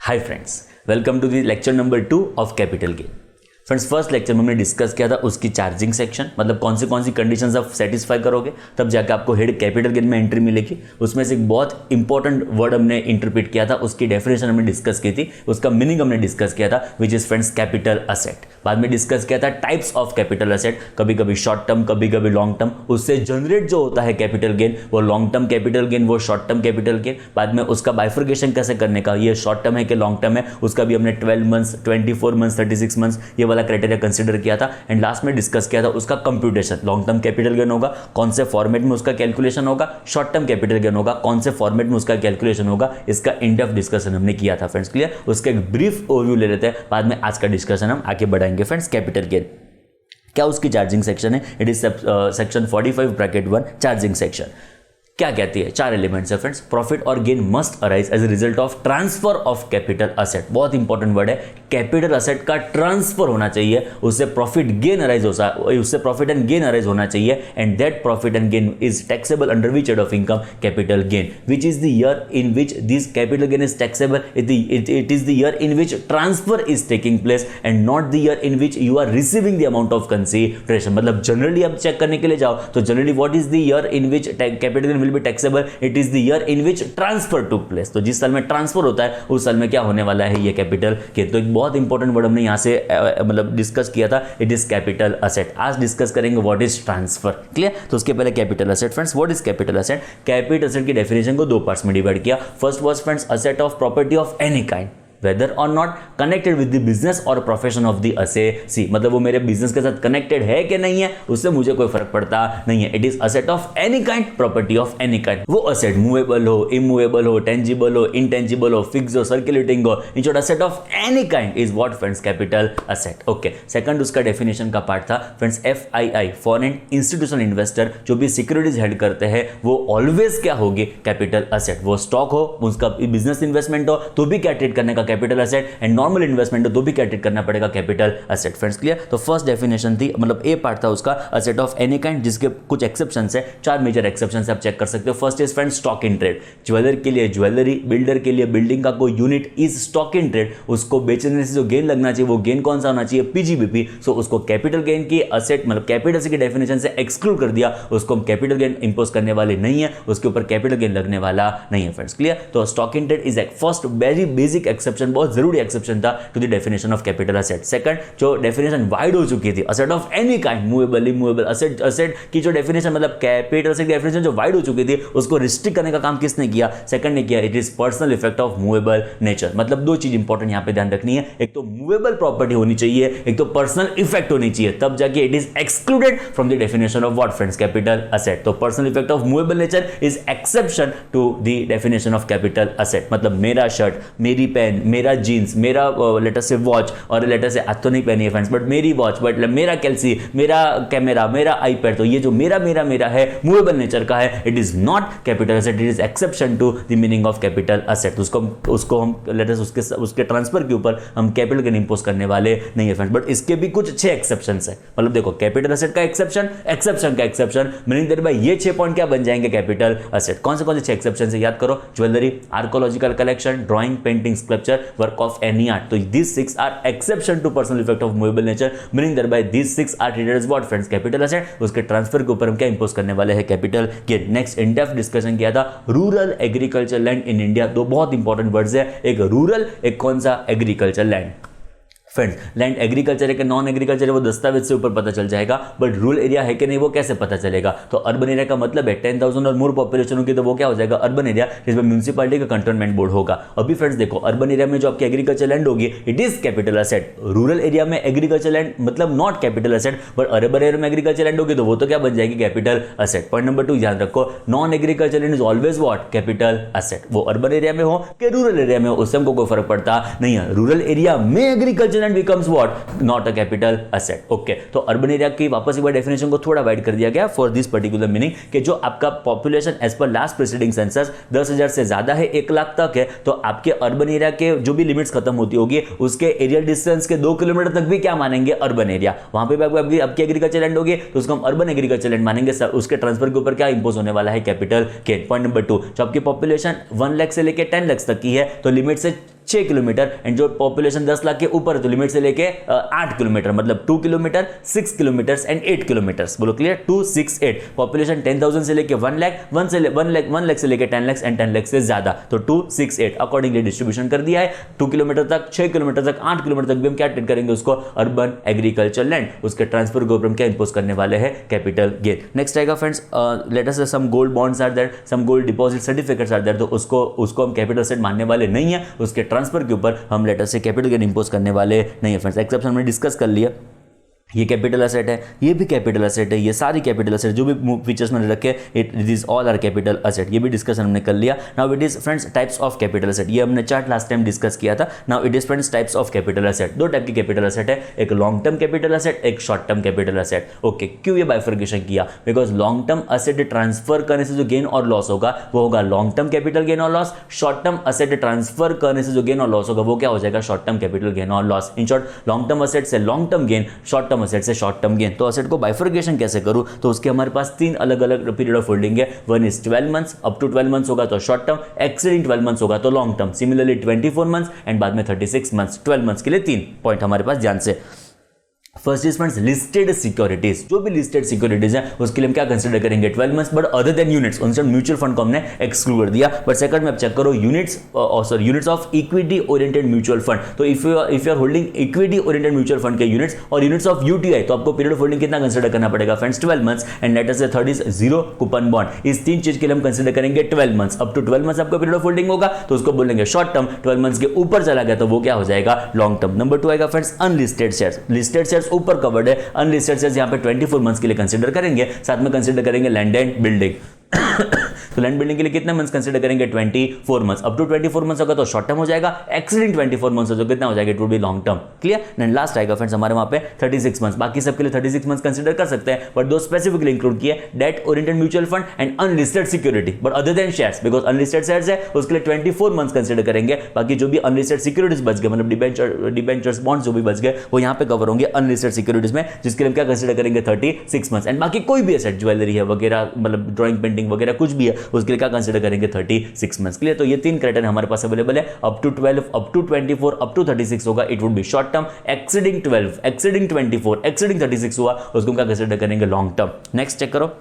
Hi friends, welcome to the lecture number 2 of capital gain. Friends, first lecture में हमने discuss किया था उसकी चार्जिंग सेक्शन, मतलब कौन सी कंडीशंस आप सेटिस्फाई करोगे तब जाकर आपको हेड कैपिटल गेन में एंट्री मिलेगी। उसमें से एक बहुत इंपॉर्टेंट वर्ड हमने इंटरप्रेट किया था, उसकी डेफिनेशन हमने डिस्कस की थी, उसका मीनिंग हमने डिस्कस किया था, which is friends capital asset. बाद में डिस्कस किया था टाइप्स ऑफ कैपिटल असेट, कभी कभी शॉर्ट टर्म, कभी कभी लॉन्ग टर्म। उससे जनरेट जो होता है कैपिटल गेन, वो लॉन्ग टर्म कैपिटल गेन, वो शॉर्ट टर्म कैपिटल गेन। बाद में उसका बाइफर्केशन कैसे करने का, ये शॉर्ट टर्म है कि लॉन्ग टर्म है, उसका भी हमने 12 मंथ्स, 24 मंथ्स, 36 मंथ्स ये वाला क्राइटेरिया कंसिडर किया था। एंड लास्ट में डिस्कस किया था उसका computation, long term capital gain होगा, कौन से फॉर्मेट में उसका कैलकुलेशन होगा, शॉर्ट टर्म कैपिटल गेन होगा, कौन से फॉर्मेट में उसका कैलकुलेशन होगा। इसका इन डेप्थ डिस्कशन हमने किया था फ्रेंड्स, क्लियर। उसका एक ब्रीफ ओवरव्यू ले लेते हैं, बाद में आज का डिस्कशन हम आगे बढ़ाएंगे फ्रेंड्स। कैपिटल गेन क्या उसकी चार्जिंग सेक्शन है, it is section 45 bracket 1 charging section. क्या कहती है, 4 एलिमेंट्स है फ्रेंड्स। प्रॉफिट और gain must arise as a result of transfer of capital asset. बहुत इंपॉर्टेंट वर्ड है, कैपिटल असेट का ट्रांसफर होना चाहिए, उससे प्रॉफिट गेन अराइज होता है, उससे प्रॉफिट एंड गेन अराइज होना चाहिए। And that profit and gain is taxable under which head of income, capital gain, which is the year in which this capital gain is taxable. It is the year in which transfer is taking place and not the year in which you are receiving the amount of consideration. मतलब generally आप check करने के लिए जाओ तो generally what is the year in which capital gain will be taxable, it is the year in which transfer took place. तो जिस साल में ट्रांसफर होता है उस साल में क्या होने वाला है, ये कैपिटल गेन। तो एक बहुत इंपॉर्टेंट वर्ड हमने यहां से मतलब डिस्कस किया था, इट इज कैपिटल असेट। आज डिस्कस करेंगे व्हाट इज ट्रांसफर, क्लियर। तो उसके पहले capital asset friends, what is capital asset. Capital asset की डेफिनेशन को 2 पार्ट्स में डिवाइड किया। First was friends asset of property of any kind whether or not connected with the business or profession of the assessee। मतलब वो मेरे business के साथ connected है कि नहीं है उससे मुझे कोई फर्क पड़ता नहीं है। It is asset of any kind, property of any kind. वो असेट मूवेबल हो, इमूवेबल हो, टेंजिबल हो, इंटेंजिबल हो, फिक्स हो, सर्कुलेटिंग हो, in short asset of any kind is what friends capital asset. Okay, second उसका डेफिनेशन का part था friends FII, foreign institutional investor जो भी सिक्योरिटीज हेल्ड करते हैं वो ऑलवेज क्या होगी, कैपिटल असेट। वो स्टॉक हो, उसका बिजनेस इन्वेस्टमेंट हो तो भी क्या ट्रीट करने का, capital asset. And normal investment हो तो भी क्या ट्रीट करना पड़ेगा, कैपिटल असेट। Friends clear. तो फर्स्ट डेफिनेशन थी, मतलब ए पार्ट था उसका असेट ऑफ एनी काइंड, जिसके कुछ एक्सेप्शंस है, 4 मेजर एक्सेप्शंस आप चेक कर सकते हो। First is friends stock in trade, jeweller के लिए ज्वेलरी, बिल्डर के लिए बिल्डिंग का कोई unit is stock in trade, उसको बेचने से जो गेन लगना चाहिए वो गेन कौन सा होना चाहिए, PGBP। सो उसको कैपिटल गेन की असेट मतलब कैपिटल की डेफिनेशन से एक्सक्लूड कर दिया, उसको हम कैपिटल गेन इंपोज करने वाले नहीं है, उसके ऊपर कैपिटल गेन लगने वाला नहीं है फ्रेंड्स, क्लियर। तो स्टॉक इन ट्रेड इज एक फर्स्ट वेरी बेसिक एक्सेप्शन, बहुत जरूरी एक्सेप्शन था to the definition of capital asset. Second जो डेफिनेशन वाइड हो चुकी थी, asset of any kind, movable, immovable, asset की जो डेफिनेशन मतलब कैपिटल असेट की डेफिनेशन जो वाइड हो चुकी थी उसको रिस्ट्रिक्ट करने का काम किसने किया, सेकंड ने किया। It is personal effect of movable nature. मतलब 2 चीज इंपॉर्टेंट यहां पे ध्यान रखनी है, एक तो मूवेबल प्रॉपर्टी होनी चाहिए, एक तो पर्सनल इफेक्ट होनी चाहिए, तब जाके it is excluded from the definition of what friends, capital asset. तो personal effect of movable nature is exception to the definition of capital asset. मतलब मेरा शर्ट, मेरी पेन, मेरा जीन्स, मेरा लेटर से वॉच, और लेटर से आज तो नहीं पहनी है फ्रेंड्स बट मेरी वॉच, बट मेरा कैल्सी, मेरा कैमरा, मेरा आईपैड, तो ये जो मेरा है मूवेबल नेचर का है, it is not capital asset, it is exception to the meaning of capital asset. उसको हम लेटर उसके ट्रांसफर के ऊपर हम कैपिटल गेन इंपोज करने वाले नहीं है फ्रेंड्स। बट इसके भी कुछ 6 एक्सेप्शंस है। मतलब देखो कैपिटल असेट का एक्सेप्शन का एक्सेप्शन, मीनिंग दैट बाय ये 6 पॉइंट क्या बन जाएंगे, कैपिटल असेट। कौन से 6 एक्सेप्शन है याद करो, jewellery, archaeological collection, drawing, painting, sculpture, work of any art. तो these 6 are exception to personal effect of movable nature, meaning thereby these 6 are treated as what friends, capital asset। उसके transfer के ऊपर हम क्या impose करने वाले हैं, capital gain. Next in depth discussion किया था rural agriculture land in India. 2 बहुत इंपॉर्टेंट वर्ड्स है, एक रूरल, एक कौन सा, agriculture land. Friends land agriculture है कि नॉन एग्रीकल्चर है वो दस्तावेज से ऊपर पता चल जाएगा, बट रूरल एरिया है कि नहीं वो कैसे पता चलेगा। तो अर्बन एरिया का मतलब है 10,000 और मोर पॉपुलेशन होगी तो वो क्या हो जाएगा, अर्बन एरिया, जिसमें म्यूनिसिपैलिटी का कंटोनमेंट बोर्ड होगा। अभी फ्रेंड्स देखो अर्बन एरिया में जो आपकी एग्रीकल्चर लैंड होगी it is capital asset, rural area में एग्रीकल्चर लैंड मतलब not capital asset, but urban area में एग्रीकल्चर लैंड होगी तो वो तो क्या बन जाएगी, कैपिटल असेट। पॉइंट नंबर 2 ध्यान रखो, non agriculture land is always what, capital asset. वो अर्बन एरिया में हो कि रूरल एरिया में हो उससे हमको कोई फर्क पड़ता नहीं है। रूरल एरिया में agriculture land becomes what, not a capital asset. Okay, तो अर्बन एरिया की वापस एक बार डेफिनेशन को थोड़ा वाइड कर दिया गया फॉर दिस पर्टिकुलर मीनिंग कि जो आपका population as per last preceding census 10,000 से ज्यादा है, 1 लाख तक है, तो आपके अर्बन एरिया के जो भी लिमिट्स खत्म होती होगी उसके एरियल डिस्टेंस के 2 किलोमीटर तक भी क्या मानेंगे, अर्बन एरिया। वहां पे भी आपकी एग्रीकल्चर लैंड होगी तो उसको हम अर्बन एग्रीकल्चर लैंड मानेंगे। उसके ट्रांसफर के ऊपर क्या इंपोज होने वाला है, कैपिटल गेन। पॉइंट नंबर 2, जो आपकी पॉपुलेशन 1 लाख से लेकर 10 लाख तक की है तो लिमिट से 6 किलोमीटर, एंड जो पॉपुलेशन 10 लाख के ऊपर है तो लिमिट से लेके 8 किलोमीटर, मतलब 2 किलोमीटर, 6 किलोमीटर एंड 8 किलोमीटर। बोलो क्लियर, 2 6 8। पॉपुलेशन 10,000 से लेके 1 लाख, 1 लाख से लेके 10 लाख एंड 10 लाख से ज्यादा, तो 2 6 8 अकॉर्डिंगली डिस्ट्रीब्यूशन कर दिया है। 2 किलोमीटर तक, 6 किलोमीटर तक, 8 किलोमीटर तक भी हम क्या ट्रीट करेंगे उसको, अर्बन एग्रीकल्चर लैंड, उसके ट्रांसफर के ऊपर हम क्या इंपोज करने वाले हैं, कैपिटल गेन। नेक्स्ट आएगा friends, let us see some gold bonds are there, some gold deposit certificates are there, तो उसको हम कैपिटल असेट मानने वाले नहीं है, उसके ट्रांसफर के ऊपर हम लेट अस से कैपिटल गेन इंपोज करने वाले नहीं है फ्रेंड्स। एक्सेप्शन हमने डिस्कस कर लिया, ये कैपिटल असेट है, ये भी कैपिटल असेट है, ये सारी कैपिटल असेट जो भी फीचर्स मैंने रखे, it is all are capital asset, ये भी डिस्कशन हमने कर लिया। Now it is friends types of capital asset, ये हमने चार्ट लास्ट टाइम डिस्कस किया था। Now it is friends types of capital asset, दो टाइप की कैपिटल असेट है, एक लॉन्ग टर्म कैपिटल असेट, एक short term capital asset. Okay, क्यों ये बाइफर्केशन किया, because long term asset transfer करने से जो गेन और लॉस होगा वो होगा लॉन्ग टर्म कैपिटल गेन और loss, short term asset transfer करने से जो गेन और लॉस होगा वो क्या हो जाएगा, शॉर्ट टर्म कैपिटल गेन और loss. In short, long term asset से long term gain, short term asset से शॉर्ट टर्म गेन। तो असेट को बाइफर्केशन कैसे करूं, तो उसके हमारे पास 3 अलग अलग पीरियड ऑफ होल्डिंग है। 1 is 12 months, up to 12 months होगा तो शॉर्ट टर्म, एक्सीडिंग 12 मंथ्स होगा तो long term, similarly 24 months and बाद में 36 मंथ्स। 12 मंथ्स के लिए 3 पॉइंट हमारे पास ध्यान से। First is friends listed securities, जो भी लिस्टेड सिक्योरिटीज है उसके लिए हम क्या कंसीडर करेंगे, 12 months, but other than units, उनसे म्यूचुअल फंड को हमने एक्सक्लूड कर दिया। बट सेकंड में आप चेक करो units, sorry units of equity oriented mutual fund, तो if you are holding equity oriented mutual fund के यूनिट्स और यूनिट्स ऑफ यूटीआई, तो आपको पीरियड ऑफ होल्डिंग कितना कंसीडर करना पड़ेगा friends, 12 months, and let us say third is zero coupon bond. इस 3 चीज के लिए हम कंसीडर करेंगे 12 मंथ्स, अप टू 12 मंथ्स आपका पीरियड ऑफ होल्डिंग होगा तो उसको बोलेंगे शॉर्ट टर्म, 12 मंथ्स के ऊपर चला गया तो वो क्या हो जाएगा, लॉन्ग टर्म। नंबर 2 आएगा friends unlisted shares, listed shares ऊपर कवर्ड है, अनलिस्टेड शेयर्स यहां पे 24 मंथ्स के लिए कंसीडर करेंगे, साथ में कंसीडर करेंगे लैंड एंड बिल्डिंग। तो लैंड बिल्डिंग के लिए कितने मंथ्स कंसीडर करेंगे, 24 मंथ्स, अप टू 24 मंथ्स होगा तो शॉर्ट टर्म हो जाएगा, एक्सीडिंग 24 मंथ्स हो तो कितना हो जाएगा, it would B long term. Clear. And last आएगा फ्रेंड्स हमारे वहां पे 36 मंथ्स, बाकी सबके लिए 36 मंथ्स कंसीडर कर सकते हैं, बट दो स्पेसिफिकली इंक्लूड किए, date oriented mutual fund and unlisted security, but other than shares, because unlisted shares है उसके लिए 24 मंथ्स कंसीडर करेंगे, बाकी जो भी अनलिस्टेड सिक्योरिटीज बच गए, मतलब डिबेंचर्स बॉन्ड्स जो भी बच गए वो यहां पे कवर होंगे अनलिस्टेड सिक्योरिटीज में, जिसके लिए हम क्या कंसीडर करेंगे 36 मंथ्स। एंड बाकी कोई भी एसेट, ज्वेलरी है वगैरह, मतलब ड्राइंग पेंटिंग वगैरह कुछ भी है उसके लिए क्या कंसीडर करेंगे 36 मंथ्स के लिए। तो ये 3 क्राइटेरिया हमारे पास अवेलेबल है, up to 12, up to 24, up to 36 होगा it would be short term, exceeding 12, exceeding 24, exceeding 36 हुआ उसको क्या कंसीडर करेंगे लॉन्ग टर्म। नेक्स्ट चेक करो,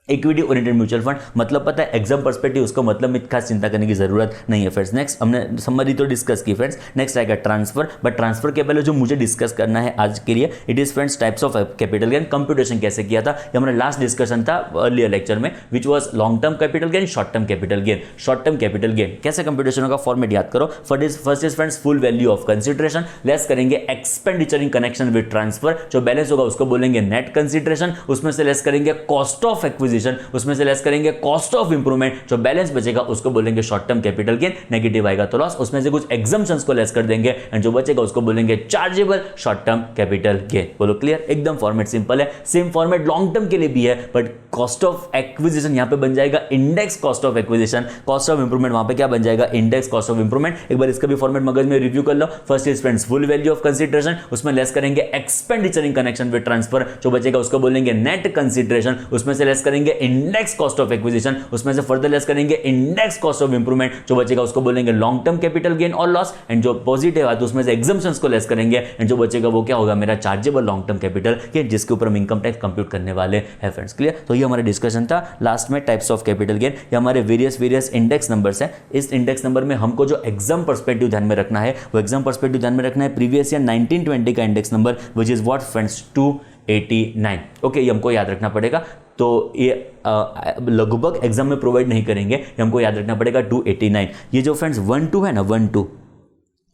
इक्विटी ओरिएंटेड म्यूचुअल फंड, मतलब पता है एग्जाम पर्सपेक्टिव, उसको मतलब में खास चिंता करने की जरूरत नहीं है फ्रेंड्स। नेक्स्ट हमने समरी तो डिस्कस की फ्रेंड्स, नेक्स्ट आएगा ट्रांसफर, बट ट्रांसफर के पहले जो मुझे डिस्कस करना है आज के लिए, it is friends types of capital gain. Computation कैसे किया था ये हमारा लास्ट डिस्कशन था अर्लियर लेक्चर में, which was long term capital gain, short term capital gain. Short term capital gain कैसे कंप्यूटेशन होगा, फॉर्मेट याद करो। First is friends full value of consideration, less करेंगे expenditure in connection with transfer, जो balance होगा उसको बोलेंगे नेट कंसिडरेशन, उसमें से लेस करेंगे कॉस्ट ऑफ एक्विजिशन, उसमें से करेंगे कॉस्ट ऑफ इंप्रूवमेंट, जो बैलेंस बचेगा उसको बोलेंगे short term capital gain, negative आएगा तो लॉस, उसमें से कुछ एग्जम्पशंस को लेस कर देंगे एंड जो बचेगा उसको बोलेंगे chargeable short term capital gain. बोलो क्लियर, एकदम फॉर्मेट सिंपल है। सेम फॉर्मेट लॉन्ग टर्म के लिए भी है, बट कॉस्ट ऑफ एक्विजिशन यहां पे बन जाएगा index cost of acquisition, cost of improvement वहां पे क्या बन जाएगा, इंडेक्स कॉस्ट ऑफ इंप्रूवमेंट। एक बार इसका भी फॉर्मेट मगज में रिव्यू कर लो। First is friends full value of consideration, उसमें लेस करेंगे expenditure in connection with transfer, जो बचेगा उसको बोलेंगे नेट कंसिडरेशन, उसमें से लेस करेंगे इंडेक्स कॉस्ट ऑफ एक्विजिशन, उसमें से फर्दर लेस करेंगे इंडेक्स कॉस्ट ऑफ इंप्रूवमेंट, जो बचेगा उसको बोलेंगे लॉन्ग टर्म कैपिटल गेन और लॉस, एंड जो पॉजिटिव है तो उसमें से एग्जम्पशंस को लेस करेंगे एंड जो बचेगा वो क्या होगा, मेरा chargeable long term capital gain, जिसके ऊपर हम इनकम टैक्स कंप्यूट करने वाले हैं फ्रेंड्स। क्लियर। तो ये हमारा डिस्कशन था। लास्ट में टाइप्स ऑफ कैपिटल गेन, ये हमारे वेरियस इंडेक्स नंबर्स हैं। इस इंडेक्स नंबर में हमको जो एग्जाम पर्सपेक्टिव ध्यान में रखना है वो एग्जाम पर्सपेक्टिव ध्यान में रखना है प्रीवियस ईयर 1920 का index number which is what friends 289। Okay, ये हमको याद रखना पड़ेगा। तो ये लगभग एग्जाम में प्रोवाइड नहीं करेंगे, ये हमको याद रखना पड़ेगा 289। ये जो फ्रेंड्स 1-2 है ना, 1-2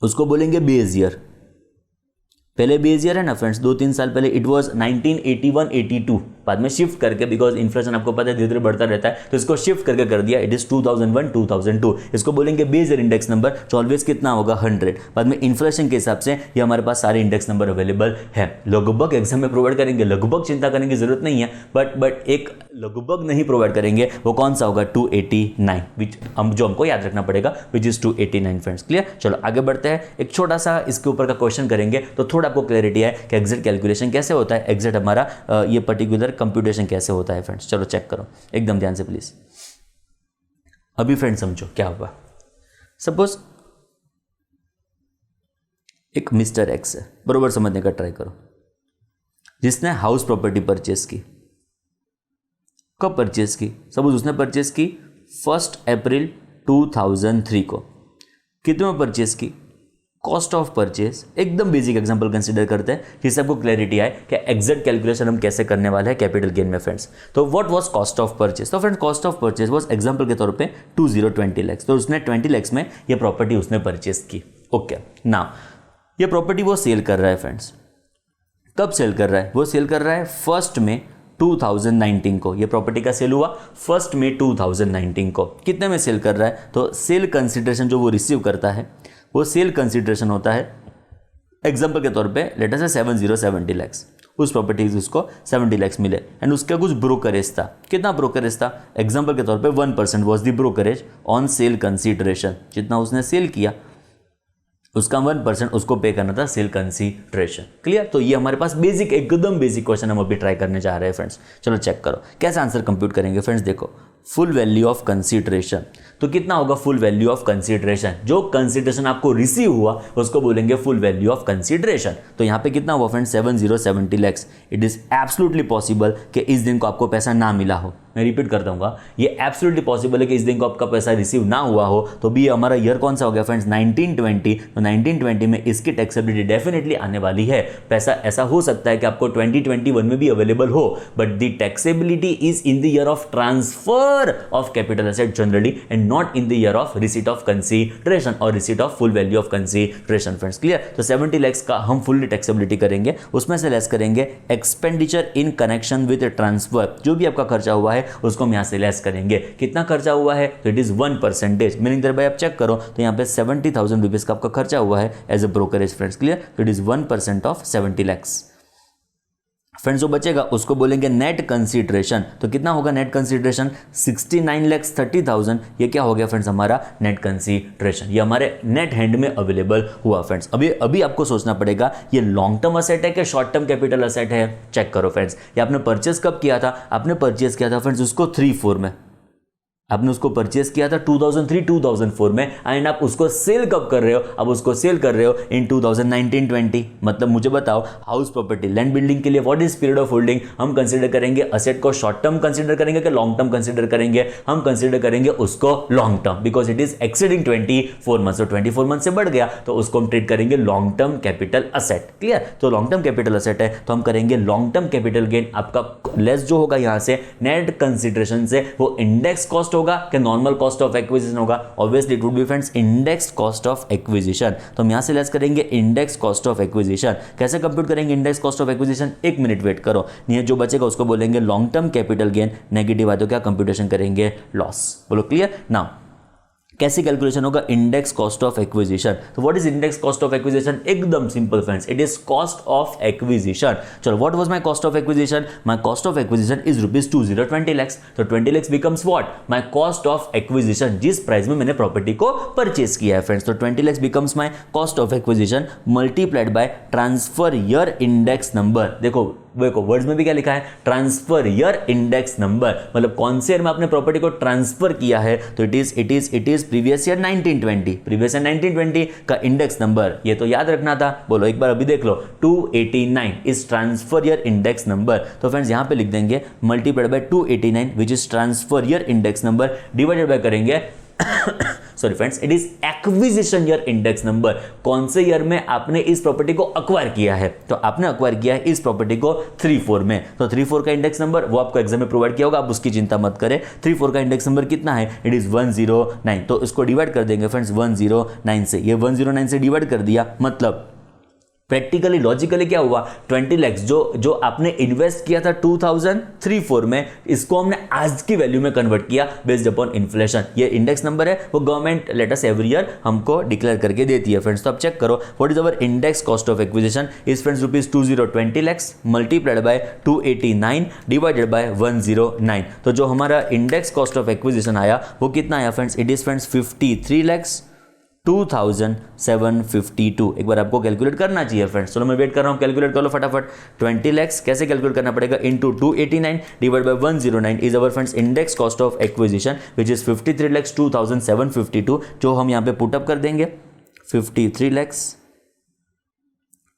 उसको बोलेंगे बेस ईयर। पहले बेस ईयर है ना फ्रेंड्स, 2-3 साल पहले इट वाज 1981-82, बाद में शिफ्ट करके, बिकॉज इन्फ्लेशन आपको पता है धीरे धीरे बढ़ता रहता है, तो इसको शिफ्ट करके कर दिया, इट इज 2001-2002। इसको बोलेंगे बेस ईयर इंडेक्स नंबर, जो ऑलवेज कितना होगा 100। बाद में इन्फ्लेशन के हिसाब से ये हमारे पास सारे इंडेक्स नंबर अवेलेबल है। लगभग एग्जाम में प्रोवाइड करेंगे, लगभग चिंता करने की जरूरत नहीं है, बट एक लगभग नहीं प्रोवाइड करेंगे, वो कौन सा होगा 289, विच जो हमको याद रखना पड़ेगा, विच इज 289 फ्रेंड्स। क्लियर। चलो आगे बढ़ते हैं, एक छोटा सा इसके ऊपर का क्वेश्चन करेंगे तो थोड़ा आपको क्लैरिटी है कि एग्जैक्ट कैलकुलेशन कैसे होता है, एग्जैक्ट हमारा ये पर्टिकुलर कंप्यूटेशन कैसे होता है फ्रेंड्स। चलो चेक करो एकदम ध्यान से प्लीज। अभी फ्रेंड्स समझो क्या हुआ। सपोज एक मिस्टर एक्स है, बरोबर समझने का ट्राई करो, जिसने हाउस प्रॉपर्टी परचेस की। कब परचेस की? सपोज उसने परचेस की 1 अप्रैल 2003 को। कितने में परचेस की? कॉस्ट ऑफ परचेस, एकदम बेसिक एग्जांपल कंसीडर करते हैं जिससे आपको क्लैरिटी आए कि एग्जैक्ट कैलकुलेशन हम कैसे करने वाले हैं कैपिटल गेन में फ्रेंड्स। तो what was cost of purchase? तो friends cost of purchase was example के तौर पे 20 लाख। तो उसने 20 लाख में ये प्रॉपर्टी उसने परचेस की। ओके, नाउ ये प्रॉपर्टी वो सेल कर रहा है फ्रेंड्स। कब सेल कर रहा है? वो सेल कर रहा है 1 मई 2019 को। ये प्रॉपर्टी का सेल हुआ 1 मई 2019 को। कितने में सेल कर रहा है? तो सेल कंसिडरेशन जो वो रिसीव करता है वो सेल कंसिडरेशन होता है एग्जांपल के तौर पे लेट अस से 70 लाख। उस प्रॉपर्टी से उसको 70 लाख मिले एंड उसका कुछ ब्रोकरेज था। कितना ब्रोकरेज था? एग्जांपल के तौर पे 1% was the brokerage on sale consideration. जितना उसने सेल किया उसका 1% उसको पे करना था सेल कंसिडरेशन। क्लियर? तो ये हमारे पास बेसिक, एकदम बेसिक क्वेश्चन हम अभी ट्राई करने जा रहे हैं फ्रेंड्स। चलो चेक करो कैसे आंसर कंप्यूट करेंगे फ्रेंड्स। देखो, फुल वैल्यू ऑफ कंसिडरेशन, तो कितना होगा फुल वैल्यू ऑफ कंसिडरेशन? जो कंसिडरेशन आपको रिसीव हुआ उसको बोलेंगे फुल वैल्यू ऑफ कंसिडरेशन। तो यहाँ पे कितना हुआ friends? 70 lakh. It is absolutely possible कि इस दिन को आपको पैसा ना मिला हो। मैं रिपीट करता हूँ, ये एब्सोल्युटली पॉसिबल है कि इस दिन को आपका पैसा रिसीव ना हुआ हो। तो भी हमारा ईयर कौन सा हो गया फ्रेंड्स? 1920। तो 1920 में इसकी टैक्सेबिलिटी डेफिनेटली आने वाली है। पैसा ऐसा हो सकता है कि आपको 2021 में भी अवेलेबल हो, but the taxability is in the year of transfer of capital asset generally and not in the year of receipt of consideration और receipt of full value of consideration friends. Clear? तो 70 लाख का हम full taxability करेंगे, उसमें से less करेंगे expenditure in connection with transfer. जो भी आपका खर्चा हुआ है उसको हम यहां से लेस करेंगे। कितना खर्चा हुआ है? तो it is 1%। Meaning thereby आप चेक करो तो यहां पे 70,000 रुपीज का आपका खर्चा हुआ है as a brokerage friends. Clear? तो it is 1% of 70 lakh friends. जो बचेगा उसको बोलेंगे नेट कंसिडरेशन। तो कितना होगा नेट कंसिडरेशन? 69,30,000। ये क्या हो गया फ्रेंड्स? हमारा नेट कंसिडरेशन। ये हमारे नेट हैंड में अवेलेबल हुआ फ्रेंड्स। अभी आपको सोचना पड़ेगा ये लॉन्ग टर्म असेट है कि शॉर्ट टर्म कैपिटल असेट है। चेक करो फ्रेंड्स, ये आपने परचेस कब किया था? आपने परचेस किया था फ्रेंड्स उसको 3-4 में। आपने उसको परचेस किया था 2003-2004 में एंड आप उसको सेल कब कर रहे हो? अब उसको सेल कर रहे हो इन 2019-20। मतलब मुझे बताओ, हाउस प्रॉपर्टी लैंड बिल्डिंग के लिए what is period of holding? हम कंसीडर करेंगे असेट को शॉर्ट टर्म कंसीडर करेंगे कि लॉन्ग टर्म कंसीडर करेंगे? हम कंसीडर करेंगे उसको long term, because it is exceeding 24 months. तो 24 मंथ से बढ़ गया तो उसको हम ट्रीट करेंगे long term capital asset. Clear? तो लॉन्ग टर्म कैपिटल असेट है तो हम करेंगे लॉन्ग टर्म कैपिटल गेन। आपका लेस जो होगा यहां से नेट कंसिडरेशन से वो इंडेक्स कॉस्ट होगा कि नॉर्मल कॉस्ट ऑफ एक्विजिशन होगा? Obviously it would be friends index cost of acquisition. तो हम यहां से लेस करेंगे इंडेक्स कॉस्ट ऑफ एक्विजिशन। कैसे कंप्यूट करेंगे index cost of acquisition? 1 minute wait करो। ये जो बचेगा उसको बोलेंगे long term capital gain. Negative आए तो क्या कंप्यूटेशन करेंगे? लॉस। बोलो क्लियर? नाउ कैसे कैलकुलेशन होगा इंडेक्स कॉस्ट ऑफ एक्विजिशन? तो what is index cost of acquisition? एकदम simple friends, it is cost of acquisition. चलो what was my cost of acquisition? My cost of acquisition is rupees 20 lakh. तो 20 lakh becomes what? My cost of acquisition, जिस price में मैंने property को purchase किया है friends. तो 20 lakh becomes my cost of acquisition multiplied by transfer year index number. देखो words में भी क्या लिखा है? Transfer year index number. मतलब कौन से ईयर में आपने प्रॉपर्टी को ट्रांसफर किया है? तो it is previous year 1920। Previous year 1920 का इंडेक्स नंबर ये तो याद रखना था। बोलो एक बार अभी देख लो, 289 is transfer year index number. तो फ्रेंड्स यहां पे लिख देंगे multiplied by 289 which is transfer year index number divided by करेंगे sorry friends, it is acquisition year index number. कौन से ईयर में आपने इस प्रॉपर्टी को अक्वायर किया है? तो आपने अक्वायर किया है इस प्रॉपर्टी को 3-4 में। तो 3-4 का इंडेक्स नंबर वो आपको एग्जाम में प्रोवाइड किया होगा, आप उसकी चिंता मत करें। 3-4 का इंडेक्स नंबर कितना है? It is 109। तो इसको डिवाइड कर देंगे फ्रेंड्स 109 से। ये 109 से डिवाइड कर दिया, मतलब प्रैक्टिकली लॉजिकली क्या हुआ? 20 लाख जो आपने इन्वेस्ट किया था 2003-4 में, इसको हमने आज की वैल्यू में कन्वर्ट किया बेस्ड अपॉन इन्फ्लेशन। ये इंडेक्स नंबर है, वो गवर्नमेंट लेटस एवरी ईयर हमको डिक्लेयर करके देती है फ्रेंड्स। तो अब चेक करो what is our index cost of acquisition is friends rupees 20 lakh multiplied by 289 divided bye 109। तो जो हमारा इंडेक्स कॉस्ट ऑफ एक्विजिशन आया वो कितना आया फ्रेंड्स? It is friends 53,02,752। एक बार आपको कैलकुलेट करना चाहिए फ्रेंड्स। चलो मैं वेट कर रहा हूं, कैलकुलेट कर लो फटाफट। 20 लाख कैसे कैलकुलेट करना पड़ेगा? Into 289 divide by 109 is our friends index cost of acquisition which is 53,02,752, जो हम यहां पे पुट अप कर देंगे 53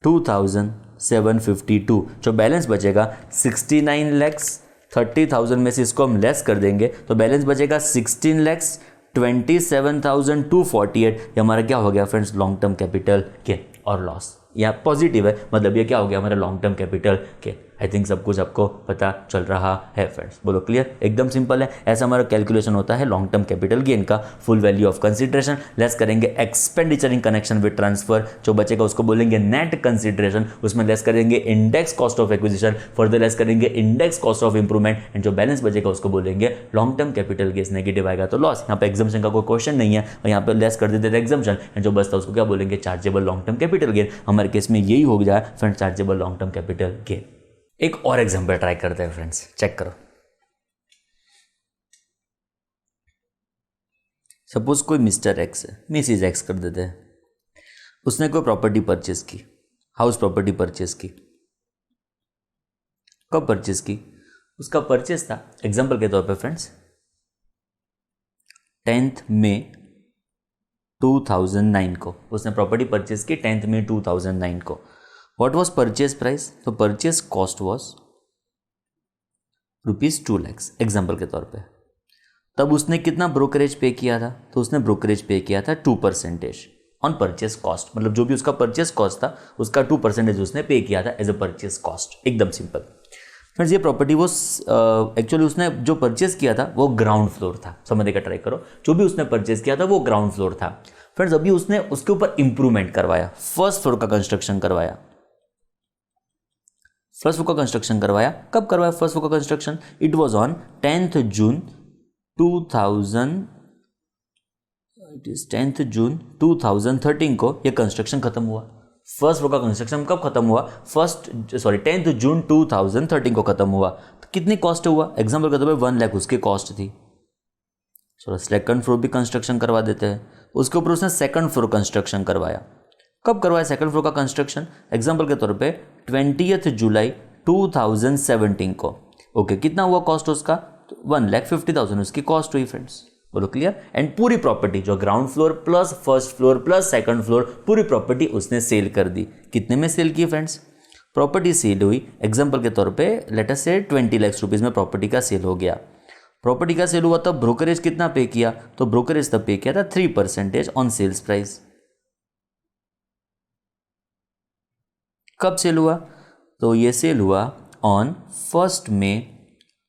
2752, जो बैलेंस बचेगा 69 लैक्स 30,000 में से इसको हम लेस कर देंगे तो बैलेंस बचेगा 16 लैक्स 27,248। ये हमारा क्या हो गया friends, long term capital gain और लॉस। या पॉजिटिव है, मतलब ये क्या हो गया हमारा long term capital gain. I think सब कुछ आपको पता चल रहा है फ्रेंड्स, बोलो क्लियर, एकदम सिंपल है। ऐसा हमारा कैलकुलेशन होता है लॉन्ग टर्म कैपिटल गेन का। Full value of consideration less करेंगे expenditure in connection with transfer, जो बचेगा उसको बोलेंगे नेट कंसिडरेशन, उसमें लेस करेंगे index cost of acquisition, further less करेंगे index cost of improvement, and जो बैलेंस बचेगा उसको बोलेंगे long term capital gain. Negative आएगा तो लॉस, यहाँ पे एग्जाम्पशन का कोई क्वेश्चन नहीं है और यहाँ पे लेस कर देते थे एग्जाम्पशन, एंड जो बचता उसको क्या बोलेंगे chargeable long term capital gain. हमारे केस में यही हो जाए friends chargeable long term capital gain. एक और एग्जांपल ट्राई करते हैं फ्रेंड्स, चेक करो। सपोज कोई मिस्टर एक्स है, मिसिज एक्स कर देते हैं, उसने कोई प्रॉपर्टी परचेस की, हाउस प्रॉपर्टी परचेस की। कब परचेस की? उसका परचेस था एग्जांपल के तौर पे फ्रेंड्स 10 मई 2009 को उसने प्रॉपर्टी परचेस की 10 मई 2009 को। What was purchase price? तो purchase cost was ₹2 lakhs example के तौर पे। तब उसने कितना ब्रोकरेज पे किया था? तो उसने ब्रोकरेज पे किया था 2% ऑन परचेस कॉस्ट, मतलब जो भी उसका परचेस कॉस्ट था उसका 2% उसने पे किया था एज अ परचेस कॉस्ट। एकदम सिंपल फ्रेंड्स। ये प्रॉपर्टी वो एक्चुअली उसने जो परचेस किया था वो ग्राउंड फ्लोर था, समझने का ट्राई करो। जो भी उसने परचेस किया था वो ग्राउंड फ्लोर था फ्रेंड्स। अभी उसने उसके ऊपर इंप्रूवमेंट करवाया, फर्स्ट फ्लोर का कंस्ट्रक्शन करवाया। फर्स्ट फ्लोर का कंस्ट्रक्शन करवाया, कब करवाया फर्स्ट फ्लोर का construction? It was on 10th जून 2013 को ये कंस्ट्रक्शन खत्म हुआ। फर्स्ट फ्लोर का कंस्ट्रक्शन कब खत्म हुआ? 10th जून 2013 को खत्म हुआ। तो कितनी कॉस्ट हुआ? एग्जाम्पल के तौर पे 1 लाख उसकी कॉस्ट थी। चलो सेकंड फ्लोर भी कंस्ट्रक्शन करवा देते हैं, उसके ऊपर उसने सेकंड फ्लोर कंस्ट्रक्शन करवाया। कब करवाया सेकंड फ्लोर का कंस्ट्रक्शन? एग्जाम्पल के तौर पे 20th जुलाई 2017 को। ओके, कितना हुआ कॉस्ट उसका? तो 1,50,000 उसकी कॉस्ट हुई फ्रेंड्स, बोलो क्लियर। एंड पूरी प्रॉपर्टी जो ground floor plus first floor plus second floor पूरी प्रॉपर्टी उसने सेल कर दी। कितने में सेल की फ्रेंड्स? प्रॉपर्टी सेल हुई एग्जाम्पल के तौर पे लेट अस से 20 लाख रुपीज में प्रॉपर्टी का सेल हो गया। प्रॉपर्टी का सेल हुआ तब ब्रोकरेज कितना पे किया? तो ब्रोकरेज तब पे किया था 3% ऑन सेल्स प्राइस। कब सेल हुआ? तो ये सेल हुआ ऑन 1 मई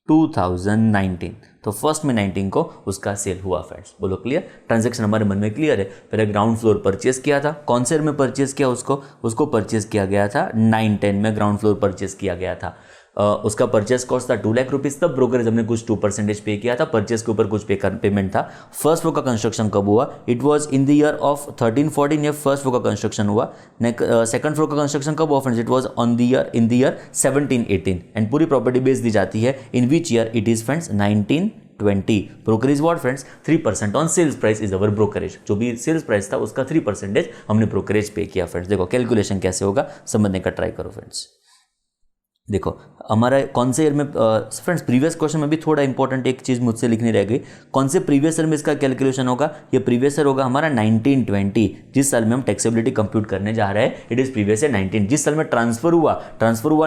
2019। तो 1 मई 19 को उसका सेल हुआ फ्रेंड्स, बोलो क्लियर। ट्रांजैक्शन हमारे मन में क्लियर है। पहले ग्राउंड फ्लोर परचेस किया था, कौन से ईयर में परचेस किया उसको परचेस किया गया था 9-10 में ग्राउंड फ्लोर परचेस किया गया था। उसका परचेस कॉस्ट था 2 लाख रुपीज, तब ब्रोकरेज हमने कुछ 2% पे किया था, परचेस के ऊपर कुछ पेमेंट था। फर्स्ट फ्लोर का कंस्ट्रक्शन कब हुआ? It was in the year of 13-14 ये फर्स्ट फ्लोर का कंस्ट्रक्शन हुआ। सेकंड फ्लोर का कंस्ट्रक्शन कब हुआ friends? It was in the year 17-18 and पूरी प्रॉपर्टी बेच दी जाती है in which year? It is friends 1920। Brokerage what friends? 3% on sales price is our brokerage. जो भी सेल्स प्राइस था उसका 3% हमने ब्रोकरेज पे किया फ्रेंड्स। देखो कैलकुलेशन कैसे होगा समझने का ट्राई करो फ्रेंड्स। देखो हमारा कौन से ईयर में फ्रेंड्स प्रीवियस क्वेश्चन में भी थोड़ा इंपॉर्टेंट एक चीज़ मुझसे लिखनी रह गई। कौन से प्रीवियस ईयर में इसका कैलकुलेशन होगा? ये प्रीवियस ईयर होगा हमारा 1920, जिस साल में हम टैक्सेबिलिटी कंप्यूट करने जा रहे हैं। It is previous year 19। जिस साल में ट्रांसफर हुआ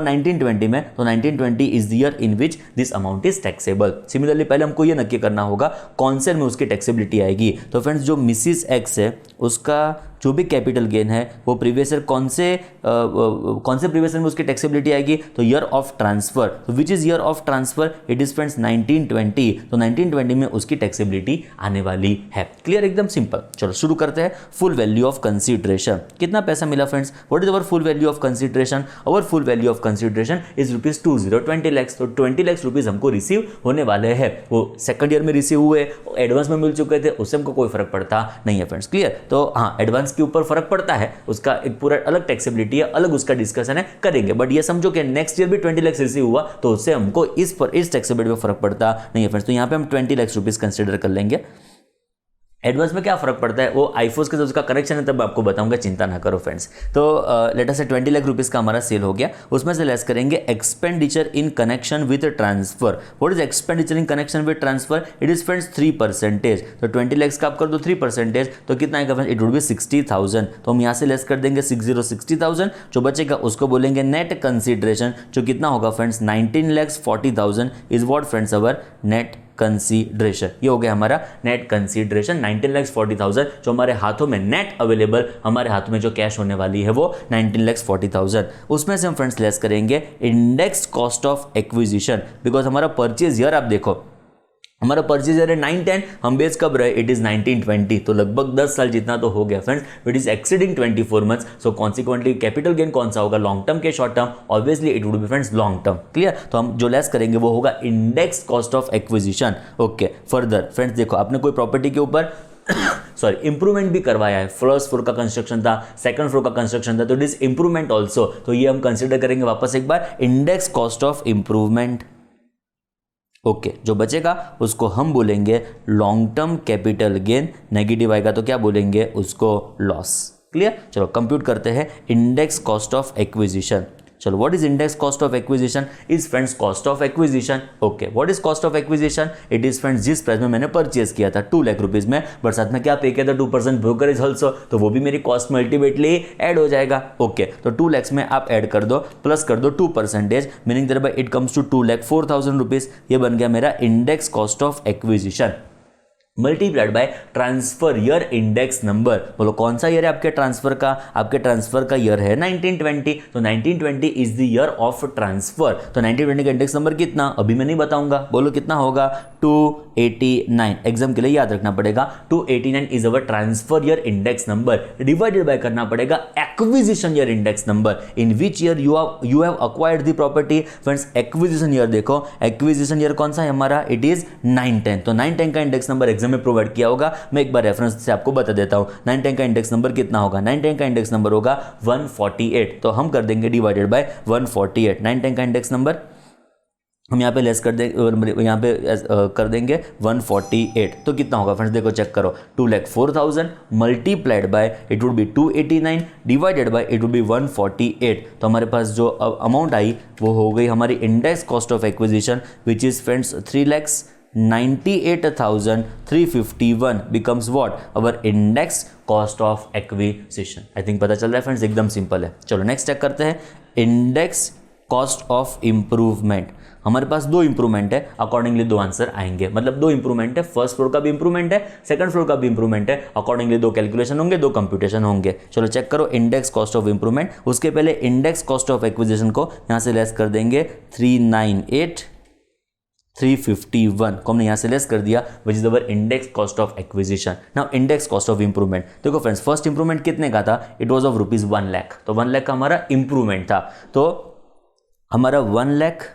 1920 में, तो 1920 is the year in which this amount is taxable. Similarly पहले हमको ये नक्की करना होगा कौन से में उसकी टैक्सेबिलिटी आएगी। तो फ्रेंड्स जो मिसिस एक्स है उसका जो भी कैपिटल गेन है वो प्रीवियस ईयर कौन से प्रीवियस ईयर में उसकी टैक्सेबिलिटी आएगी? तो ईयर ऑफ ट्रांसफर। तो which is year of transfer? It is friends 1920। तो 1920 में उसकी टैक्सेबिलिटी आने वाली है। क्लियर, एकदम सिंपल। चलो शुरू करते हैं। फुल वैल्यू ऑफ कंसीडरेशन, कितना पैसा मिला friends? What is our full value of consideration? Our full value of consideration is ₹20 lakh. तो 20 लाख रुपीज हमको रिसीव होने वाले हैं। वो सेकंड ईयर में रिसीव हुए, एडवांस में मिल चुके थे, उससे हमको कोई फर्क पड़ता नहीं है फ्रेंड्स। क्लियर। तो हाँ, एडवांस के ऊपर फर्क पड़ता है, उसका एक पूरा अलग टैक्सेबिलिटी है, अलग उसका डिस्कशन है, करेंगे। बट ये समझो कि नेक्स्ट ईयर भी 20 लाख रिसीव हुआ तो उससे हमको इस टैक्सेबिलिटी पे फर्क पड़ता नहीं है फ्रेंड्स। तो यहाँ पे हम 20 लाख रुपीज कंसीडर कर लेंगे। एडवांस में क्या फर्क पड़ता है वो आईफोस के साथ उसका कनेक्शन है, तब आपको बताऊंगा, चिंता ना करो फ्रेंड्स। तो लेट अस से 20 लाख रुपीस का हमारा सेल हो गया, उसमें से लेस करेंगे expenditure in connection with transfer. What is expenditure in connection with transfer? It is friends 3%। तो 20 लाख का आप कर दो 3%, तो कितना आएगा फ्रेंड्स? It would B 60,000। तो हम यहाँ से लेस कर देंगे 60,000, जो बचेगा उसको बोलेंगे नेट कंसीडरेशन, जो कितना होगा friends? 19,40,000 is what friends our net consideration. ये हो गया हमारा नेट कंसीडरेशन 19,40,000, जो हमारे हाथों में नेट अवेलेबल, हमारे हाथों में जो कैश होने वाली है वो 19,40,000। उसमें से हम फ्रेंड्स लेस करेंगे index cost of acquisition, because हमारा परचेज ईयर आप देखो, हमारा परचेज ईयर है 9-10, हम बेस कब रहे? इट इज 19-20, तो लगभग 10 साल जितना तो हो गया friends. It is exceeding 24 months, so consequently capital gain कौन सा होगा? लॉन्ग टर्म के short term? Obviously it would be friends long term. Clear? तो हम जो लेस करेंगे वो होगा index cost of acquisition. Okay, further friends देखो, आपने कोई प्रॉपर्टी के ऊपर सॉरी इंप्रूवमेंट भी करवाया है, फर्स्ट फ्लोर का कंस्ट्रक्शन था, सेकंड फ्लोर का कंस्ट्रक्शन था, तो इट इज इंप्रूवमेंट ऑल्सो, तो ये हम कंसिडर करेंगे वापस एक बार index cost of improvement. Okay, जो बचेगा उसको हम बोलेंगे long term capital gain, negative आएगा तो क्या बोलेंगे उसको? लॉस। क्लियर? चलो कंप्यूट करते हैं इंडेक्स कॉस्ट ऑफ एक्विजिशन। चलो, what is index cost of acquisition? Is friends cost of acquisition. Okay, what is cost of acquisition? It is friends जिस प्राइस में मैंने परचेज किया था 2 लाख रुपीज में, बट साथ में क्या पे किया था? 2% ब्रोकरेज ऑल्सो, तो वो भी मेरी कॉस्ट में अल्टीमेटली ऐड हो जाएगा। ओके, तो 2 लाख में आप ऐड कर दो, प्लस कर दो 2%, meaning thereby it comes to 2,04,000 rupees. ये बन गया मेरा index cost of acquisition multiplied by transfer year index number. बोलो कौन सा ईयर है आपके ट्रांसफर का? आपके ट्रांसफर का ईयर है 1920, तो 1920 is the year of transfer. तो 1920 का इंडेक्स नंबर कितना? अभी मैं नहीं बताऊंगा, बोलो कितना होगा? 289। एग्जाम के लिए याद रखना पड़ेगा, 289 is our transfer year index number, divided bye करना पड़ेगा acquisition year index number, in which year you have acquired the property. Friends acquisition year देखो, एक्विजिशन ईयर कौन सा है हमारा? It is 9-10। तो 9-10 का इंडेक्स नंबर एग्जाम में प्रोवाइड किया होगा, मैं एक बार रेफरेंस से आपको बता देता हूं। 9-10 का इंडेक्स नंबर कितना होगा? 9-10 का इंडेक्स नंबर होगा 148, तो हम कर देंगे डिवाइडेड बाय 148। 9-10 का इंडेक्स नंबर हम यहाँ पे लेस कर देंगे, यहाँ पे कर देंगे 148, तो कितना होगा फ्रेंड्स? देखो चेक करो, 2,04,000 multiplied by it would B 289 divided bye it would B 148। तो हमारे पास जो अमाउंट आई वो हो गई हमारी index cost of acquisition, which is friends 3,98,351 becomes what? our index cost of acquisition. I think पता चल रहा है फ्रेंड्स, एकदम सिंपल है। चलो नेक्स्ट चेक करते हैं, इंडेक्स कॉस्ट ऑफ इंप्रूवमेंट। हमारे पास 2 इंप्रूवमेंट है, अकॉर्डिंगली 2 आंसर आएंगे, मतलब 2 इंप्रूवमेंट है, फर्स्ट फ्लोर का भी इंप्रूवमेंट है, सेकंड फ्लोर का भी इंप्रूवमेंट है, अकॉर्डिंगली 2 कैलकुलेशन होंगे, 2 कंप्यूटेशन होंगे। चलो चेक करो इंडेक्स कॉस्ट ऑफ इंप्रूवमेंट। उसके पहले इंडेक्स कॉस्ट ऑफ एक्विजिशन को यहाँ से लेस कर देंगे 398,351 को हमने यहां से लेस कर दिया, विच is our index cost of acquisition. Now index cost of improvement देखो फ्रेंड्स, फर्स्ट इंप्रूवमेंट कितने का था? It was of rupees 1 lakh, तो 1 लाख का हमारा इंप्रूवमेंट था, तो हमारा 1 lakh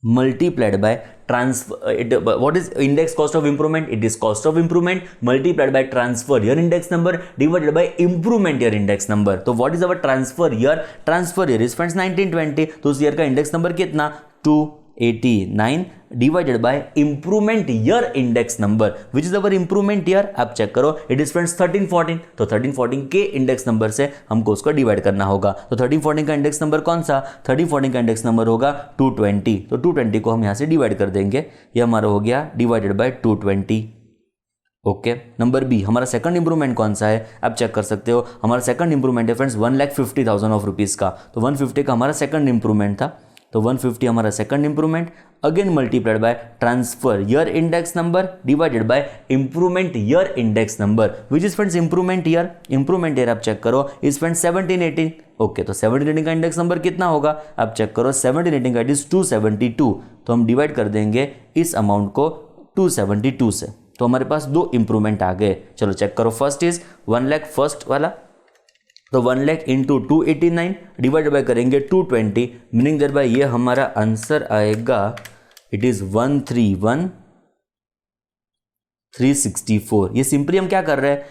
multiplied by transfer, what is index cost of improvement? It is cost of improvement multiplied by transfer year index number divided by improvement year index number. तो what is our transfer year? Transfer year is friends 1920, तो उस year का index number कितना? 289 divided by improvement year index number, which is our improvement year. आप check करो, it is friends 1314, तो 1314 के index number से हमको उसको डिवाइड करना होगा। तो 1314 का इंडेक्स नंबर कौन सा? 1314 का इंडेक्स नंबर होगा 220, तो 220 को हम यहां से डिवाइड कर देंगे, ये हमारा हो गया divided by 220। Okay, number B हमारा सेकंड इंप्रूवमेंट कौन सा है? आप चेक कर सकते हो, हमारा सेकंड इंप्रूवमेंट है फ्रेंड्स 1,50,000 ऑफ रुपीज का, तो 150 का हमारा सेकंड इंप्रूवमेंट था, तो 150 हमारा second improvement, again multiplied by transfer year index number divided by improvement year index number, which is friends improvement year. Improvement year आप चेक करो इज फ्रेंड्स 1718। ओके, तो 1718 का इंडेक्स नंबर कितना होगा? आप चेक करो, 1718 का इट इज 272, तो हम डिवाइड कर देंगे इस अमाउंट को 272 से, तो हमारे पास 2 इंप्रूवमेंट आ गए। चलो चेक करो, फर्स्ट इज 1 लाख फर्स्ट वाला, तो 1 लाख इंटू 289 डिवाइड बाय करेंगे 220, मीनिंग देयर बाय ये हमारा आंसर आएगा, इट इज 131,364। ये सिंपली हम क्या कर रहे हैं,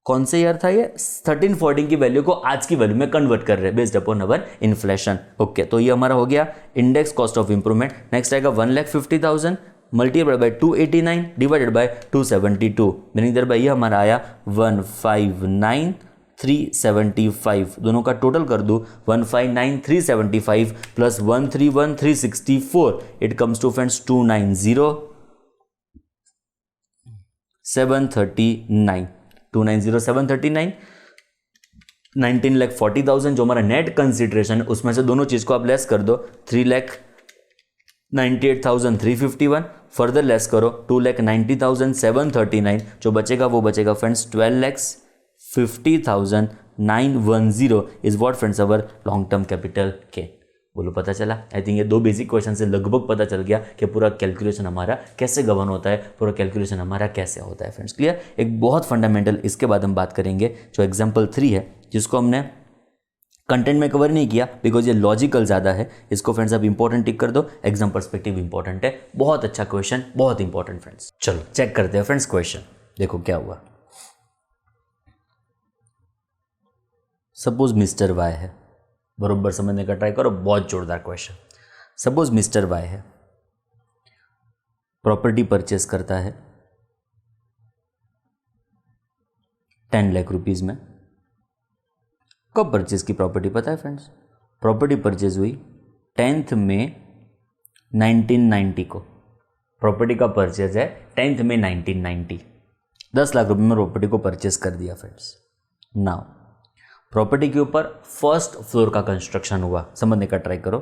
कौन से ईयर था ये? 1314 की वैल्यू को आज की वैल्यू में कन्वर्ट कर रहे हैं based upon our inflation. Okay, तो ये हमारा हो गया index cost of improvement. Next आएगा 1,50,000 multiplied by 289 divided by 272, meaning thereby ये हमारा आया 159,375, दोनों का टोटल कर दूं 159,375 plus 131,364, it comes to friends 290,739, 290,739, 19,40,000 जो हमारा नेट कंसिडरेशन है उसमें से दोनों चीज को आप लेस कर दो, 3,98,351, फर्दर लेस करो 2,90,739, जो बचेगा वो बचेगा friends 12,50,910 is what friends our long term capital gain. बोलो पता चला? आई थिंक ये दो बेसिक क्वेश्चन से लगभग पता चल गया कि पूरा कैलकुलेशन हमारा कैसे गवर्न होता है, पूरा कैलकुलेशन हमारा कैसे होता है फ्रेंड्स। क्लियर? एक बहुत फंडामेंटल इसके बाद हम बात करेंगे जो एग्जाम्पल 3 है, जिसको हमने कंटेंट में कवर नहीं किया बिकॉज ये लॉजिकल ज़्यादा है। इसको फ्रेंड्स अब इंपॉर्टेंट टिक कर दो, एग्जाम पर्सपेक्टिव इंपॉर्टेंट है, बहुत अच्छा क्वेश्चन, बहुत इंपॉर्टेंट फ्रेंड्स। चलो चेक करते हैं फ्रेंड्स क्वेश्चन, देखो क्या हुआ। सपोज मिस्टर वाई है, बरोबर समझने का ट्राई करो, बहुत जोरदार क्वेश्चन। सपोज मिस्टर वाई है, प्रॉपर्टी परचेस करता है 10 लाख रुपीज में। कब परचेज की प्रॉपर्टी पता है फ्रेंड्स? प्रॉपर्टी परचेज हुई 10th मई 1990 को। प्रॉपर्टी का परचेज है 10th मई 1990, 10 लाख रुपए में प्रॉपर्टी को परचेज कर दिया फ्रेंड्स। नाउ प्रॉपर्टी के ऊपर फर्स्ट फ्लोर का कंस्ट्रक्शन हुआ, समझने का ट्राई करो।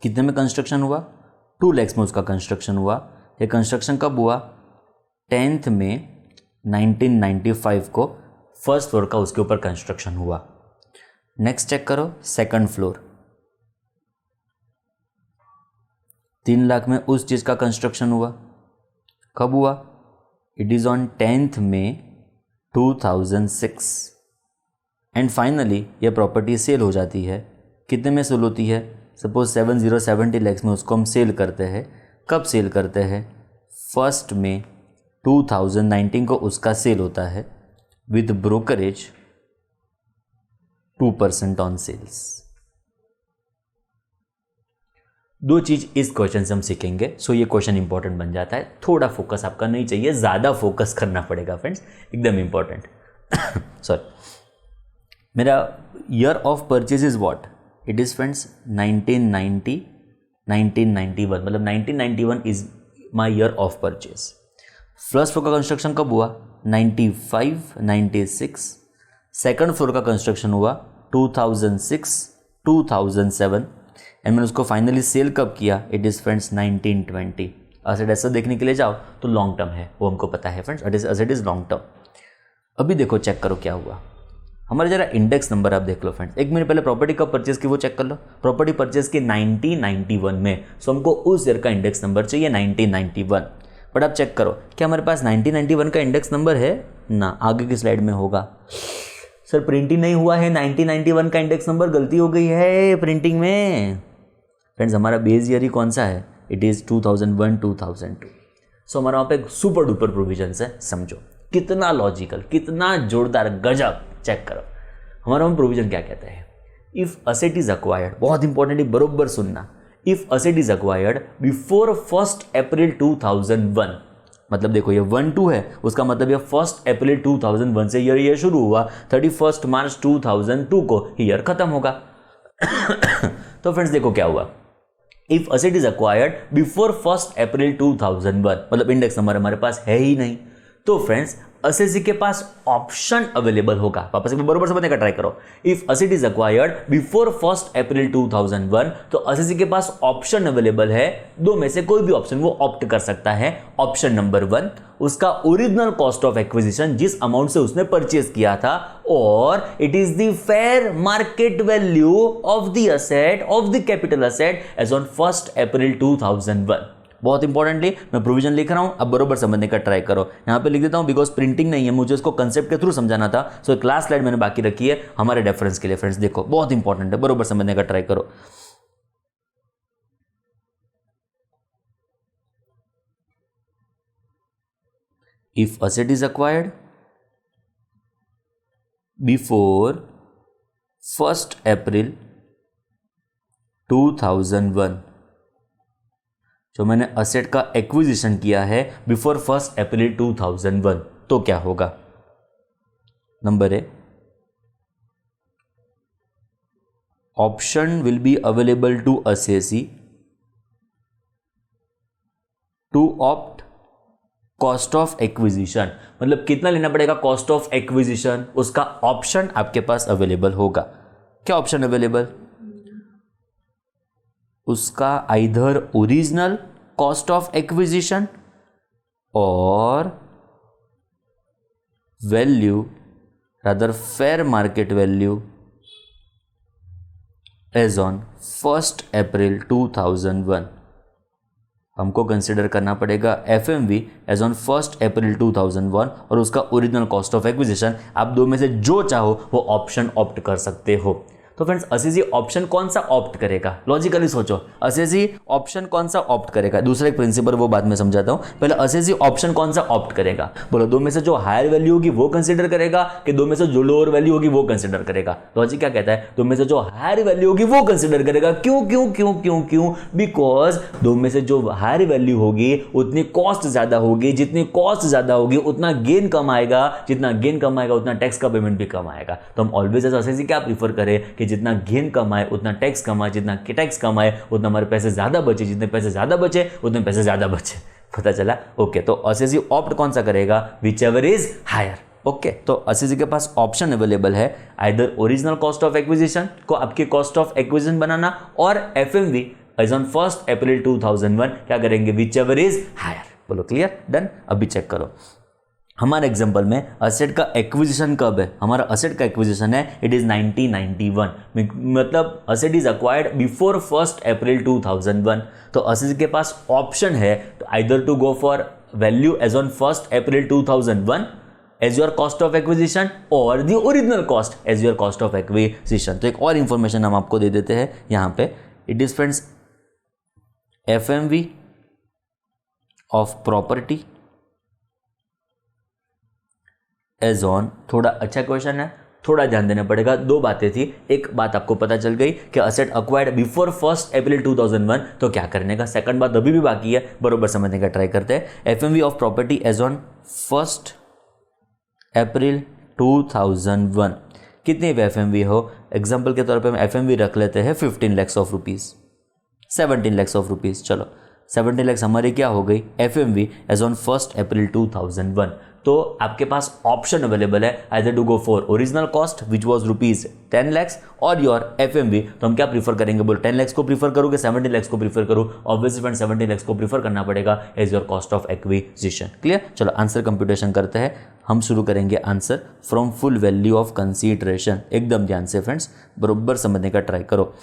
कितने में कंस्ट्रक्शन हुआ? 2 lakhs में उसका कंस्ट्रक्शन हुआ। ये कंस्ट्रक्शन कब हुआ? 10th मई 1995 को फर्स्ट फ्लोर का उसके ऊपर कंस्ट्रक्शन हुआ। नेक्स्ट चेक करो, सेकंड फ्लोर 3 लाख में उस चीज का कंस्ट्रक्शन हुआ। कब हुआ? It is on 10th May 2006 and finally ये प्रॉपर्टी सेल हो जाती है। कितने में सेल होती है? सपोज 70 lakhs में उसको हम सेल करते हैं। कब सेल करते हैं? 1 मई 2019 को उसका सेल होता है विद ब्रोकरेज 2% ऑन सेल्स। दो चीज इस क्वेश्चन से हम सीखेंगे, सो ये क्वेश्चन इंपॉर्टेंट बन जाता है। थोड़ा फोकस आपका नहीं चाहिए, ज्यादा फोकस करना पड़ेगा फ्रेंड्स, एकदम इंपॉर्टेंट। सॉरी, मेरा year of purchase is what? It is friends 1991, मतलब 1991 is my year of purchase. First floor का कंस्ट्रक्शन कब हुआ? 95, 96। सेकंड फ्लोर का कंस्ट्रक्शन हुआ 2006, 2007 एंड मैंने उसको फाइनली सेल कब किया? It is friends 1920। असेट ऐसा देखने के लिए जाओ तो लॉन्ग टर्म है, वो हमको पता है friends, asset is long term. अभी देखो चेक करो क्या हुआ। हमारा जरा इंडेक्स नंबर आप देख लो फ्रेंड्स। एक मिनट पहले प्रॉपर्टी कब परचेज की वो चेक कर लो। प्रॉपर्टी परचेज की 1991 में, सो हमको उस ईयर का इंडेक्स नंबर चाहिए 1991। बट आप चेक करो क्या हमारे पास 1991 का इंडेक्स नंबर है ना? आगे की स्लाइड में होगा। सर प्रिंटिंग नहीं हुआ है 1991 का इंडेक्स नंबर, गलती हो गई है प्रिंटिंग में। फ्रेंड्स हमारा बेस ईयर ही कौन सा है? It is 2001, 2002। सो हमारा वहाँ पे सुपर डुपर प्रोविजंस है, समझो कितना लॉजिकल, कितना जोरदार, गजब। चेक करो हमारा हम प्रोविजन क्या कहते हैं। इफ असेट इज अक्वायर्ड, बहुत इंपॉर्टेंट है, बरोबर सुनना। If asset is acquired before 1 April 2001, मतलब देखो ये 1-2 है, उसका मतलब ये 1 अप्रैल 2001 से ईयर शुरू हुआ, 31 मार्च 2002 को ईयर खत्म होगा। तो फ्रेंड्स देखो क्या हुआ। If asset is acquired before 1 April 2001, मतलब इंडेक्स नंबर हमारे पास है ही नहीं, तो फ्रेंड्स असेसी के पास ऑप्शन अवेलेबल होगा। वापस से बरोबर समझने का ट्राई करो। If asset is acquired before 1 April 2001, तो असेसी के पास ऑप्शन अवेलेबल है, दो में से कोई भी ऑप्शन वो ऑप्ट कर सकता है। ऑप्शन नंबर 1, उसका ओरिजिनल कॉस्ट ऑफ एक्विजिशन जिस अमाउंट से उसने परचेज किया था, और it is the fair market value of the asset, of the capital asset as on 1 April 2001। बहुत इंपॉर्टेंटली मैं प्रोविजन लिख रहा हूं, अब बरोबर समझने का ट्राई करो। यहां पे लिख देता हूं बिकॉज प्रिंटिंग नहीं है, मुझे इसको कंसेप्ट के थ्रू समझाना था। सो क्लास स्लाइड मैंने बाकी रखी है हमारे रेफरेंस के लिए फ्रेंड्स। देखो बहुत इंपॉर्टेंट है, बरोबर समझने का ट्राई करो। If asset is acquired before 1 April 2001 जो मैंने असेट का एक्विजिशन किया है बिफोर 1 अप्रैल 2001, तो क्या होगा? Number A, option will be available to assessee to opt cost of acquisition, मतलब कितना लेना पड़ेगा कॉस्ट ऑफ एक्विजिशन, उसका ऑप्शन आपके पास अवेलेबल होगा। क्या ऑप्शन अवेलेबल? उसका either original cost of acquisition और value rather fair market value as on 1 April 2001। हमको कंसिडर करना पड़ेगा FMV एज ऑन 1 अप्रैल 2001 और उसका ओरिजिनल कॉस्ट ऑफ एक्विजिशन। आप दो में से जो चाहो वो ऑप्शन ऑप्ट कर सकते हो। तो फ्रेंड्स असेसी ऑप्शन कौन सा ऑप्ट करेगा? लॉजिकली सोचो, असेसी ऑप्शन कौन सा ऑप्ट करेगा? दूसरा एक प्रिंसिपल वो बाद में समझाता हूं, पहले असेसी ऑप्शन कौन सा ऑप्ट करेगा? बोलो, दो में से जो हायर वैल्यू होगी वो कंसिडर करेगा कि दो में से जो लोअर वैल्यू होगी वो कंसिडर करेगा? लॉजिक क्या कहता है? दो में से जो हायर वैल्यू होगी वो कंसिडर करेगा। क्यों क्यों क्यों क्यों क्यों? बिकॉज दो में से जो हायर वैल्यू होगी उतनी कॉस्ट ज्यादा होगी, जितनी कॉस्ट ज्यादा होगी उतना गेन कम आएगा, जितना गेन कम आएगा उतना टैक्स का पेमेंट भी कम आएगा। तो हम ऑलवेज एज असेसी क्या प्रीफर करें कि जितना गेन कम आए उतना टैक्स कम आए, जितना टैक्स कम आए उतना हमारे पैसे ज्यादा बचे, जितने पैसे ज्यादा बचे उतने पैसे ज्यादा बचे। पता चला? ओके, तो असेसी ऑप्ट कौन सा करेगा? Whichever is higher. Okay, तो असेसी के पास ऑप्शन अवेलेबल है, either original cost of acquisition को आपकी कॉस्ट ऑफ एक्विजिशन बनाना और FMV एज ऑन 1 अप्रैल 2001 क्या करेंगे? Whichever is higher. बोलो क्लियर? डन। अभी चेक करो हमारे एग्जांपल में असेट का एक्विजिशन कब है? हमारा असेट का एक्विजिशन है इट इज 1991, मतलब asset is acquired before 1 April 2001। तो असेट के पास ऑप्शन है either to go for value as on 1 April 2001 as your cost of acquisition और the original cost as your cost of acquisition. तो एक और इंफॉर्मेशन हम आपको दे देते हैं यहां पे। It is friends FMV of property as on, थोड़ा अच्छा क्वेश्चन है, थोड़ा ध्यान देना पड़ेगा। दो बातें थी, एक बात आपको पता चल गई कि असेट अक्वायर्ड बिफोर 1 अप्रैल 2001, तो क्या करने का? सेकंड बात अभी भी बाकी है, बरोबर समझने का ट्राई करते हैं। FMV of property as on 1 April 2001 कितनी FMV हो? एग्जाम्पल के तौर पे हम FMV रख लेते हैं 15 lakhs of rupees, 17 lakhs of rupees. चलो 17 lakhs हमारी क्या हो गई? FMV as on 1 April 2001। तो आपके पास ऑप्शन अवेलेबल है either to go for original cost which was rupees 10 lakhs और योर FMV। तो हम क्या प्रीफर करेंगे? बोल 10 lakhs को प्रीफर करोगे, 17 lakhs को प्रीफर करो? ऑब्वियसली फ्रेंड 17 lakhs को प्रीफर करना पड़ेगा as your cost of acquisition. Clear? चलो आंसर कंप्यूटेशन करते हैं। हम शुरू करेंगे answer from full value of consideration. एकदम ध्यान से फ्रेंड्स, बरोबर समझने का ट्राई करो।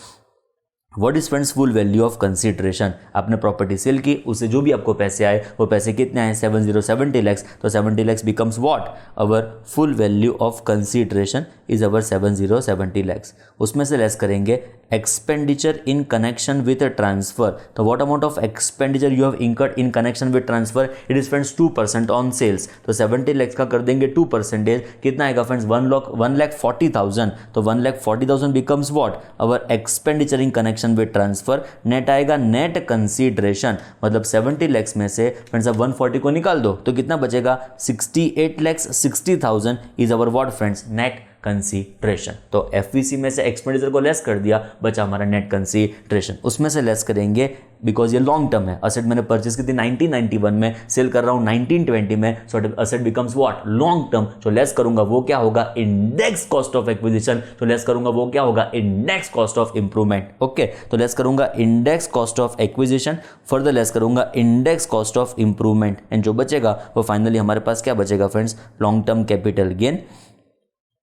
What is friends full value of consideration? आपने प्रॉपर्टी सेल की, उससे जो भी आपको पैसे आए वो पैसे कितने आए? 70 lakhs। तो 70 lakhs becomes what? Our full value of consideration is our 70 lakhs। उसमें से लेस करेंगे expenditure in connection with transfer. तो what amount of expenditure you have incurred in connection with transfer? It is friends 2% on sales. तो 70 lakhs का कर देंगे 2%, कितना आएगा फ्रेंड्स? 1,40,000। तो 1,40,000 becomes what? Our expenditure in connection with transfer. Net आएगा net consideration, मतलब 70 lakhs में से फ्रेंड्स अब 140 को निकाल दो तो कितना बचेगा? 68,60,000 is our what friends? Net consideration. तो FVC में से एक्सपेंडिचर को लेस कर दिया, बचा हमारा नेट कंसीडरेशन। उसमें से लेस करेंगे बिकॉज ये लॉन्ग टर्म है। असेट मैंने परचेज की थी 1991 में, सेल कर रहा हूं 1920 में, so asset becomes what? Long term. जो लेस करूंगा वो क्या होगा? Index cost of acquisition. जो लेस करूंगा वो क्या होगा? Index cost of improvement. Okay, तो लेस करूंगा index cost of acquisition, further less करूंगा index cost of improvement, and जो बचेगा वो फाइनली हमारे पास क्या बचेगा friends? Long term capital gain.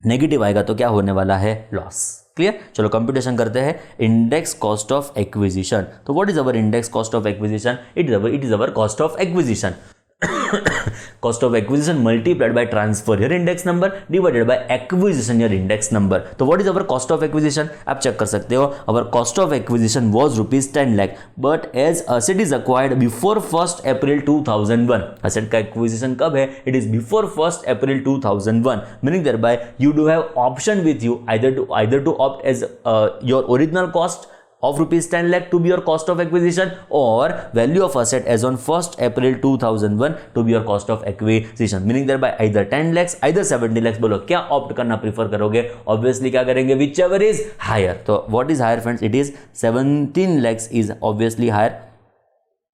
Negative आएगा तो क्या होने वाला है? लॉस। क्लियर? चलो कंप्यूटेशन करते हैं। Index cost of acquisition. तो what is our index cost of acquisition? It is our cost of acquisition. cost of acquisition multiplied by transfer your index number divided by acquisition your index number. तो what is our cost of acquisition? आप check कर सकते हो। our cost of acquisition was rupees 10 lakh but as asset is acquired before 1st April 2001. asset का acquisition कब है? it is before 1st April 2001, meaning thereby you do have option with you either to opt as your original cost of rupees 10 lakh to be your cost of acquisition, or value of asset as on 1st April 2001 to be your cost of acquisition, meaning thereby either 10 lakhs either 70 lakhs. बोलो क्या opt करना prefer करोगे? Obviously क्या करेंगे? Whichever is higher. तो what is higher friends? It is 17 lakhs is obviously higher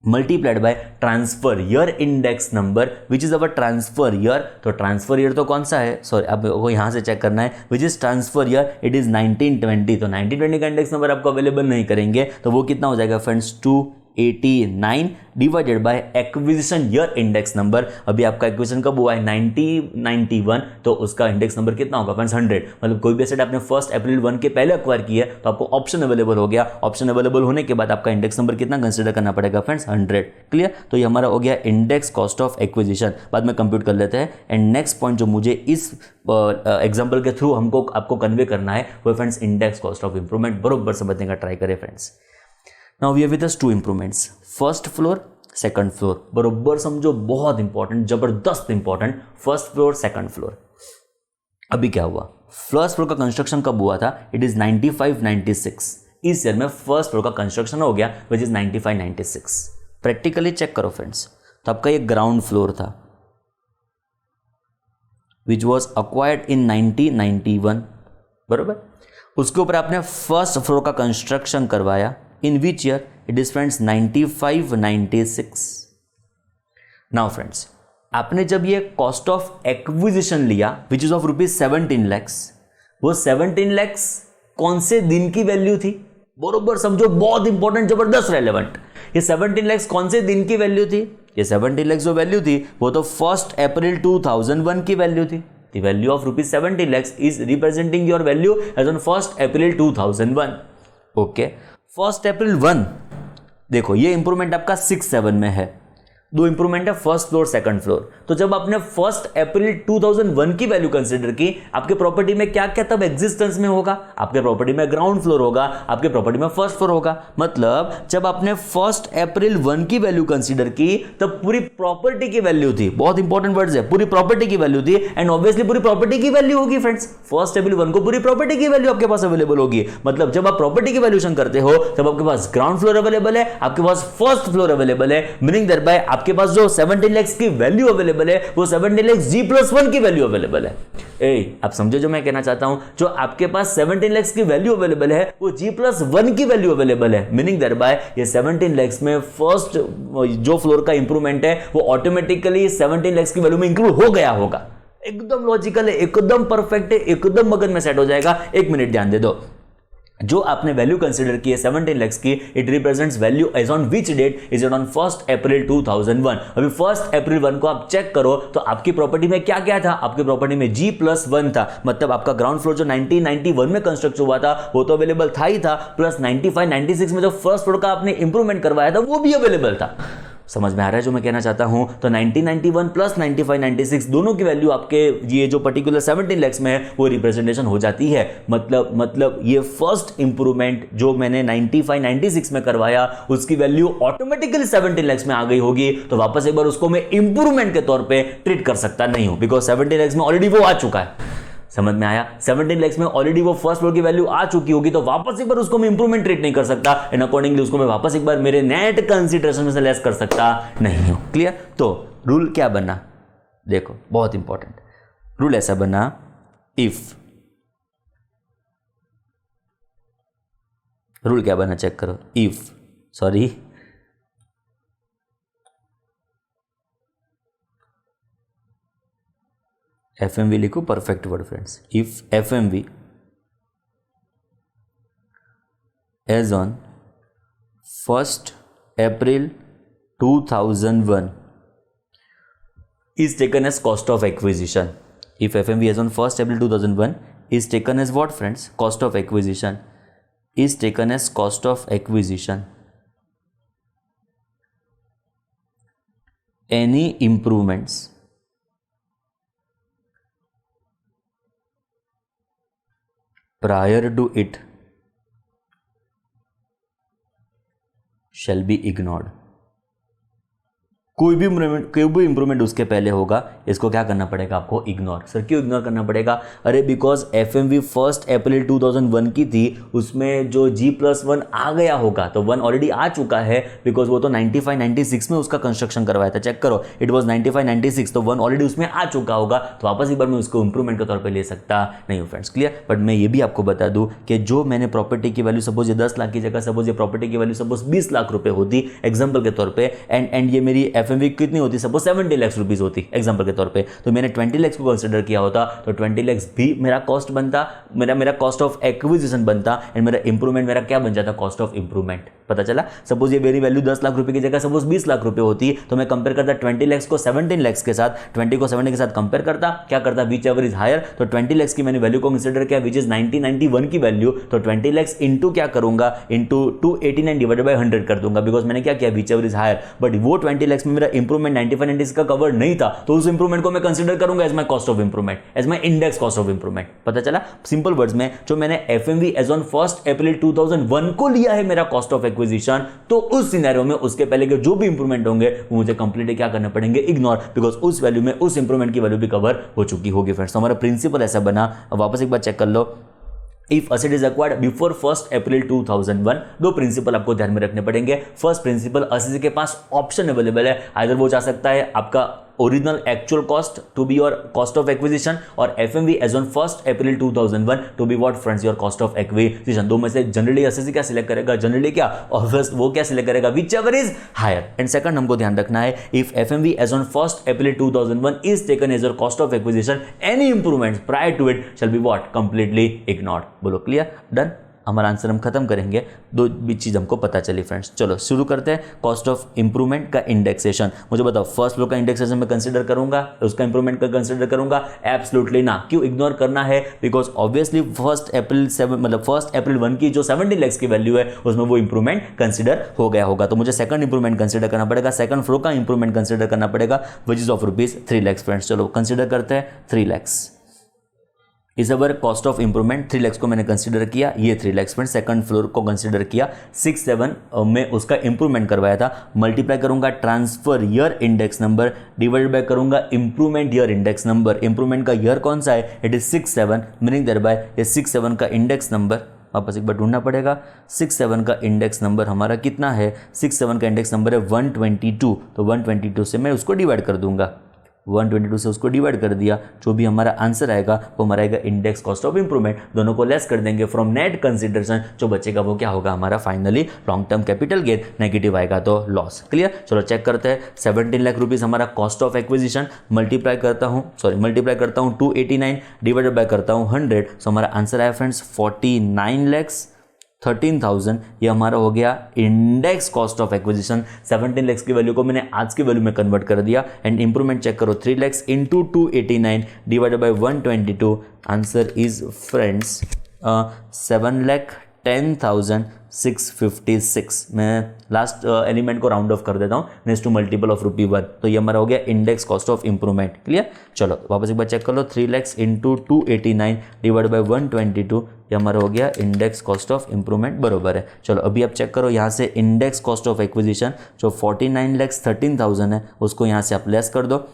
multiplied by transfer year index number which is our transfer year. तो transfer year तो कौन सा है? सॉरी, आपको यहां से चेक करना है. Which is transfer year? It is 1920. तो 1920 का इंडेक्स नंबर आपको अवेलेबल नहीं करेंगे तो वो कितना हो जाएगा friends? 289 divided bye acquisition year index number. अभी आपका एक्विजिशन कब हुआ है? 1991. तो उसका इंडेक्स नंबर कितना होगा फ्रेंड्स? 100. मतलब कोई भी एसेट आपने 1 अप्रैल 1 के पहले अक्वायर की है तो आपको ऑप्शन अवेलेबल हो गया. ऑप्शन अवेलेबल होने के बाद आपका इंडेक्स नंबर कितना कंसीडर करना पड़ेगा फ्रेंड्स? 100. क्लियर? तो ये हमारा हो गया इंडेक्स कॉस्ट ऑफ एक्विजिशन. बाद में कंप्यूट कर लेते हैं. एंड नेक्स्ट पॉइंट जो मुझे इस एग्जाम्पल के थ्रू आपको कन्वे करना है वो friends index cost of improvement. बरोबर समझने का ट्राई करें friends. Now we have with us two improvements. First floor, second floor. बरोबर समझो, बहुत इंपॉर्टेंट, जबरदस्त important. First floor, second floor. अभी क्या हुआ? फर्स्ट फ्लोर का कंस्ट्रक्शन कब हुआ था? It is 95-96. इस ईयर में फर्स्ट फ्लोर का कंस्ट्रक्शन हो गया विच इज 95-96. प्रैक्टिकली चेक करो फ्रेंड्स. तो आपका ये ग्राउंड फ्लोर था विच वॉज अक्वायर्ड इन 1991. बरोबर. उसके ऊपर आपने फर्स्ट फ्लोर का कंस्ट्रक्शन करवाया. In which year? It is friends 95-96. Now friends, आपने जब ये कॉस्ट ऑफ एक्विजिशन लिया विच इज ऑफ रुपीज 17 lakhs, वो 17 lakhs कौन से दिन की वैल्यू थी? बरोबर समझो, बहुत इंपॉर्टेंट, जबरदस्त रेलेवेंट. ये 17 lakhs कौन से दिन की वैल्यू थी? ये 17 lakhs जो वैल्यू थी वो तो 1 अप्रैल 2001 की वैल्यू थी. The value of rupees 17 lakhs is representing your value as on 1 April 2001. Okay. 1 अप्रैल 1 देखो ये इंप्रूवमेंट आपका 6-7 में है. दो इंप्रूवमेंट है फर्स्ट फ्लोर सेकंड फ्लोर. तो जब आपने 1 अप्रैल 2001 की वैल्यू कंसीडर की, आपके प्रॉपर्टी में क्या क्या तब एग्जिस्टेंस में होगा? आपके प्रॉपर्टी में ग्राउंड फ्लोर होगा, आपके प्रॉपर्टी में फर्स्ट फ्लोर होगा. मतलब जब आपने 1 अप्रैल 1 की वैल्यू कंसीडर की तब पूरी प्रॉपर्टी की वैल्यू थी. बहुत इंपॉर्टेंट वर्ड्स है, पूरी प्रॉपर्टी की वैल्यू थी. एंड ऑब्वियसली पूरी प्रॉपर्टी की वैल्यू होगी फ्रेंड्स. 1 अप्रैल 1 को पूरी प्रॉपर्टी की वैल्यू आपके पास अवेलेबल होगी. मतलब जब आप प्रॉपर्टी की वैल्यूएशन करते हो तब आपके पास ग्राउंड फ्लोर अवेलेबल है, आपके पास फर्स्ट फ्लोर अवेलेबल है. मीनिंग दैट बाय आपके पास जो 17 lakhs की वैल्यू अवेलेबल है वो 17 lakhs G+1 की वैल्यू अवेलेबल है. आप समझो जो मैं कहना चाहता हूं. जो आपके पास 17 lakhs की वैल्यू अवेलेबल है वो G+1 की वैल्यू अवेलेबल है. मीनिंग दैट बाय ये 17 lakhs में फर्स्ट जो फ्लोर का इंप्रूवमेंट है वो ऑटोमेटिकली 17 lakhs की वैल्यू में इंक्लूड हो गया होगा. एकदम लॉजिकल है, एकदम परफेक्ट है, एकदम मगन में सेट हो जाएगा. एक मिनट ध्यान दे दो. जो आपने वैल्यू कंसीडर की है 17 lakhs की, it represents value as on which date? Is it on 1 April 2001. अभी 1 अप्रैल 1 को आप चेक करो तो आपकी प्रॉपर्टी में क्या क्या था? आपकी प्रॉपर्टी में G+1 था. मतलब आपका ग्राउंड फ्लोर जो 1991 में कंस्ट्रक्ट हुआ था वो तो अवेलेबल था ही था, प्लस 95-96 में जो फर्स्ट फ्लोर का आपने इंप्रूवमेंट करवाया था वो भी अवेलेबल था. समझ में आ रहा है जो मैं कहना चाहता हूं? तो 1991 प्लस 95-96 दोनों की वैल्यू आपके ये जो पर्टिकुलर 17 lakhs में है वो रिप्रेजेंटेशन हो जाती है. मतलब ये फर्स्ट इंप्रूवमेंट जो मैंने 95-96 में करवाया उसकी वैल्यू ऑटोमेटिकली 17 lakhs में आ गई होगी. तो वापस एक बार उसको मैं इंप्रूवमेंट के तौर पे ट्रीट कर सकता नहीं हूं, बिकॉज 17 lakhs में ऑलरेडी वो आ चुका है. समझ में आया? 17 lakhs में ऑलरेडी वो फर्स्ट फ्लोर की वैल्यू आ चुकी होगी तो वापस एक बार उसको मैं इंप्रूवमेंट ट्रीट नहीं कर सकता. एंड अकॉर्डिंगली उसको मैं वापस एक बार मेरे नेट कंसीडरेशन में से लेस कर सकता नहीं हूं. क्लियर? तो रूल क्या बना? देखो बहुत इंपॉर्टेंट रूल ऐसा बना, इफ रूल क्या बना चेक करो. इफ सॉरी FMV लिखो, perfect word friends. If FMV as on 1 April 2001 is taken as cost of acquisition. If FMV as on 1 April 2001 is taken as what friends? Cost of acquisition. Is taken as cost of acquisition. Any improvements prior to it shall be ignored. कोई भी improvement उसके पहले होगा, इसको क्या करना पड़ेगा आपको, इग्नोर। सर क्यों इग्नोर करना पड़ेगा? अरे बिकॉज एफएमवी 1 अप्रैल 2001 की थी, उसमें जो G+1 आ गया होगा, तो 1 ऑलरेडी आ चुका है, बिकॉज वो तो 95-96 में उसका कंस्ट्रक्शन करवाया था। चेक करो, इट वॉज 95-96, तो 1 ऑलरेडी उसमें आ चुका होगा, तो वापस एक बार मैं उसको इंप्रूवमेंट के तौर पर ले सकता नहीं हूँ फ्रेंड्स। क्लियर? बट मैं ये भी आपको बता दूँ कि जो मैंने प्रॉपर्टी की वैल्यू सपोज ये 10 लाख की जगह सपोज ये प्रॉपर्टी की वैल्यू सपोज 20 लाख रुपए होती एग्जाम्पल के तौर पर, एंड ये मेरी एफएमवी कितनी होती, सपोज 70 लाख रुपीस होती एग्जांपल के तौर पे, तो मैंने 20 लाख को कंसीडर किया होता, तो 20 लाख भी मेरा कॉस्ट बनता, मेरा कॉस्ट ऑफ एक्विजिशन बनता, एंड मेरा इंप्रूवमेंट मेरा क्या बन जाता, कॉस्ट ऑफ इंप्रूवमेंट। पता चला? सपोज ये मेरी वैल्यू 10 लाख रुपए की जगह सपोज 20 लाख रुपए होती, तो मैं कंपेयर करता 20 लाख को 17 लाख के साथ, 20 को 70 के साथ कंपेयर करता, क्या करता, विच एवर इज हायर, तो 20 लाख की मैंने वैल्यू को कंसीडर किया विच इज 1991 की वैल्यू, तो 20 लाख इंटू क्या करूंगा, इंटू 289 डिवाइडेड बाय 100 कर दूंगा, बिकॉज मैंने क्या किया, whichever is higher. But वो 20 लाख में मेरा इंप्रूवमेंट 95-96 का कवर नहीं था, तो उस इंप्रूवमेंट को मैं कंसीडर करूंगा as my cost of improvement, as my index cost of improvement. पता चला? सिंपल वर्ड्स में, जो मैंने एफएमवी एज ऑन 1 अप्रैल 2001 को लिया है मेरा कॉस्ट ऑफ एक्विजिशन, तो उस सिनेरियो में उसके पहले के जो भी इंप्रूवमेंट होंगे वो मुझे कंप्लीटली क्या करने पड़ेंगे, इग्नोर, बिकॉज उस वैल्यू में उस इंप्रूवमेंट की वैल्यू भी कवर हो चुकी होगी फ्रेंड्स। तो हमारा प्रिंसिपल ऐसा बना। अब वापस एक बार चेक कर लो, if asset is acquired before 1 April 2001, दो प्रिंसिपल आपको ध्यान में रखने पड़ेंगे। फर्स्ट प्रिंसिपल, असेट के पास ऑप्शन अवेलेबल है, आइदर वो जा सकता है आपका original actual cost to be your cost of acquisition, और FMV as on 1 April 2001 to be what friends, your cost of acquisition. दो में से जनरली एसएससी क्या सिलेक्ट करेगा, जनरली क्या ऑब्वियस वो क्या सिलेक्ट करेगा, whichever is higher. And second हमको ध्यान रखना है, if FMV as on 1 April 2001 is taken as your cost of acquisition, any improvement prior to it shall be what, completely ignored. बोलो clear? Done? हमारा answer हम खत्म करेंगे, दो भी चीज हमको पता चली फ्रेंड्स। चलो शुरू करते हैं। कॉस्ट ऑफ इंप्रूवमेंट का इंडेक्सेशन, मुझे बताओ फर्स्ट फ्लोर का इंडेक्सेशन मैं कंसीडर करूंगा, उसका इंप्रूवमेंट का कंसीडर करूंगा? एब्सोल्युटली ना। क्यों इग्नोर करना है? बिकॉज ऑब्वियसली 1 अप्रैल 1 की जो 70 लाख की वैल्यू है उसमें वो इंप्रूवमेंट कंसीडर हो गया होगा, तो मुझे सेकंड इंप्रूवमेंट कंसीडर करना पड़ेगा, सेकंड फ्लोर का इंप्रूवमेंट कंसीडर करना पड़ेगा, which is of rupees 3 lakh friends. चलो कंसीडर करते हैं 3 lakh is our cost of improvement. 3 lakh को मैंने कंसीडर किया, ये 3 लाख फ्रेंड। सेकंड फ्लोर को कंसीडर किया, 6-7 में उसका इंप्रूवमेंट करवाया था, मल्टीप्लाई करूंगा transfer year index number divided by करूंगा improvement year index number. Improvement का ईयर कौन सा है, it is 6-7, meaning thereby ये 6-7 का इंडेक्स नंबर वापस एक बार ढूंढना पड़ेगा। 6-7 का इंडेक्स नंबर हमारा कितना है, 6-7 का इंडेक्स नंबर है 122, तो 122 से मैं उसको डिवाइड कर दूंगा, 122 से उसको डिवाइड कर दिया, जो भी हमारा आंसर आएगा वो हमारा आएगा इंडेक्स कॉस्ट ऑफ इंप्रूवमेंट। दोनों को लेस कर देंगे फ्रॉम नेट कंसीडरेशन, जो बचेगा वो क्या होगा हमारा finally long term capital gain, negative आएगा तो लॉस। क्लियर? चलो चेक करते हैं। 17 लाख रुपीज हमारा कॉस्ट ऑफ एक्विजिशन, मल्टीप्लाई करता हूँ 289 डिवाइडेड बाय करता हूँ 100, सो हमारा आंसर आया फ्रेंड्स 49,13,000। ये हमारा हो गया index cost of acquisition. 17 lakh की वैल्यू को मैंने आज की वैल्यू में कन्वर्ट कर दिया, एंड इंप्रूवमेंट चेक करो 3 lakh into 289 divided bye 122, answer is friends 7,10,656। मैं लास्ट एलिमेंट को राउंड ऑफ कर देता हूँ, नेक्स्ट टू मल्टीपल ऑफ ₹1, तो ये हमारा हो गया index cost of improvement. Clear? चलो वापस एक बार चेक कर लो, 3 लाख इंटू 289 डिवाइड बाय 122, ये हमारा हो गया इंडेक्स कॉस्ट ऑफ इंप्रूवमेंट बरोबर है। चलो अभी आप चेक करो, यहाँ से इंडेक्स कॉस्ट ऑफ एक्विजिशन जो 49,13,000 है उसको यहाँ से आप लेस कर दो,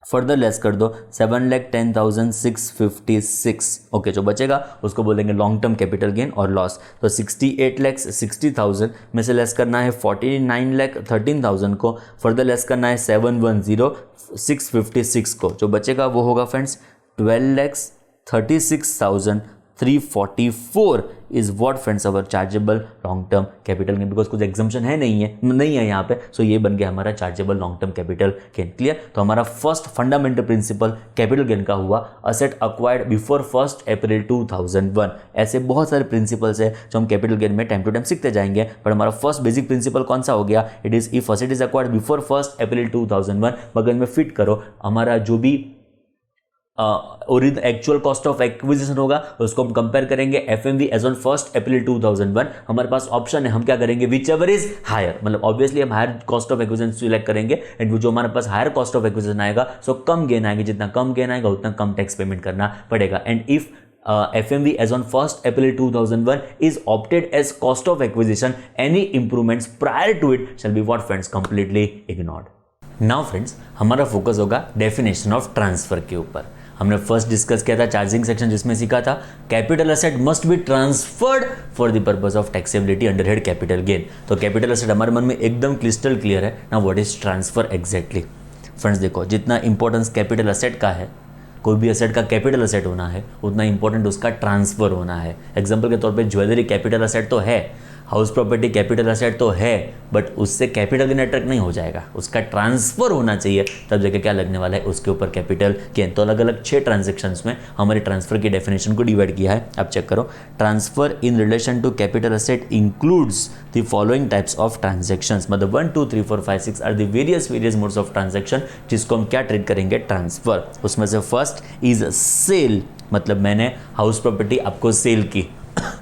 फर्दर लेस कर दो 7,10,656। ओके, जो बचेगा उसको बोलेंगे लॉन्ग टर्म कैपिटल गेन और लॉस। तो 68,60,000 में से लेस करना है 49,13,000 को, फर्दर लेस करना है 7,10,656 को, जो बचेगा वो होगा friends 12,36,344 is what friends our chargeable long term capital gain. Because कुछ एग्जाम्पशन है नहीं है यहाँ पे, सो ये बन गया हमारा chargeable long term capital gain. Clear? तो हमारा first fundamental principle capital gain का हुआ असेट अक्वायर्ड बिफोर 1 अप्रैल 2001। ऐसे बहुत सारे प्रिंसिपल्स है जो हम कैपिटल गेन में टाइम टू टाइम सीखते जाएंगे, पर हमारा फर्स्ट बेसिक प्रिंसिपल कौन सा हो गया, it is if asset is acquired before 1 April 2001। बगल में फिट करो हमारा जो भी original actual cost of acquisition होगा उसको हम कंपेयर करेंगे एफएमवी एज ऑन 1 अप्रैल 2001। हमारे पास ऑप्शन है, हम क्या करेंगे, विच एवर इज हायर, मतलब ऑब्वियसली हम higher cost of acquisition select करेंगे, एंड जो हमारे पास हायर कॉस्ट ऑफ एक्विजिशन आएगा सो कम गेन आएगी, जितना कम गेन आएगा उतना कम टैक्स पेमेंट करना पड़ेगा। And if FMV as on 1st April 2001 is opted as cost of acquisition, any improvements prior to it shall be what friends, completely ignored. Now friends, हमारा focus होगा definition of transfer के ऊपर। हमने first discuss किया था charging section, जिसमें सीखा था capital asset must be transferred for the purpose of taxability under head capital gain. तो कैपिटल असेट हमारे मन में एकदम क्रिस्टल क्लियर है ना, what is transfer exactly. Friends देखो, जितना इंपॉर्टेंस कैपिटल असेट का है, कोई भी असेट का कैपिटल असेट होना है, उतना इंपॉर्टेंट उसका ट्रांसफर होना है। एग्जांपल के तौर पे ज्वेलरी कैपिटल असेट तो है, हाउस प्रॉपर्टी कैपिटल असेट तो है, बट उससे कैपिटल गेन अट्रैक्ट नहीं हो जाएगा, उसका ट्रांसफर होना चाहिए, तब जाके क्या लगने वाला है, उसके ऊपर कैपिटल गेन। तो अलग अलग 6 ट्रांजेक्शन्स में हमारे ट्रांसफर की डेफिनेशन को डिवाइड किया है। अब चेक करो, transfer in relation to capital asset includes the following types of transactions, मतलब 1 2 3 4 5 6 are the various modes of transaction, जिसको हम क्या ट्रीट करेंगे, ट्रांसफर। उसमें से फर्स्ट इज सेल, मतलब मैंने हाउस प्रॉपर्टी आपको सेल की,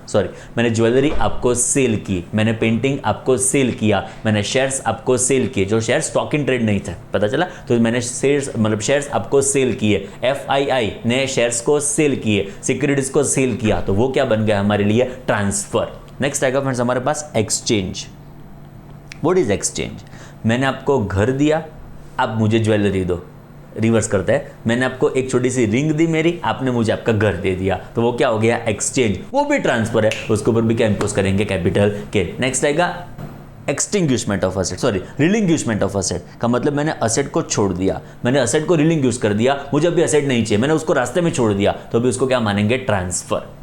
सॉरी मैंने ज्वेलरी आपको सेल की, मैंने पेंटिंग आपको सेल किया, मैंने शेयर्स आपको सेल किए, जो शेयर स्टॉक इन ट्रेड नहीं थे, पता चला, तो मैंने शेयर्स आपको सेल किए, FII ने शेयर्स को सेल किए, सिक्योरिटीज को सेल किया, तो वो क्या बन गया हमारे लिए, ट्रांसफर। नेक्स्ट आएगा फ्रेंड्स हमारे पास एक्सचेंज। What is exchange? मैंने आपको घर दिया, आप मुझे ज्वेलरी दो। रिवर्स करते हैं, मैंने आपको एक छोटी सी रिंग दी मेरी, आपने मुझे आपका घर दे दिया, तो वो क्या हो गया, एक्सचेंज। वो भी ट्रांसफर है, उसके ऊपर भी क्या इंपोज करेंगे, कैपिटल गेन। नेक्स्ट आएगा extinguishment of asset, sorry relinquishment of asset का मतलब मैंने असेट को छोड़ दिया, मैंने असेट को रिलिंग्विश कर दिया, मुझे अभी असेट नहीं चाहिए, मैंने उसको रास्ते में छोड़ दिया, तो अभी उसको क्या मानेंगे, ट्रांसफर।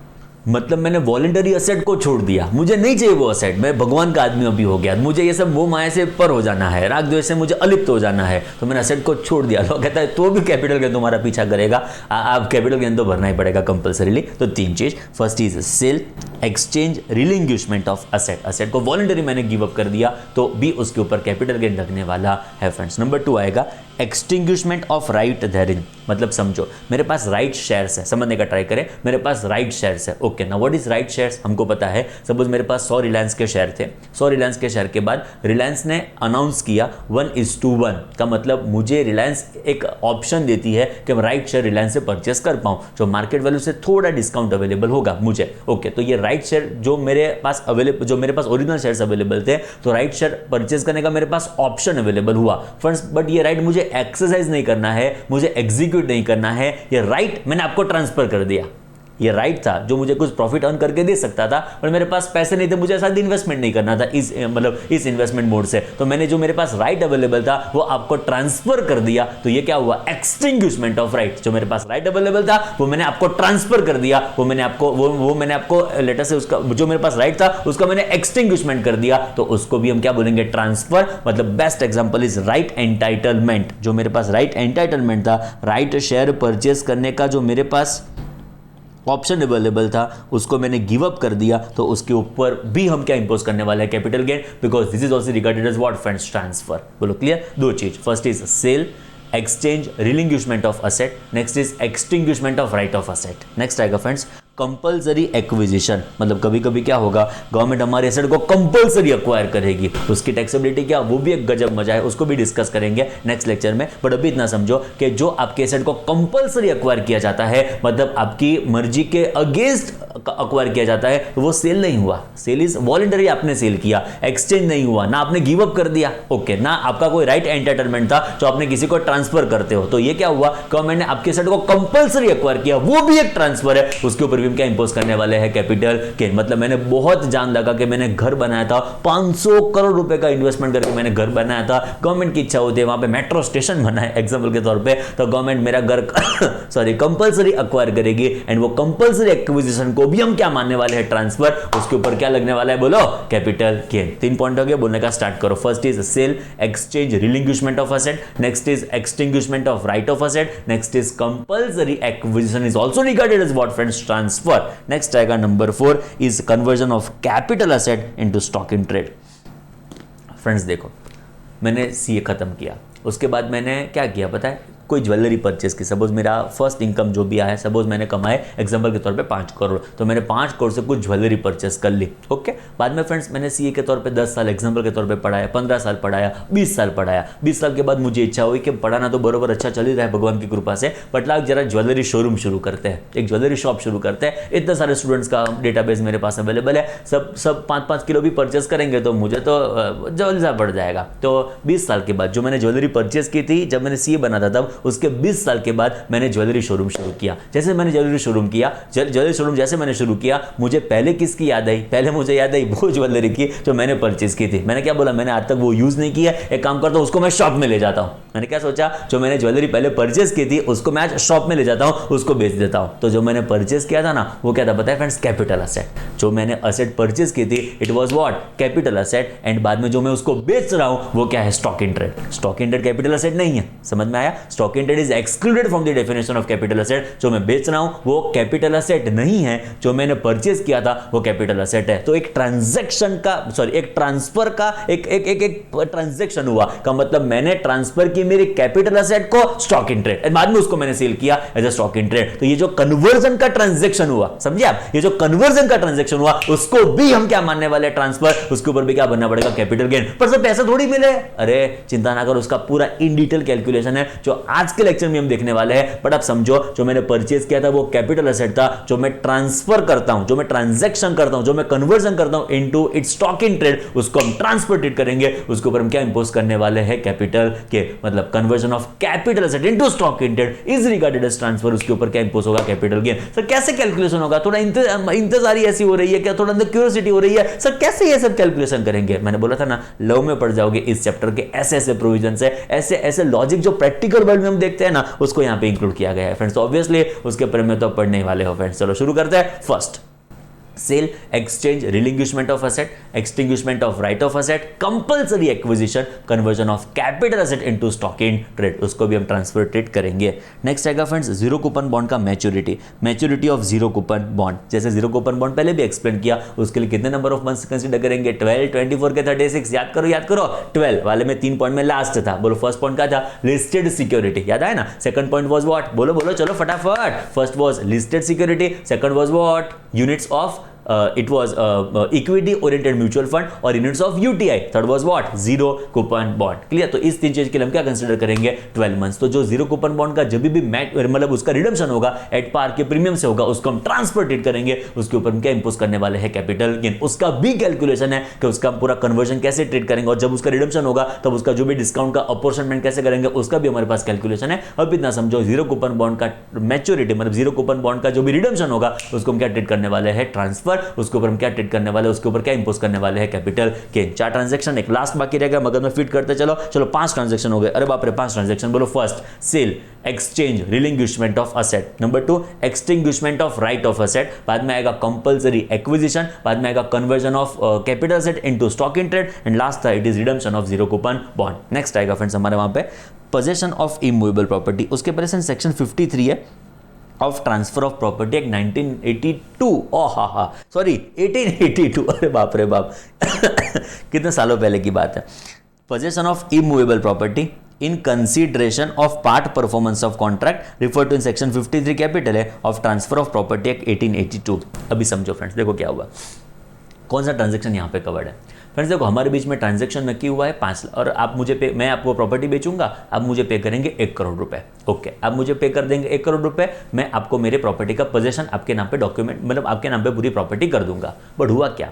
मतलब मैंने वॉलंटरी असेट को छोड़ दिया, मुझे नहीं चाहिए वो असेट, मैं भगवान का आदमी अभी हो गया, मुझे ये सब वो माया से पर हो जाना है, राग द्वेष से मुझे अलिप्त हो जाना है, तो मैंने असेट को छोड़ दिया। तो कहता है तो भी कैपिटल गेन तुम्हारा पीछा करेगा, आप कैपिटल गेन तो भरना ही पड़ेगा कंपल्सरीली। तो 3 चीज, first is sale, exchange, relinquishment of asset, asset को वॉलंटरी मैंने गिव अप कर दिया, तो भी उसके ऊपर कैपिटल गेन लगने वाला है फ्रेंड्स। नंबर 2 आएगा एक्सटिंग्विशमेंट ऑफ राइट देयरिन, मतलब समझो मेरे पास राइट शेयर्स है, समझने का ट्राई करें, मेरे पास राइट शेयर्स है, ओके ना, व्हाट इज राइट शेयर्स हमको पता है। सपोज मेरे पास 100 रिलायंस के शेयर थे, 100 रिलायंस के शेयर के बाद रिलायंस ने अनाउंस किया 1:1 का, मतलब मुझे रिलायंस एक ऑप्शन देती है कि मैं राइट शेयर रिलायंस से परचेस कर पाऊं, जो मार्केट वैल्यू से थोड़ा डिस्काउंट अवेलेबल होगा मुझे, ओके। तो ये राइट शेयर जो मेरे पास अवेलेबल, जो मेरे पास ओरिजिनल शेयर्स अवेलेबल थे, तो राइट शेयर परचेस करने का मेरे पास ऑप्शन अवेलेबल हुआ फ्रेंड्स, बट ये राइट मुझे एक्सरसाइज नहीं करना है, मुझे एग्जीक्यूट नहीं करना है, ये राइट मैंने आपको ट्रांसफर कर दिया। ये राइट था जो मुझे कुछ प्रॉफिट अर्न करके दे सकता था, पर मेरे पास पैसे नहीं थे, मुझे ऐसा इन्वेस्टमेंट नहीं करना था इस इस इन्वेस्टमेंट मोड से, तो मैंने जो मेरे पास राइट अवेलेबल था वो आपको ट्रांसफर कर दिया, तो ये क्या हुआ, एक्सटिंग्विशमेंट ऑफ राइट। जो मेरे पास राइट अवेलेबल था वो मैंने आपको ट्रांसफर कर दिया, वो मैंने आपको लेटर से उसका जो मेरे पास राइट था उसका मैंने एक्सटिंग्विशमेंट कर दिया, तो उसको भी हम क्या बोलेंगे, ट्रांसफर। मतलब best example is right entitlement, जो मेरे पास राइट एंटाइटलमेंट था, राइट शेयर परचेस करने का जो मेरे पास ऑप्शन अवेलेबल था, उसको मैंने गिव अप कर दिया, तो उसके ऊपर भी हम क्या इंपोज करने वाले हैं, capital gain, because this is also regarded as what friends, transfer. बोलो क्लियर? 2 चीज, first is sale, exchange, relinquishment of asset, next is extinguishment of right of asset. Next आएगा फ्रेंड्स कंपल्सरी एक्विजिशन, मतलब कभी कभी क्या होगा, गवर्नमेंट हमारे asset को कंपल्सरी एक्वायर करेगी, उसकी टैक्सेबिलिटी क्या, वो भी एक गजब मजा है, उसको भी डिस्कस करेंगे नेक्स्ट लेक्चर में। बट अभी इतना समझो कि जो आपके एसेट को कंपल्सरी एक्वायर किया जाता है, मतलब आपकी मर्जी के अगेंस्ट एक्वायर किया जाता है, तो वो सेल नहीं हुआ, सेल इज वॉलंटरी, आपने सेल किया, एक्सचेंज नहीं हुआ, ना आपने गिव अप कर दिया, ओके, ना आपका कोई राइट एंटाइटलमेंट था जो आपने किसी को ट्रांसफर करते हो, तो ये क्या हुआ, गवर्नमेंट ने आपके एसेट को कंपल्सरी एक्वायर किया, वो भी एक ट्रांसफर है, उसके ऊपर क्या इंपोज करने वाले हैं, कैपिटल गेन। मतलब मैंने बहुत जान लगा कि मैंने घर बनाया था, 500 करोड़ रुपए का इन्वेस्टमेंट करके मैंने घर बनाया था, गवर्नमेंट की इच्छा होती है वहां पे मेट्रो स्टेशन बना है एग्जांपल के तौर पे, तो गवर्नमेंट मेरा घर सॉरी कंपल्सरी एक्वायर करेगी, एंड वो कंपल्सरी एक्विजिशन को भी हम क्या मानने वाले हैं, ट्रांसफर। उसके ऊपर क्या लगने वाला है, बोलो, कैपिटल गेन। 3 पॉइंट हो गए, बोलने का स्टार्ट करो। First is sale, exchange, relinquishment of asset, next is extinguishment of right of asset, next is compulsory acquisition is also regarded as what friends, transfer. Next आएगा number 4 is conversion of capital asset into stock in trade. Friends देखो, मैंने CA खत्म किया, उसके बाद मैंने क्या किया पता है, कोई ज्वेलरी परचेस की, सपोज मेरा फर्स्ट इनकम जो भी आया, सपोज मैंने कमाए एग्जांपल के तौर पे 5 करोड़, तो मैंने 5 करोड़ से कुछ ज्वेलरी परचेस कर ली। ओके, बाद में फ्रेंड्स मैंने सीए के तौर पे 10 साल एग्जांपल के तौर पे पढ़ाया, 15 साल पढ़ाया, 20 साल पढ़ाया। 20 साल के बाद मुझे इच्छा हुई कि पढ़ाना तो बरोबर अच्छा चल ही रहा है भगवान की कृपा से, बट लाग जरा ज्वेलरी शोरूम शुरू करते हैं, एक ज्वेलरी शॉप शुरू करते हैं। इतने सारे स्टूडेंट्स का डेटाबेस मेरे पास अवेलेबल है, सब 5-5 किलो भी परचेस करेंगे तो मुझे तो जल्दी पड़ जाएगा। तो 20 साल के बाद जो मैंने ज्वेलरी परचेस की थी जब मैंने सीए बना था, तब उसके 20 साल के बाद मैंने ज्वेलरी शोरूम शुरू किया। जैसे मैंने ज्वेलरी शोरूम किया, ज्वेलरी शोरूम जैसे मैंने शुरू किया, मुझे पहले किसकी याद आई? पहले मुझे याद आई वो ज्वेलरी की जो मैंने परचेस की थी। मैंने क्या बोला, मैंने आज तक वो यूज नहीं किया, एक काम करता हूं उसको मैं शॉप में ले जाता हूं। मैंने क्या सोचा, जो मैंने ज्वेलरी पहले परचेस की थी उसको मैं आज शॉप में ले जाता हूं, उसको बेच देता हूं। तो जो मैंने परचेस किया था ना, वो क्या था पता है फ्रेंड्स? Capital asset. जो मैंने असेट परचेस की थी it was what? Capital asset. And बाद में जो मैं उसको बेच रहा हूं वो क्या है? Stock in trade. Stock in trade capital asset नहीं है, समझ में आया? Stock in trade is excluded from the definition of capital asset. जो मैं बेच रहा हूं वो कैपिटल असेट नहीं है, जो मैंने परचेस किया था वो कैपिटल असेट है। तो एक ट्रांजैक्शन का, सॉरी एक ट्रांसफर का एक ट्रांजैक्शन हुआ, का मतलब मैंने ट्रांसफर की मेरी कैपिटल असेट को स्टॉक इन ट्रेड, बाद में उसको मैंने सेल किया as a stock in trade. तो ये जो कन्वर्जन का ट्रांजैक्शन हुआ, समझे आप? ये जो कन्वर्जन का ट्रांजैक्शन हुआ उसको भी हम क्या मानने वाले? ट्रांसफर। उसके ऊपर भी क्या बनना पड़ेगा? Capital gain. पर सब पैसा थोड़ी मिले, अरे चिंता ना करो, उसका पूरा इन डिटेल कैलकुलेशन है जो आज के लेक्चर में हम देखने वाले हैं। बट आप समझो, जो मैंने परचेज किया था वो कैपिटल असेट था, जो मैं ट्रांसफर करता हूं, जो मैं ट्रांजैक्शन करता हूं, जो मैं कन्वर्जन करता हूं into its stock in trade, उसको हम ट्रांसफर ट्रीट करेंगे। उसके ऊपर हम क्या इंपोज करने वाले हैं? कैपिटल के, मतलब conversion of capital asset into stock in trade is regarded as transfer. उसके ऊपर क्या इंपोज होगा? Capital gain. सर कैसे कैलकुलेशन होगा? थोड़ा इंतजारी ऐसी हो रही है क्या? थोड़ा अंदर क्यूरियोसिटी हो रही है सर, कैसे ये सब कैलकुलेशन करेंगे? मैंने बोला था ना, लव में पड़ जाओगे इस चैप्टर के ऐसे ऐसे प्रोविजन से, ऐसे ऐसे लॉजिक जो प्रैक्टिकल वर्ल्ड में हम देखते हैं ना, उसको यहां पे इंक्लूड किया गया है फ्रेंड्स। ऑब्वियसली उसके ऊपर में तो पढ़ने ही वाले हो फ्रेंड्स। चलो शुरू करते हैं। First, sale, exchange, relinquishment of asset, extinguishment of right of asset, compulsory acquisition, conversion of capital asset into stock in trade, उसको भी हम ट्रांसफर ट्रेड करेंगे। नेक्स्ट आएगा फ्रेंड्स जीरो कूपन बॉन्ड का maturity, maturity of zero coupon bond. जैसे zero coupon bond पहले भी explain किया, उसके लिए कितने नंबर ऑफ मंथ्स कंसीडर करेंगे? 12, 24 के 36, याद करो 12 वाले में 3 पॉइंट में लास्ट था। बोलो फर्स्ट पॉइंट क्या था? लिस्टेड सिक्योरिटी, याद आया ना? Second point was what? बोलो चलो फटाफट। First was listed security, second was what? Units of it was equity oriented mutual fund और units of UTI, third was what? zero coupon bond। Clear? तो इस 3 चीज के लिए हम क्या कंसीडर करेंगे? 12 मंथ्स। तो जो जीरो कूपन बॉन्ड का जब भी मतलब उसका रिडम्पशन होगा एट पार के प्रीमियम से होगा, उसको हम ट्रांसफर ट्रीट करेंगे। उसके ऊपर हम क्या इंपोज करने वाले हैं? Capital gain. उसका भी कैलकुलेशन है कि उसका पूरा कन्वर्जन कैसे ट्रीट करेंगे, और जब उसका रिडम्पशन होगा तब उसका जो भी डिस्काउंट का अपॉर्चनमेंट कैसे करेंगे, उसका भी हमारे पास कैलकुलेशन है। अब इतना समझो, जीरो कूपन बॉन्ड का मैच्योरिटी मतलब जीरो कूपन बॉन्ड का जो भी रिडम्पशन होगा उसको हम क्या ट्रीट करने वाले हैं? ट्रांसफर। उसके ऊपर हम क्या ट्रीट करने वाले? उसके ऊपर क्या इंपोज करने वाले हैं? Capital gain. 4 ट्रांजैक्शन, एक लास्ट बाकी रहेगा, मगर में फिट करते चलो 5 ट्रांजैक्शन हो गए। अरे बाप रे, 5 ट्रांजैक्शन। बोलो first, sale, exchange, relinquishment of asset. Number 2, extinguishment of right of asset. बाद में आएगा कंपल्सरी एक्विजिशन, बाद में आएगा conversion of capital asset into stock in trade, and last था it is redemption of zero coupon bond. Next आएगा friends हमारे वहां पे पोजेशन ऑफ इमूवेबल प्रॉपर्टी। उसके पहले सेक्शन 53 है of transfer of property act 1982, sorry 1882, अरे बाप रे बाप कितने सालों पहले की बात है। Possession of immovable property in consideration of part performance of contract refer to in section 53 capital है of transfer of property act 1882। अभी समझो फ्रेंड्स, देखो क्या हुआ, कौन सा ट्रांजेक्शन यहाँ पे कवर्ड है। फ्रेंड्स देखो, हमारे बीच में ट्रांजैक्शन नक्की हुआ है 5 लाख, और आप मुझे पे, मैं आपको प्रॉपर्टी बेचूंगा, आप मुझे पे करेंगे 1 करोड़ रुपए। ओके, आप मुझे पे कर देंगे 1 करोड़ रुपए, मैं आपको मेरे प्रॉपर्टी का पोजेशन आपके नाम पे डॉक्यूमेंट, मतलब आपके नाम पे पूरी प्रॉपर्टी कर दूंगा। बट हुआ क्या,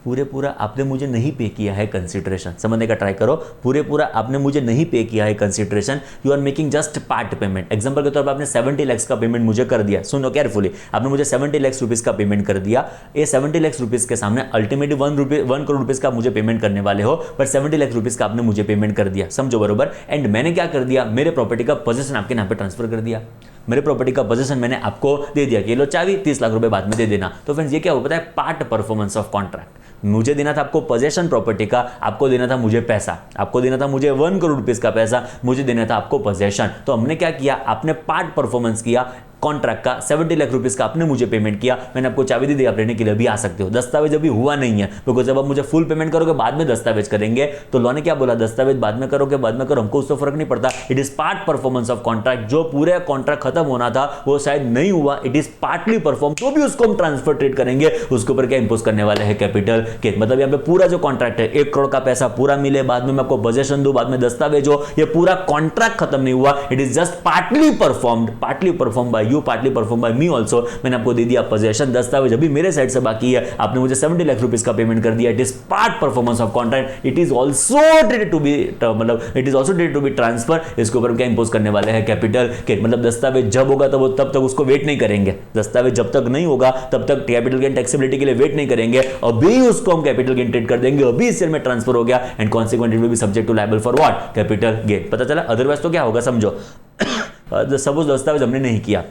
पूरा आपने मुझे नहीं पे किया है कंसिडरेशन। समझने का ट्राई करो, पूरा आपने मुझे नहीं पे किया है consideration, you are making just part payment. Example के तौर पर आपने 70 लाख का पेमेंट मुझे कर दिया, सुनो केयरफुली, आपने मुझे 70 लाख रुपीस का पेमेंट कर दिया। ये 70 लाख रुपीस के सामने अल्टीमेटली 1 करोड़ रुपीस का मुझे पेमेंट करने वाले हो, पर 70 लाख रुपीस का आपने मुझे पेमेंट कर दिया, समझो बरोबर। एंड मैंने क्या कर दिया, मेरे प्रॉपर्टी का पोजीशन आपके नाम पे ट्रांसफर कर दिया, मेरे प्रॉपर्टी का पोजीशन मैंने आपको दे दिया कि ये लो चाबी, 30 लाख रुपए बाद में दे देना। तो फ्रेंड्स ये क्या होता है, पार्ट परफॉर्मेंस ऑफ कॉन्ट्रैक्ट। मुझे देना था आपको पोजेशन प्रॉपर्टी का, आपको देना था मुझे पैसा, आपको देना था मुझे 1 करोड़ रुपीस का पैसा, मुझे देना था आपको पोजेशन। तो हमने क्या किया, आपने पार्ट परफॉर्मेंस किया कॉन्ट्रैक्ट का 70 लाख रुपीस का आपने मुझे पेमेंट किया, मैंने आपको चाबी दी, आप लेने के लिए अभी आ सकते हो। दस्तावेज अभी हुआ नहीं है, बिकॉज जब आप मुझे फुल पेमेंट करोगे बाद में दस्तावेज करेंगे, तो लॉ ने क्या बोला, दस्तावेज बाद में करोगे, बाद में करो, हमको उससे फर्क नहीं पड़ता। It is part performance of contract, जो पूरे कॉन्ट्रैक्ट खत्म होना था वो शायद नहीं हुआ, इट इज पार्टली परफॉर्म, तो भी उसको हम ट्रांसफर ट्रीट करेंगे, उसके ऊपर क्या इंपोज करने वाले हैं, कैपिटल गेन। मतलब यहाँ पे पूरा जो कॉन्ट्रैक्ट है 1 करोड़ का पैसा पूरा मिले, बाद में मैं आपको पोजेशन दूं, बाद में दस्तावेज हो, ये पूरा कॉन्ट्रैक्ट खत्म नहीं हुआ, it is just partly perform by you, partly perform by me also. मैंने आपको दे दिया पोजेशन, दस्तावेज अभी मेरे साइड से बाकी है, आपने मुझे 70 लाख रुपीस का पेमेंट कर दिया, it is part performance of contract, it is also treated to be, मतलब it is also treated to be transfer. इसके ऊपर क्या इंपोज करने वाले हैं, कैपिटल गेन। मतलब दस्तावेज जब होगा तब तक उसको वेट नहीं करेंगे, दस्तावेज जब तक नहीं होगा तब तक कैपिटल गेन टैक्सेबिलिटी के लिए वेट नहीं करेंगे, अभी उसको हम कैपिटल गेन ट्रीट कर देंगे, अभी इस सेल में ट्रांसफर हो गया, and consequently will be subject to liable for what, capital gain. पता चला? अदरवाइज तो क्या होगा समझो, सपोज दस्तावेज हमने नहीं किया,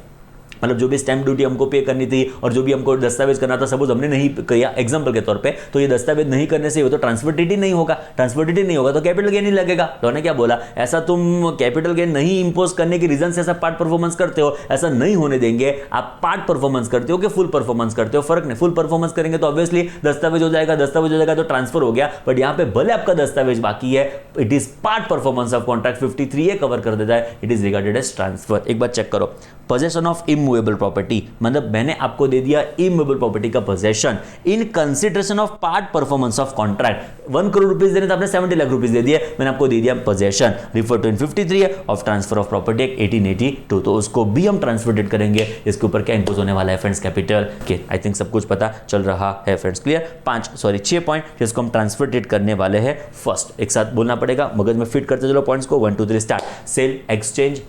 मतलब जो भी स्टैंप ड्यूटी हमको पे करनी थी और जो भी हमको दस्तावेज करना था, सपोज हमने नहीं किया एग्जांपल के तौर पे, तो ये दस्तावेज नहीं करने से वो तो ट्रांसफर ड्यूटी नहीं होगा, ट्रांसफर ड्यूटी नहीं होगा तो कैपिटल गेन नहीं लगेगा। तो ने क्या बोला, ऐसा तुम कैपिटल गेन नहीं इंपोज करने की रीजन से ऐसा पार्ट परफॉर्मेंस करते हो, ऐसा नहीं होने देंगे। आप पार्ट परफॉर्मेंस करते हो कि फुल परफॉर्मेंस करते हो, फर्क नहीं, फुल परफॉर्मेंस करेंगे तो ऑब्वियसली दस्तावेज हो जाएगा, दस्तावेज हो जाएगा तो ट्रांसफर हो गया, बट यहाँ पे भले आपका दस्तावेज बाकी है, it is part performance of contract, 53A cover कर देता है, it is regarded as transfer. एक बात चेक करो, पोजेशन ऑफ इमूवेबल प्रॉपर्टी, मतलब मैंने आपको दे दिया इमूवेबल प्रॉपर्टी का possession in consideration of part performance of contract. 1 crore rupees देने तो आपने 70 लाख रुपीस दे दिए, मैंने आपको दे दिया possession, refer to in 53 of transfer of property act 1882, तो उसको भी हम ट्रांसफर डेट करेंगे। इसके ऊपर क्या इंपोज होने वाला है friends, capital gain. I think सब कुछ पता चल रहा है फ्रेंड्स, क्लियर? 6 पॉइंट जिसको हम ट्रांसफर डेट करने वाले हैं। फर्स्ट एक साथ बोलना पड़ेगा, मगज में फिट करते चलो पॉइंट्स को, 1 2 3 start. Sale, exchange,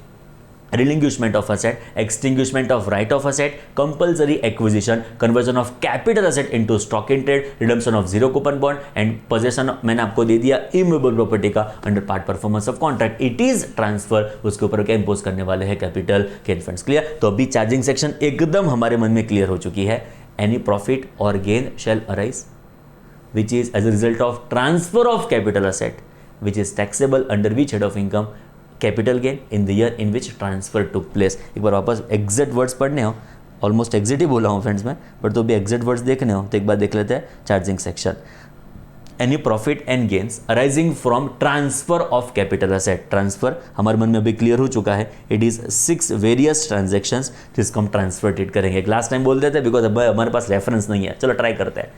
relinquishment of asset, extinguishment of right of asset, compulsory acquisition, conversion of capital asset into stock in trade, redemption of zero coupon bond and possession मैंने आपको दे दिया immovable property का under part performance of contract, it is transfer। उसके ऊपर क्या impose करने वाले हैं, capital gain funds। क्लियर? तो अभी चार्जिंग सेक्शन एकदम हमारे मन में क्लियर हो चुकी है। any profit or gain shall arise which is as a result of transfer of capital asset which is taxable under which head of income, capital gain in the year in which transfer took place. एक बार वापस exact words पढ़ने हो, almost exact ही बोला हूँ friends में, but तो भी exact words देखने हो तो एक बार देख लेते हैं charging section. Any profit and gains arising from transfer of capital asset, transfer हमारे मन में अभी क्लियर हो चुका है, इट इज 6 वेरियस ट्रांजेक्शंस जिसको हम ट्रांसफर ट्रीट करेंगे। लास्ट टाइम बोल देते बिकॉज अब हमारे पास रेफरेंस नहीं है, चलो ट्राई करते हैं।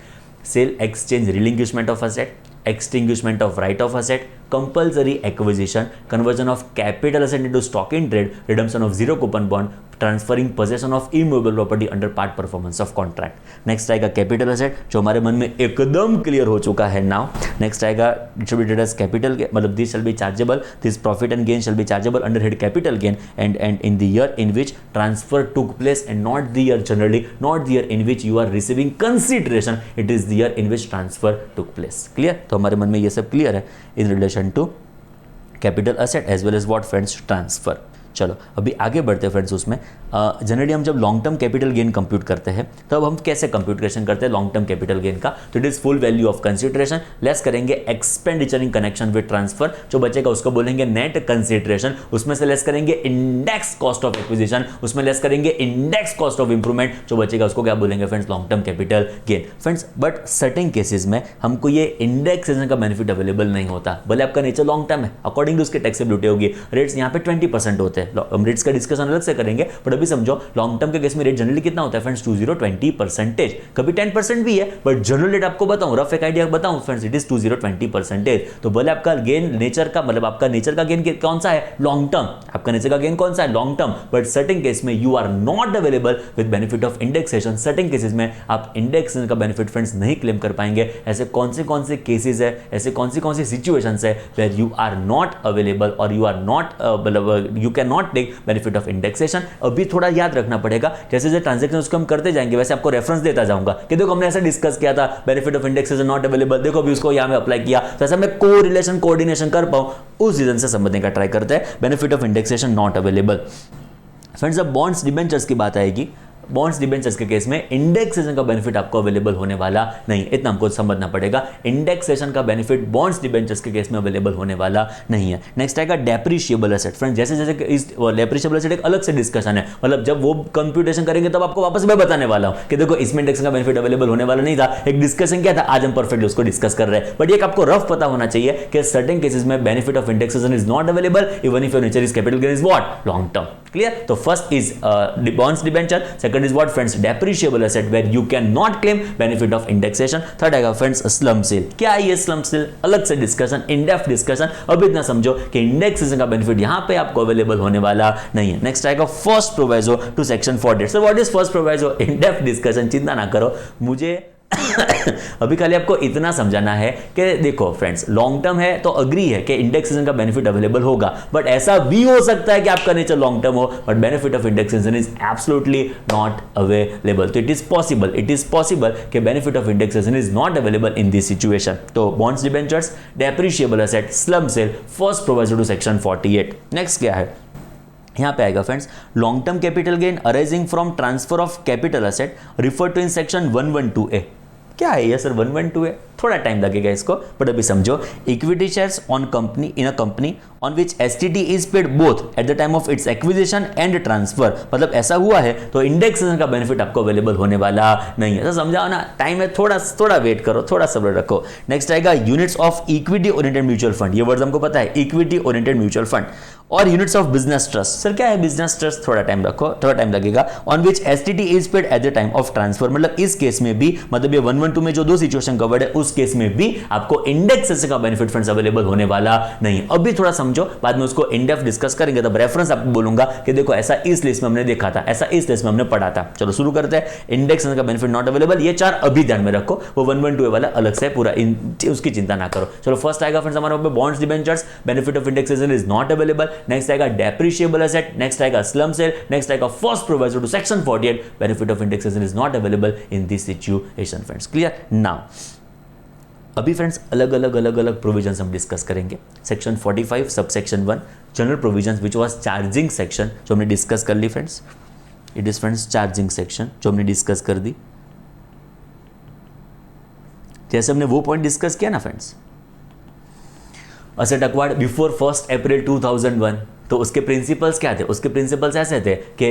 Sale, exchange, relinquishment of asset, extinguishment of right of asset, compulsory acquisition, conversion of capital asset into stock in trade, redemption of zero coupon bond, transferring possession of immovable property under part performance of contract. Next आएगा capital asset जो हमारे मन में एकदम clear हो चुका है now. Next आएगा डिस्ट्रीब्यूटेड एज कैपिटल, मतलब this shall be chargeable, this profit and gain shall be chargeable under head capital gain and in the year in which transfer took place and not the year, generally not the year in which you are receiving consideration, it is the year in which transfer took place. Clear? तो हमारे मन में ये सब clear है in relation to capital asset as well as what friends, transfer. चलो अभी आगे बढ़ते हैं फ्रेंड्स। उसमें जनरली हम जब long term capital gain compute करते हैं तब हम कैसे कंप्यूटेशन करते हैं लॉन्ग टर्म कैपिटल गेन का, तो it is full value of consideration less करेंगे expenditure in connection with transfer, जो बचेगा उसको बोलेंगे नेट कंसिडरेशन, उसमें से लेस करेंगे इंडेक्स कॉस्ट ऑफ एक्विजिशन, उसमें लेस करेंगे इंडेक्स कॉस्ट ऑफ इंप्रूवमेंट, जो बचेगा उसको क्या बोलेंगे friends, long term capital gain. Friends but certain cases में हमको ये इंडेक्सेशन का बेनिफिट अवेलेबल नहीं होता, भले आपका नेचर लॉन्ग टर्म है, अकॉर्डिंग टू उसकी टैक्सेबिलिटी होगी। रेट्स यहाँ पे 20% होते हैं, रेट्स का डिस्कशन अलग से करेंगे, बट अभी समझो लॉन्ग टर्म के केस में रेट जनरली कितना होता है फ्रेंड्स, 20% कभी 10% भी है, बट जनरल रेट आपको बताऊं, रफ एक आइडिया बताऊं फ्रेंड्स, इट इज 20% तो भले आपका गेन नेचर का, मतलब आपका नेचर का गेन कौन सा है, लॉन्ग टर्म, आपका नेचर का गेन कौन सा है, long term, but certain case में you are not available with benefit of indexation, certain cases में आप इंडेक्सेशन का बेनिफिट फ्रेंड्स नहीं क्लेम कर पाएंगे। ऐसे कौन से केसेस है, ऐसे कौन सी सिचुएशंस है where you are not available और यू आर नॉट, मतलब you can not take benefit of indexation. अभी थोड़ा याद रखना पड़ेगा, जैसे जैसे ट्रांजैक्शन उसको हम करते जाएंगे वैसे आपको रेफरेंस देता जाऊंगा कि देखो हमने ऐसा डिस्कस किया था, benefit of indexation not available, देखो अभी उसको यहां में अप्लाई किया, तो ऐसा मैं कोरिलेशन कोऑर्डिनेशन कर पाऊं, उस रीजन से समझने का ट्राई करते हैं। Benefit of indexation not available. Friends अब बॉन्ड्स डिबेंचर्स की बात आएगी, बॉन्ड्स डिबेंचर्स के केस में इंडेक्सेशन का बेनिफिट आपको अवेलेबल होने वाला नहीं, इतना हमको समझना पड़ेगा। इंडेक्सेशन का बेनिफिट बॉन्ड्स डिबेंचर्स के केस में अवेलेबल होने वाला नहीं है। नेक्स्ट आएगा डेप्रिशिएबल एसेट। फ्रेंड्स जैसे जैसे इस डेप्रिशिएबल एसेट एक अलग से डिस्कशन है, मतलब जब वो कंप्यूटेशन करेंगे तब आपको वापस मैं बताने वाला हूं कि देखो इसमें इंडेक्सेशन का बेनिफिट अवेलेबल होने वाला नहीं था, एक डिस्कशन क्या था, आज हम परफेक्टली उसको डिस्कस कर रहे हैं। बट ये आपको रफ पता होना चाहिए कि सर्टेन केसेस में benefit of indexation is not available even if your nature is capital gain is what, long term. Clear? तो first is bonds debenture, second is what friends, depreciable asset where you cannot claim benefit of indexation, third आएगा friends slum sale। क्या है ये slum sale? अलग से discussion, इन depth discussion. अब इतना समझो कि इंडेक्सेशन का बेनिफिट यहां पे आपको अवेलेबल होने वाला नहीं है। नेक्स्ट आएगा first proviso to section 48। So what is first proviso? In depth discussion, चिंता ना करो, मुझे अभी खाली आपको इतना समझाना है कि देखो फ्रेंड्स, लॉन्ग टर्म है तो अग्री है कि इंडेक्सेशन का बेनिफिट अवेलेबल होगा, बट ऐसा भी हो सकता है कि आपका नेचर लॉन्ग टर्म हो but benefit of indexation is absolutely not available. तो इट इज पॉसिबल कि benefit of indexation is not available in this situation. तो bonds debentures, depreciable asset, slump sale, first proviso to section 48। Next क्या है यहां पे आएगा friends, long term capital gain arising from transfer of capital asset refer to in section 112A। क्या है ये sir 112A? थोड़ा टाइम लगेगा इसको, बट अभी समझो। Equity shares on company in a company on which STT is paid both at the time of its acquisition and transfer, मतलब ऐसा हुआ है तो इंडेक्सेशन का बेनिफिट आपको अवेलेबल होने वाला नहीं है। तो समझाओ ना, टाइम है, थोड़ा वेट करो, थोड़ा सब्र रखो। नेक्स्ट आएगा units of equity oriented mutual fund. ये वर्ड हमको पता है, इक्विटी ओरिएंटेड म्यूचुअल फंड और units of business trust. Sir क्या है बिजनेस ट्रस्ट? थोड़ा टाइम रखो, थोड़ा टाइम लगेगा। On which STT is paid at the time of transfer, मतलब इस केस में भी, मतलब ये 112 में जो दो सिचुएशन कवर्ड है उस केस में भी आपको इंडेक्सेशन का बेनिफिट फ्रेंड्स अवेलेबल होने वाला नहीं। अभी थोड़ा समझो, बाद में उसको इन डेप्थ डिस्कस करेंगे, तब रेफरेंस आपको बोलूंगा कि देखो ऐसा इस लिस्ट में हमने देखा था, ऐसा इस लिस्ट में हमने पढ़ा था। चलो शुरू करते हैं। इंडेक्सेशन का बेनिफिट नॉट अवेलेबल, ये चार अभी ध्यान में रखो, वो 112 वाला अलग से पूरा उसकी चिंता ना करो। चलो फर्स्ट आएगा फ्रेंड्स हमारे bonds debentures, benefit of indexation is not available. Next आएगा depreciable asset, next आएगा slum sale, next आएगा first proviso to section 48, benefit of indexation is not available in this situation friends। clear? now अभी friends अलग अलग provisions हम discuss करेंगे। Section 45 sub section 1 general provisions which was charging section, जो हमने discuss कर ली friends. It is friends charging section जो हमने डिस्कस कर दी। जैसे हमने वो पॉइंट डिस्कस किया ना friends, asset acquired before 1 April 2001, तो उसके प्रिंसिपल्स क्या थे? उसके प्रिंसिपल्स ऐसे थे कि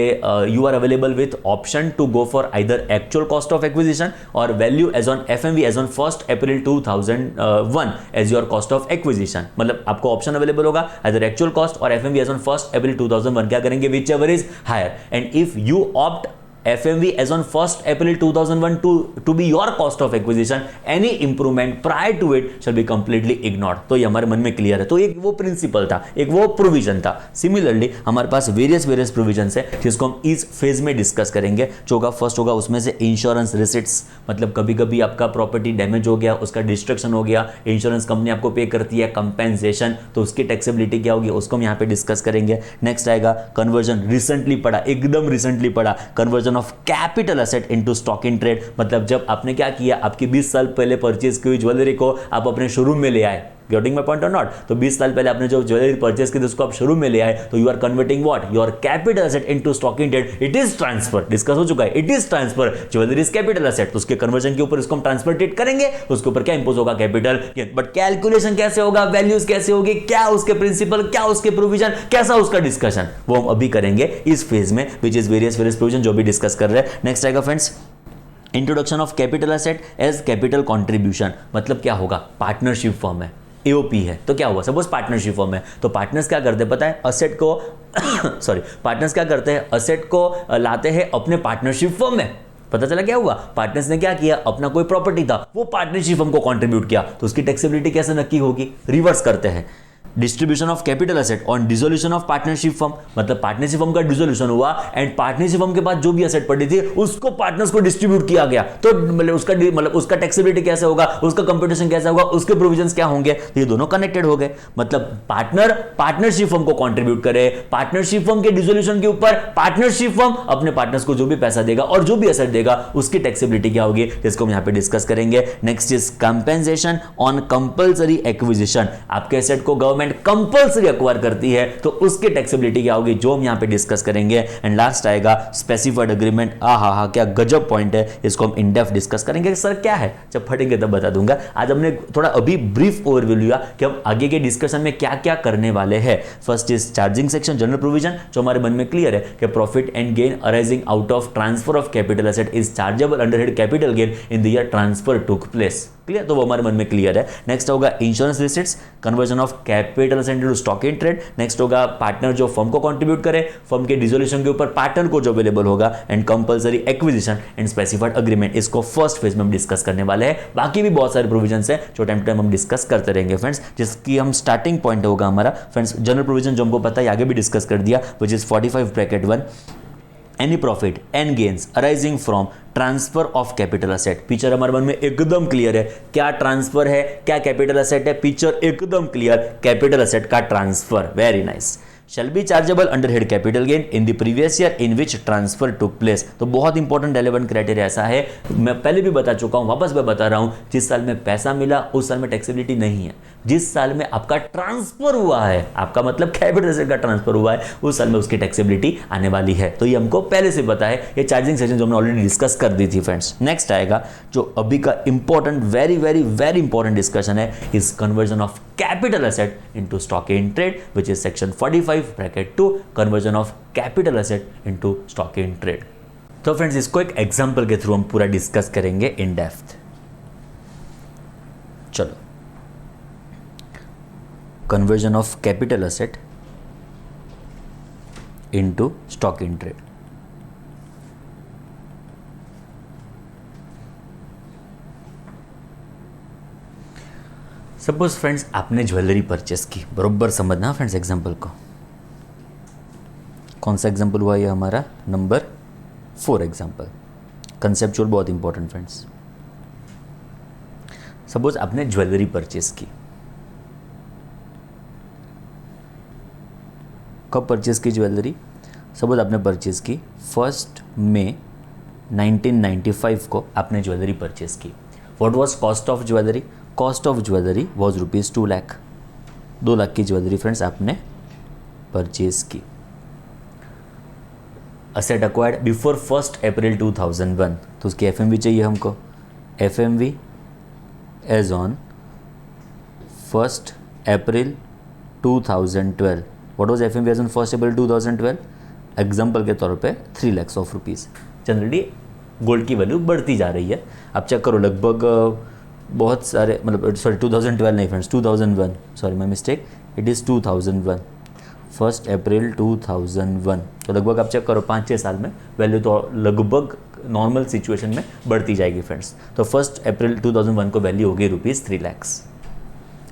you are available with option to go for either actual cost of acquisition और value as on FMV as on 1 April 2001 as your cost of acquisition. मतलब आपको ऑप्शन अवेलेबल होगा आइदर एक्चुअल कॉस्ट और FMV as on 1 April 2001, क्या करेंगे? Whichever is higher, and if you opt FMV as on 1st April 2001 to be your cost of acquisition, any improvement prior to it shall be completely ignored। तो ये हमारे मन में clear है। तो एक वो प्रिंसिपल था, एक वो प्रोविजन था। सिमिलरली हमारे पास वेरियस प्रोविजन है जिसको हम इस फेज में डिस्कस करेंगे। जो होगा फर्स्ट होगा उसमें से इंश्योरेंस रिसिट्स, मतलब कभी कभी आपका प्रॉपर्टी डैमेज हो गया, उसका डिस्ट्रक्शन हो गया, इंश्योरेंस कंपनी आपको पे करती है कंपेंसेशन, तो उसकी टैक्सेबिलिटी क्या होगी उसको हम यहाँ पे डिस्कस करेंगे। नेक्स्ट आएगा कन्वर्जन, रिसेंटली पढ़ा, एकदम रिसेंटली पढ़ा, conversion of capital asset into stock in trade. मतलब जब आपने क्या किया, आपकी 20 साल पहले परचेज की हुई ज्वेलरी को आप अपने शोरूम में ले आए, गेटिंग माय पॉइंट और नॉट? तो 20 साल पहले आपने जो ज्वेलरी परचेज की थी उसको आप शोरूम में ले आए, तो you are converting what, your capital asset into stock in trade. It is transfer, discuss हो चुका है, it is transfer, jewellery is capital asset, तो उसके कन्वर्जन के ऊपर इसको हम ट्रांसफर ट्रीट करेंगे, उसके ऊपर क्या इंपोज होगा? कैपिटल। बट कैलकुलेशन कैसे होगा, वैल्यूज कैसे होगी, क्या उसके प्रिंसिपल, क्या उसके प्रोविजन, कैसा उसका डिस्कशन, वो हम अभी करेंगे इस फेज में, विच इज वेरियस प्रोविजन जो भी डिस्कस कर रहे हैं। नेक्स्ट आएगा friends introduction of capital asset as capital contribution. मतलब क्या होगा? पार्टनरशिप फॉर्म है, एओपी है, तो क्या हुआ? सपोज पार्टनरशिप फॉर्म है, तो पार्टनर्स क्या करते हैं पता है? असेट को पार्टनर्स क्या करते हैं? असेट को लाते हैं अपने पार्टनरशिप फॉर्म में। पता चला क्या हुआ? पार्टनर्स ने क्या किया? अपना कोई प्रॉपर्टी था वो पार्टनरशिप फॉर्म को कंट्रीब्यूट किया, तो उसकी टैक्सेबिलिटी कैसे नक्की होगी? रिवर्स करते हैं। Distribution of capital asset on dissolution of partnership firm, मतलब पार्टनरशिप फर्म का डिसोल्यूशन हुआ एंड पार्टनरशिप फर्म के बाद जो भी एसेट पड़ी थी उसको पार्टनर्स को डिस्ट्रीब्यूट किया गया, तो मतलब उसका टैक्सेबिलिटी कैसे होगा, उसका कंप्यूटेशन कैसे होगा, उसके प्रोविजंस क्या होंगे? तो ये दोनों कनेक्टेड हो गए। मतलब पार्टनरशिप फर्म को कंट्रीब्यूट करे, पार्टनरशिप फर्म के डिसोल्यूशन के ऊपर पार्टनरशिप फर्म अपने पार्टनर्स को जो भी पैसा देगा और जो भी एसेट देगा उसकी टैक्सेबिलिटी क्या होगी, जिसको हम यहां पे डिस्कस करेंगे। Next is compensation on compulsory acquisition. आपके एसेट को गवर्नमेंट गवर्नमेंट कंपल्सरी एक्वायर करती है तो उसकी टैक्सेबिलिटी क्या होगी, जो हम यहां पे डिस्कस करेंगे। एंड लास्ट आएगा स्पेसिफाइड एग्रीमेंट। हा क्या गजब पॉइंट है, इसको हम इन डेप्थ डिस्कस करेंगे। सर क्या है, जब फटेंगे तब बता दूंगा। आज हमने थोड़ा अभी ब्रीफ ओवरव्यू लिया कि हम आगे के डिस्कशन में क्या क्या करने वाले हैं। First is charging section, general provision, जो हमारे मन में क्लियर है कि profit and gain arising out of transfer of capital asset is chargeable under head capital gain in the year transfer took place. Clear, तो वो हमारे मन में क्लियर है। नेक्स्ट होगा insurance receipts, conversion of capital asset into stock in trade. Next होगा partner जो firm को कंट्रीब्यूट करे, फर्म के डिसोल्यूशन के ऊपर पार्टनर को जो अवेलेबल होगा, and compulsory acquisition and specified agreement. इसको फर्स्ट फेज में हम डिस्कस करने वाले हैं। बाकी भी बहुत सारे प्रोविजंस है जो टाइम टू टाइम हम डिस्कस करते रहेंगे फ्रेंड्स, जिसकी हम स्टार्टिंग पॉइंट होगा हमारा फ्रेंड्स जनरल प्रोविजन, जो हमको पता है आगे भी डिस्कस कर दिया, which is 45(1) any profit and gains arising from transfer of capital asset. Picture हमारे मन में एकदम क्लियर है, क्या ट्रांसफर है, क्या कैपिटल एसेट है, पिक्चर एकदम क्लियर, कैपिटल एसेट का transfer. Very nice. shall be chargeable under head capital gain in the previous year in which transfer took place। तो बहुत इंपॉर्टेंट रेलेवेंट क्राइटेरिया ऐसा है, मैं पहले भी बता चुका हूं, वापस मैं बता रहा हूं, जिस साल में पैसा मिला उस साल में टैक्सेबिलिटी नहीं है। जिस साल में आपका ट्रांसफर हुआ है, आपका मतलब कैपिटल एसेट का ट्रांसफर हुआ है, उस साल में उसकी टैक्सेबिलिटी आने वाली है। तो ये हमको पहले से पता है, ये चार्जिंग सेक्शन जो हमने ऑलरेडी डिस्कस कर दी थी फ्रेंड्स। नेक्स्ट आएगा जो अभी का important very very very important discussion है, is conversion of capital asset into stock in trade, which is section 45(2) conversion of capital asset into stock in trade. तो फ्रेंड्स इसको एक एग्जांपल के थ्रू हम पूरा डिस्कस करेंगे इन डेप्थ। चलो, conversion of capital asset into stock in trade. Suppose friends आपने jewellery purchase की, बरोबर समझना फ्रेंड्स एग्जांपल को। कौन सा एग्जांपल हुआ ये हमारा नंबर 4 एग्जांपल। कंसेप्चुअल बहुत इंपॉर्टेंट फ्रेंड्स। सपोज आपने ज्वेलरी परचेस की, कब परचेस की ज्वेलरी? सपोज आपने परचेस की 1 मई 1995 को आपने ज्वेलरी परचेस की। What was cost of jewellery? Cost of jewellery was ₹2 lakh. 2 lakh की ज्वेलरी फ्रेंड्स आपने परचेज की। असेट अक्वायर्ड बिफोर 1 अप्रैल 2001, तो उसकी FMV चाहिए हमको। FMV as on 1 April 2012। What was FMV as on 1 April 2012? Example के तौर पे 3 lakhs of rupees. Generally gold की वैल्यू बढ़ती जा रही है, आप चेक करो, लगभग बहुत सारे, मतलब सॉरी 2012 नहीं friends, 2001, sorry my mistake, it is 2001, 1 April 2001। तो लगभग आप चेक करो 5-6 साल में वैल्यू तो लगभग नॉर्मल सिचुएशन में बढ़ती जाएगी फ्रेंड्स। तो 1 अप्रैल 2001 को वैल्यू होगी ₹3 lakhs।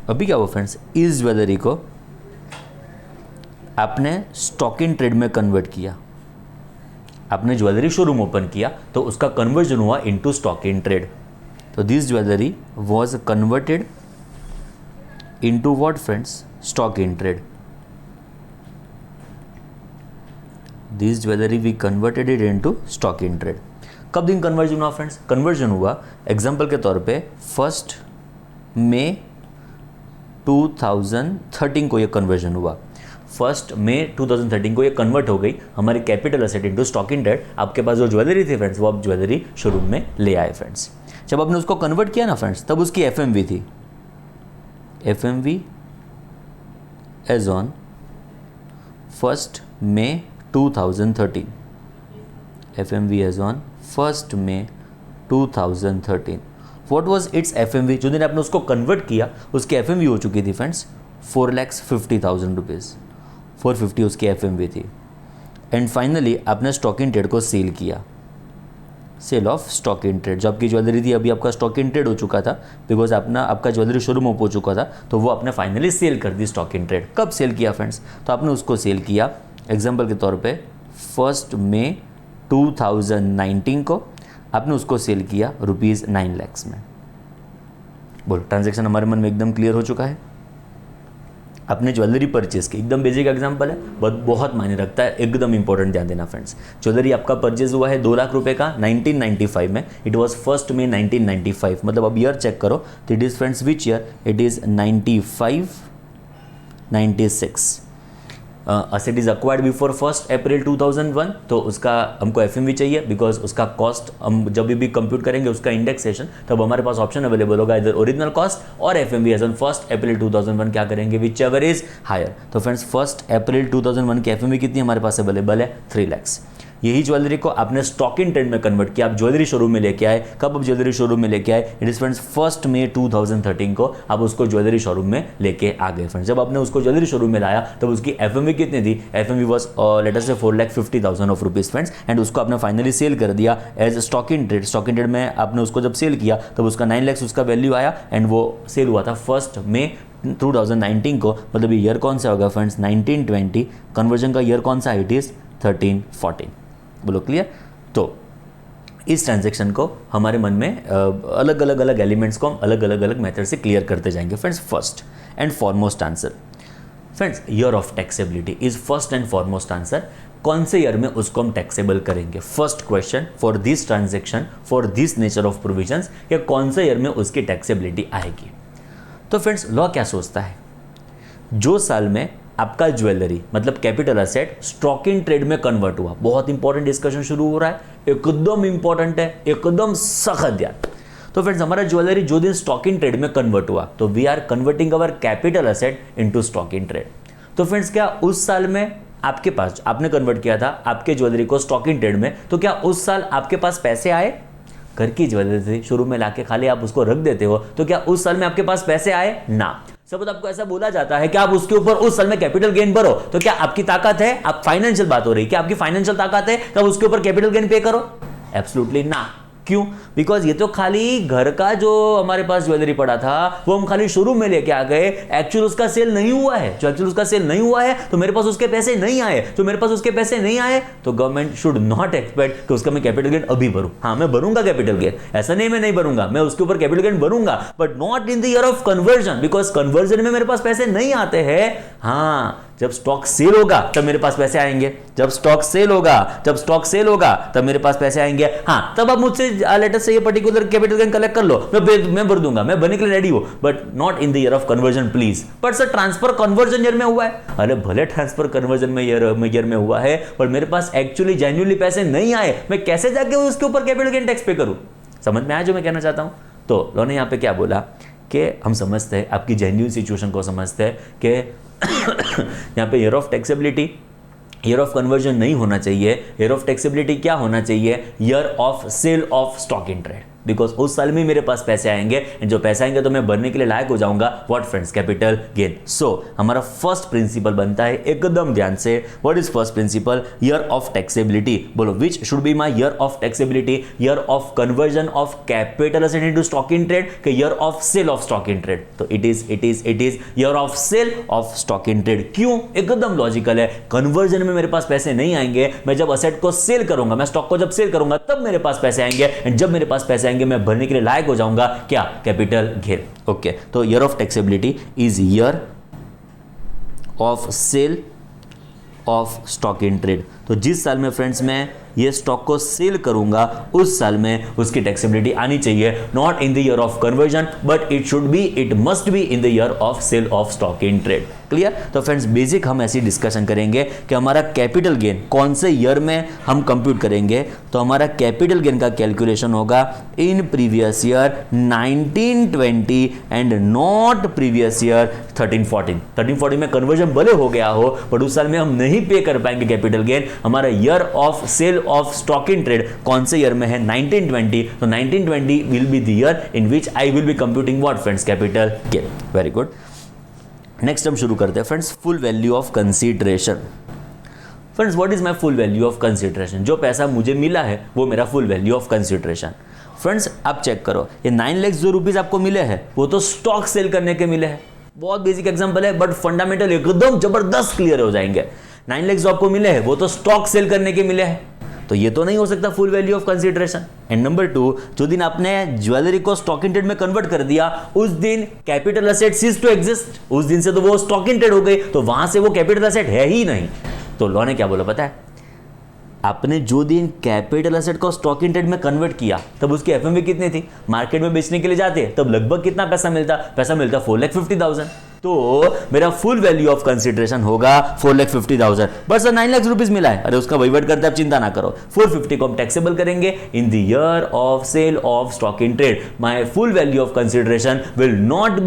अभी क्या हुआ फ्रेंड्स, इस ज्वेलरी को आपने स्टॉक इन ट्रेड में कन्वर्ट किया। आपने ज्वेलरी शोरूम ओपन किया तो उसका कन्वर्जन हुआ इनटू स्टॉक इन ट्रेड। तो this jewellery was converted into what friends? Stock in trade. This jewelry we converted it into stock in trade. कब दिन कन्वर्जन हुआ फ्रेंड्स? कन्वर्जन हुआ एग्जाम्पल के तौर पे 1 मई 2013 को ये कन्वर्जन हुआ। 1 मई 2013 को ये कन्वर्ट हो गई हमारी capital asset into stock in trade. आपके पास जो ज्वेलरी थी फ्रेंड्स, वो आप ज्वेलरी शोरूम में ले आए फ्रेंड्स। जब आपने उसको कन्वर्ट किया ना फ्रेंड्स, तब उसकी FMV थी। FMV as on 1 May 2013। FMV as on 1 May 2013। What was its FMV? जो दिन आपने उसको कन्वर्ट किया उसकी FMV हो चुकी थी फ्रेंड्स 4,50,000 रुपीज़। 450 उसकी FMV थी। एंड फाइनली आपने स्टॉक इन ट्रेड को सेल किया। Sale of stock in trade, जो आपकी ज्वेलरी थी अभी आपका स्टॉक इन ट्रेड हो चुका था, बिकॉज आपका ज्वेलरी शोरूम ओपन हो चुका था, तो वो आपने फाइनली सेल कर दी स्टॉक इन ट्रेड। कब सेल किया फ्रेंड्स? तो आपने उसको सेल किया एग्जांपल के तौर पे 1 मई 2019 को आपने उसको सेल किया ₹9 lakhs में। बोलो, ट्रांजेक्शन हमारे मन में एकदम क्लियर हो चुका है। आपने ज्वेलरी परचेज की, एकदम बेसिक एग्जांपल है, बहुत मायने रखता है, एकदम इंपॉर्टेंट ध्यान देना फ्रेंड्स। ज्वेलरी आपका परचेज हुआ है 2 लाख रुपए का 1995 में। इट वाज 1 मई 1995, मतलब अब ईयर चेक करो तो it is friends which year? It is 95 96। Asset is acquired before 1 April 2001, तो उसका हमको एफएमवी चाहिए बिकॉज उसका कॉस्ट हम जब भी कंप्यूट करेंगे उसका इंडेक्सेशन, तब हमारे पास ऑप्शन अवेलेबल होगा इधर ओरिजिनल कॉस्ट और एफएमवी एज ऑन 1 अप्रैल 2001 क्या करेंगे, विच एवर इज हायर। तो फ्रेंड्स 1 अप्रैल 2001 की एफएमवी कितनी हमारे पास अवेलेबल है, 3 lakhs। यही ज्वेलरी को आपने स्टॉक इन ट्रेड में कन्वर्ट किया, आप ज्वेलरी शोरूम में लेके आए। कब आप ज्वेलरी शोरूम में लेके आए, इट इज फ्रेंड्स 1 मई 2013 को आप उसको ज्वेलरी शोरूम में लेके आ गए फ्रेंड्स। जब आपने उसको ज्वेलरी शोरूम में लाया तब उसकी एफएमवी कितनी थी, एफएमवी वाज लेट अस से 4,50,000 ऑफ रुपीज फ्रेंड्स, एंड उसको आपने फाइनली सेल कर दिया as stock in trade. Stock in trade में आपने उसको जब सेल किया तब उसका 9 lakhs उसका वैल्यू आया, एंड वो सेल हुआ था 1 मई 2019 को। मतलब ये ईयर कौन सा होगा फ्रेंड्स, 1920। कन्वर्जन का ईयर कौन सा है, इट इज 1314। बोलो क्लियर। तो इस ट्रांजैक्शन को हमारे मन में अलग अलग एलिमेंट्स को हम अलग मेथड से क्लियर करते जाएंगे friends. First and foremost answer friends, year of taxability is first and foremost answer. कौन से ईयर में उसको हम टैक्सेबल करेंगे, first question for this transaction for this nature of provisions, या कौन से ईयर में उसकी टैक्सेबिलिटी आएगी। तो फ्रेंड्स लॉ क्या सोचता है, जो साल में आपका ज्वेलरी मतलब capital asset stock in trade में कन्वर्ट हुआ, बहुत इंपॉर्टेंट डिस्कशन शुरू हो रहा है, एकदम इंपॉर्टेंट है, एकदम सख्त याद। तो फ्रेंड्स हमारा ज्वेलरी जो दिन स्टॉक इन ट्रेड में कन्वर्ट हुआ, तो we are converting our capital asset into stock in trade. तो फ्रेंड्स क्या उस साल में आपके पास, आपने कन्वर्ट किया था आपके ज्वेलरी को स्टॉक इन ट्रेड में, तो क्या उस साल आपके पास पैसे आए, घर की ज्वेलरी थी शुरू में लाके खाली आप उसको रख देते हो, तो क्या उस साल में आपके पास पैसे आए ना। सब आपको ऐसा बोला जाता है कि आप उसके ऊपर उस साल में कैपिटल गेन भरो, तो क्या आपकी ताकत है, आप फाइनेंशियल बात हो रही है, क्या आपकी फाइनेंशियल ताकत है तब उसके ऊपर कैपिटल गेन पे करो, एब्सोल्युटली ना। क्यों, बिकॉज ये तो खाली घर का जो हमारे पास ज्वेलरी पड़ा था वो हम खाली शोरूम में लेके आ गए, एक्चुअल उसका सेल नहीं हुआ है। जो एक्चुअल उसका सेल नहीं हुआ है तो मेरे पास उसके पैसे नहीं आए, तो मेरे पास उसके पैसे नहीं आए तो गवर्नमेंट शुड नॉट एक्सपेक्ट कि उसका मैं कैपिटल गेन अभी भरूं। हाँ मैं भरूंगा कैपिटल गेन, ऐसा नहीं मैं नहीं भरूंगा, मैं उसके ऊपर कैपिटल गेन भरूंगा, but not in the year of conversion, because conversion में मेरे पास पैसे नहीं आते हैं। हाँ जब स्टॉक सेल होगा तब मेरे पास पैसे आएंगे, जब स्टॉक सेल होगा तब मेरे पास पैसे आएंगे। हाँ तब आप मुझसे लेटर से ये पर्टिकुलर कैपिटल गेन कलेक्ट कर लो, मैं भर दूंगा, मैं भरने के लिए रेडी हूं, but not in the year of conversion please. But sir transfer conversion year में हुआ है, अरे भले ट्रांसफर कन्वर्जन में ईयर में हुआ है, पर मेरे पास एक्चुअली जेन्युइनली पैसे नहीं आए, मैं कैसे जाके उसके ऊपर कैपिटल गेन टैक्स पे करूं। समझ में आया जो मैं कहना चाहता हूं। तो लॉ ने यहां पे क्या बोला कि हम समझते हैं आपकी जेन्युइन सिचुएशन को, समझते हैं कि यहाँ पे year of taxability, year of conversion नहीं होना चाहिए, ईयर ऑफ टैक्सेबिलिटी क्या होना चाहिए, year of sale of stock in trade, because उस साल में मेरे पास पैसे आएंगे, एंड जो पैसे आएंगे तो मैं भरने के लिए लायक हो जाऊंगा, what friends, capital gain. So हमारा फर्स्ट प्रिंसिपल बनता है, एकदम ध्यान से, what is first principle, year of taxability. बोलो which should be my year of taxability, year of conversion of capital asset into stock in trade के year of sale of stock in trade. तो it is year of sale of stock in trade. क्यों, एकदम logical है, conversion में मेरे पास पैसे नहीं आएंगे, मैं जब असेट को सेल करूंगा, मैं स्टॉक को जब सेल करूंगा तब मेरे पास पैसे आएंगे, एंड जब मेरे पास पैसे मैं भरने के लिए लायक हो जाऊंगा, क्या, कैपिटल गेन। ओके, तो year of taxability is year of sale of stock in trade. तो जिस साल में फ्रेंड्स मैं ये स्टॉक को सेल करूंगा उस साल में उसकी टैक्सेबिलिटी आनी चाहिए, not in the year of conversion, but it must be in the year of sale of stock in trade. Clear. तो फ्रेंड्स बेसिक हम ऐसी डिस्कशन करेंगे कि हमारा कैपिटल गेन कौन से ईयर में हम कंप्यूट करेंगे। तो हमारा कैपिटल गेन का कैलकुलेशन होगा in previous year 1920 and not previous year 1314। 1314 में कन्वर्जन भले हो गया हो बट उस साल में हम नहीं पे कर पाएंगे कैपिटल गेन। हमारा year of sale of stock in trade कौन से ईयर में है, 1920। तो 1920 will be the year in which I will be computing what friends, capital gain. Very good. Next हम शुरू करते हैं friends, full value of consideration. Friends what is my full value of consideration, जो पैसा मुझे मिला है वो मेरा full value of consideration. Friends आप चेक करो, ये 9 लाख जो रुपीज आपको मिले हैं वो तो स्टॉक सेल करने के मिले हैं। बहुत बेसिक एग्जांपल है बट फंडामेंटल एकदम जबरदस्त क्लियर हो जाएंगे। 9 लाख जो आपको मिले हैं वो तो स्टॉक सेल करने के मिले हैं, तो ये तो नहीं हो सकता full value of consideration. And number 2, जो दिन आपने ज्वेलरी को स्टॉक इन ट्रेड में कन्वर्ट कर दिया उस दिन capital asset cease to exist, उस दिन से तो वो स्टॉक इन ट्रेड हो गई, तो वहां से वो कैपिटल असेट है ही नहीं। तो लॉ ने क्या बोला पता है, आपने जो दिन कैपिटल असेट को स्टॉक इन ट्रेड में कन्वर्ट किया तब उसकी एफएमवी कितनी थी, मार्केट में बेचने के लिए जाते तब लगभग कितना पैसा मिलता 4,50,000। तो मेरा फुल वैल्यू ऑफ कंसिडरेशन होगा 4,50,000। बट सर 9 लाख रुपीज मिला है, अरे उसका वहीवट करते आप चिंता ना करो। 450 को हम टैक्सेबल करेंगे in the year of sale of stock in trade. My full value of consideration will not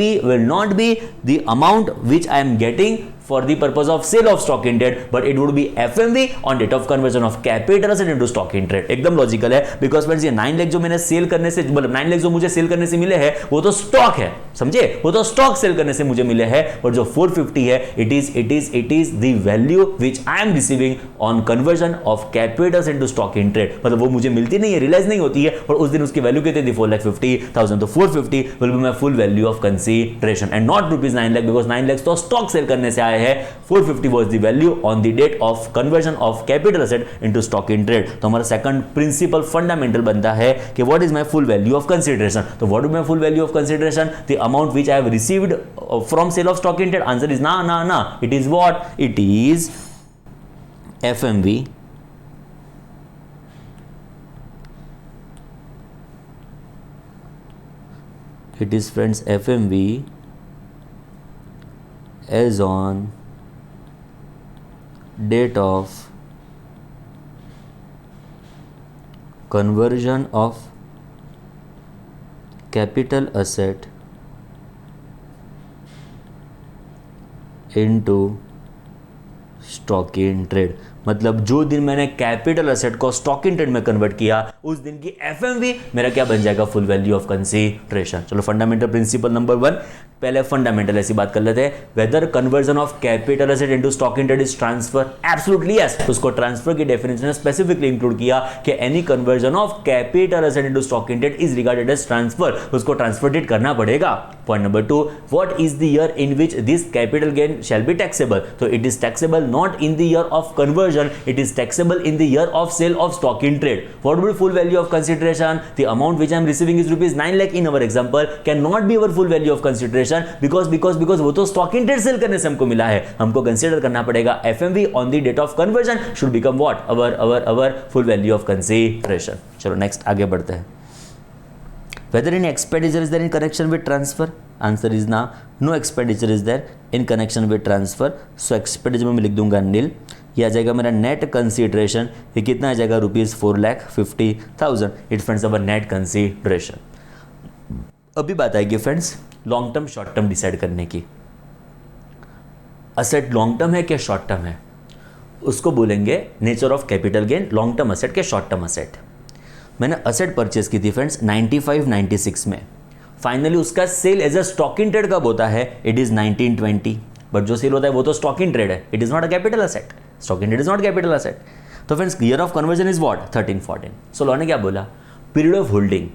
be the amount which I am getting for the purpose of sale of stock in trade, but it would be FMV on date of conversion of capital asset into stock in trade। एकदम logical है, because friends ये 9 लाख जो मैंने cell करने से, मतलब 9 लाख जो मुझे सेल करने से मिले हैं वो तो स्टॉक है, समझे, वो तो स्टॉक सेल करने से मुझे मिले हैं। और जो 450 है it is the value which I am receiving on conversion of capital into stock in trade. मतलब वो मुझे मिलती नहीं है, रियलाइज नहीं होती है, और उस दिन उसकी वैल्यू कितनी थी 4,50,000। तो 450 will be my full value of consideration and not rupees 9 lakh, because 9 lakh तो स्टॉक सेल करने से आए हैं। 450 was the value on the date of conversion of capital asset into stock in trade। तो हमारा सेकंड प्रिंसिपल फंडामेंटल बनता है कि what is my full value of consideration. तो what is my full value of consideration? The amount which I have received from sale of stock in trade. Answer is ना, it is what? It is FMV it is friends FMV as on date of conversion of capital asset into stock in trade। मतलब जो दिन मैंने capital asset को stock in trade में convert किया उस दिन की एफएमवी मेरा क्या बन जाएगा? Full value of consideration. चलो फंडामेंटल प्रिंसिपल नंबर 1, पहले फंडामेंटल ऐसी बात कर लेते हैं। Whether conversion of capital asset into stock in trade is transfer, absolutely yes. उसको ट्रांसफर की डेफिनेशन में स्पेसिफिकली इंक्लूड किया कि any conversion of capital asset into stock in trade is regarded as transfer, उसको ट्रांसफर डेट करना पड़ेगा। Point number 2, what is the year in which this capital gain shall be taxable? तो it is taxable not in the year of conversion, it is taxable in the year of sale of stock in trade। What will be full value of consideration? The amount which I am receiving is rupees 9 lakh in our example, cannot be our full value of consideration because वो तो stock in trade sale करने से हमको मिला है। हमको consider करना पड़ेगा FMV on the date of conversion should become what? our full value of consideration। चलो next आगे बढ़ते हैं। Whether any expenditure is there in connection with transfer? Answer is ना, no expenditure is there in connection with transfer। So expenditure में मैं लिख दूंगा nil। ये आ जाएगा मेरा नेट कंसीडरेशन, ये कितना आ जाएगा? ₹4,50,000। It friends our net consideration. अभी बात आएगी friends long term short term decide करने की। असेट लॉन्ग टर्म है क्या शॉर्ट टर्म है, उसको बोलेंगे nature of capital gain, long term asset के शॉर्ट टर्म असेट। मैंने असेट परचेस की थी फ्रेंड्स 95-96 में, फाइनली उसका sale as a stock in trade कब होता है? It is 1920। बट जो सेल होता है वो तो स्टॉक इन ट्रेड है, it is not a capital asset. Stock in trade is not capital asset. तो friends year of conversion is what? 13-14। So law ने क्या बोला? पीरियड ऑफ होल्डिंग,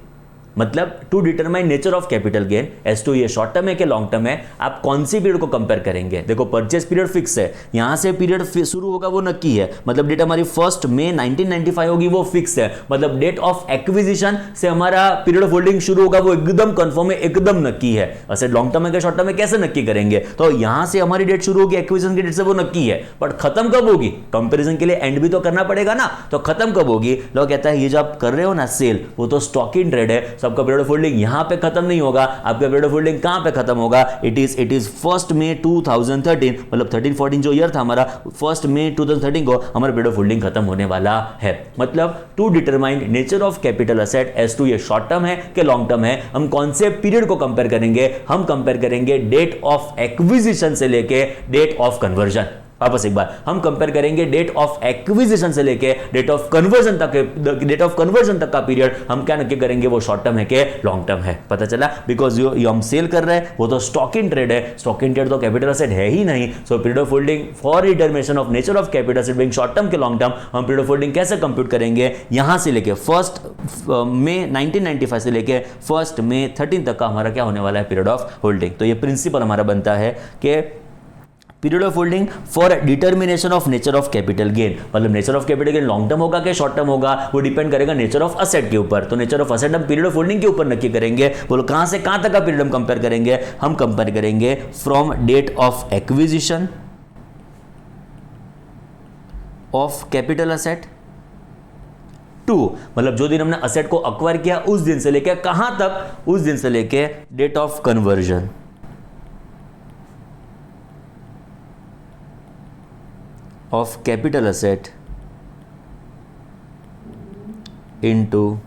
मतलब to determine nature of capital gain as to ये short term है कि long term है, आप कौन सी पीरियड को कंपेयर करेंगे? देखो परचेस पीरियड फिक्स है, यहां से पीरियड शुरू होगा वो नक्की है, मतलब डेट हमारी 1 मई 1995 होगी वो फिक्स है, मतलब डेट ऑफ एक्विजिशन से हमारा पीरियड ऑफ होल्डिंग शुरू होगा वो एकदम कंफर्म है, एकदम नक्की है। ऐसे लॉन्ग टर्म है कि शॉर्ट टर्म है कैसे नक्की करेंगे? तो यहां से हमारी डेट शुरू होगी एक्विजिशन की डेट से, वो नक्की है, बट खत्म कब होगी? कंपेरिजन के लिए एंड भी तो करना पड़ेगा ना, तो खत्म कब होगी? लोग कहता है ये जो आप कर रहे हो ना सेल, वो तो स्टॉक इन ट्रेड है, सबका पीरियड ऑफ होल्डिंग यहां पे खत्म नहीं होगा, आपका पीरियड ऑफ होल्डिंग कहां पे खत्म होगा? इट इज 1 मई 2013, मतलब 13-14 जो ईयर था हमारा, 1 मई 2013 को हमारा पीरियड ऑफ होल्डिंग खत्म होने वाला है। मतलब to determine nature of capital asset as to ये शॉर्ट टर्म है कि लॉन्ग टर्म है, हम कौन से पीरियड को कंपेयर करेंगे? हम कंपेयर करेंगे डेट ऑफ एक्विजिशन से लेके डेट ऑफ कन्वर्जन। वापस एक बार हम कंपेयर करेंगे डेट ऑफ एक्विजिशन से लेके डेट ऑफ कन्वर्जन तक का पीरियड हम क्या नक्की करेंगे? वो शॉर्ट टर्म है कि लॉन्ग टर्म है। पता चला? बिकॉज जो हम सेल कर रहे हैं वो तो स्टॉक इन ट्रेड है, स्टॉक इन ट्रेड तो कैपिटल असेट है ही नहीं। So period of holding for determination of nature of capital asset being short term के लॉन्ग टर्म, हम पीरियड ऑफ होल्डिंग कैसे कंप्यूट करेंगे? यहां से लेके 1 मई 1995 से लेके 1 मई 13 तक का हमारा क्या होने वाला है? Period of holding. तो ये प्रिंसिपल हमारा बनता है कि period of holding for determination of nature of capital gain, मतलब nature of capital gain long term होगा कि शॉर्ट टर्म होगा, वो डिपेंड करेगा नेचर ऑफ असेट के ऊपर। तो नेचर ऑफ असेट हम पीरियड ऑफ होल्डिंग के ऊपर नक्की करेंगे। बोलो कहां से कहां तक का पीरियड हम कंपेयर करेंगे? हम कंपेयर करेंगे from date of acquisition of capital asset to, मतलब जो दिन हमने असेट को अक्वायर किया उस दिन से लेके कहां तक? उस दिन से लेके date of conversion of capital asset into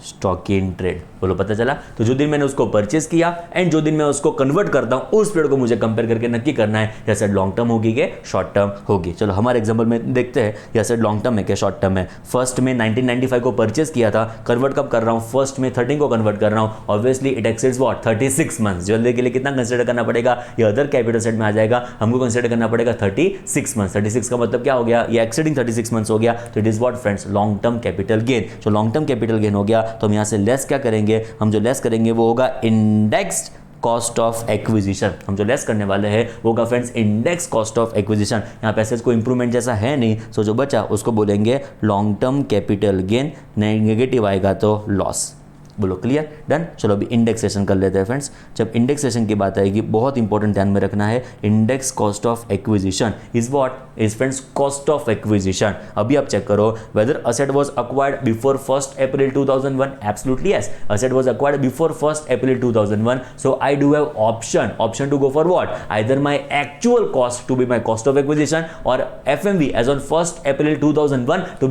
stock in trade. बोलो पता चला। तो जो दिन मैंने उसको परचेस किया एंड जो दिन मैं उसको कन्वर्ट करता हूं उस पीरियड को मुझे कंपेयर करके नक्की करना है ये एसेट लॉन्ग टर्म होगी कि शॉर्ट टर्म होगी। चलो हमारे एग्जांपल में देखते हैं ये एसेट लॉन्ग टर्म है क्या शॉर्ट टर्म है। फर्स्ट में 1995 को परचेस किया था, कन्वर्ट कब कर रहा हूं, फर्स्ट में 13 को कन्वर्ट कर रहा हूं। Obviously it exceeds what 36 months. जल्दी के लिए कितना कंसिडर करना पड़ेगा, ये अदर कैपिटल सेट में आ जाएगा, हमको कंसिडर करना पड़ेगा 36 मंथ्स। 36 का मतलब क्या हो गया, ये एक्सीडिंग 36 मंथ्स हो गया। तो it is what friends long term capital gain. जो लॉन्ग टर्म कैपिटल गेन हो गया तो हम यहां से लेस क्या करेंगे, हम जो लेस करेंगे वो होगा इंडेक्स्ड कॉस्ट ऑफ एक्विजिशन। हम जो लेस करने वाले हैं वो होगा friends index cost of acquisition. यहाँ पे एसेट्स को इंप्रूवमेंट जैसा है नहीं, सो जो बचा उसको बोलेंगे long term capital gain, negative आएगा तो लॉस। बोलो क्लियर, डन। चलो अभी इंडेक्सेशन कर लेते हैं फ्रेंड्स। जब इंडेक्सेशन की बात आएगी बहुत इंपॉर्टेंट ध्यान में रखना है, index cost of acquisition is what is friends cost of acquisition. अभी आप चेक करो whether asset was acquired before 1 April 2001, absolutely yes, asset was acquired before 1 April 2001, so I do have option to go for what, either my actual cost to be my cost of acquisition और FMV as on 1 April 2001 to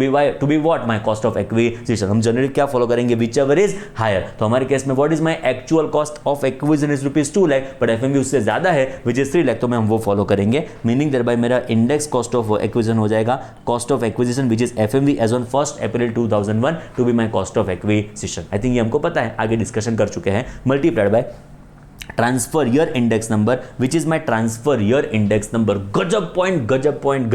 be what my cost of acquisition. हम generally क्या follow करेंगे, whichever is higher. तो हमारे case में what is my actual cost of acquisition is ₹2 lakh, but FMV उससे ज्यादा है विच इज 3 लाख, तो हम वो फॉलो करेंगे। मीनिंग देयर बाय मेरा इंडेक्स कॉस्ट ऑफ एक्विजिशन हो जाएगा cost of acquisition which is FMV as on 1 April 2001 to be my cost of acquisition. I think ये हमको पता है, आगे डिस्कशन कर चुके हैं। Multiplied by transfer year index number which is my transfer year index number. गजब point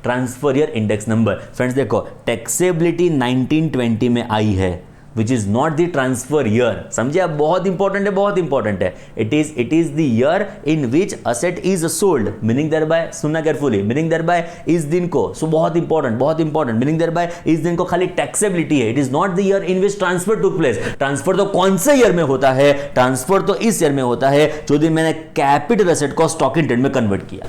transfer year index number. Friends देखो टैक्सेबिलिटी 1920 में आई है which is not the transfer year. समझे आप, बहुत इंपॉर्टेंट है। It is the year in which asset is sold, meaning thereby, सुनना केयरफुली, मीनिंग देयर बाय इस दिन को, सो बहुत इंपॉर्टेंट, मीनिंग देयर बाय इस दिन को खाली टैक्सेबिलिटी है। It is not the year in which transfer took place. Transfer तो कौन से ईयर में होता है, ट्रांसफर तो इस ईयर में होता है जो दिन मैंने कैपिटल एसेट को स्टॉक इन ट्रेड में कन्वर्ट किया।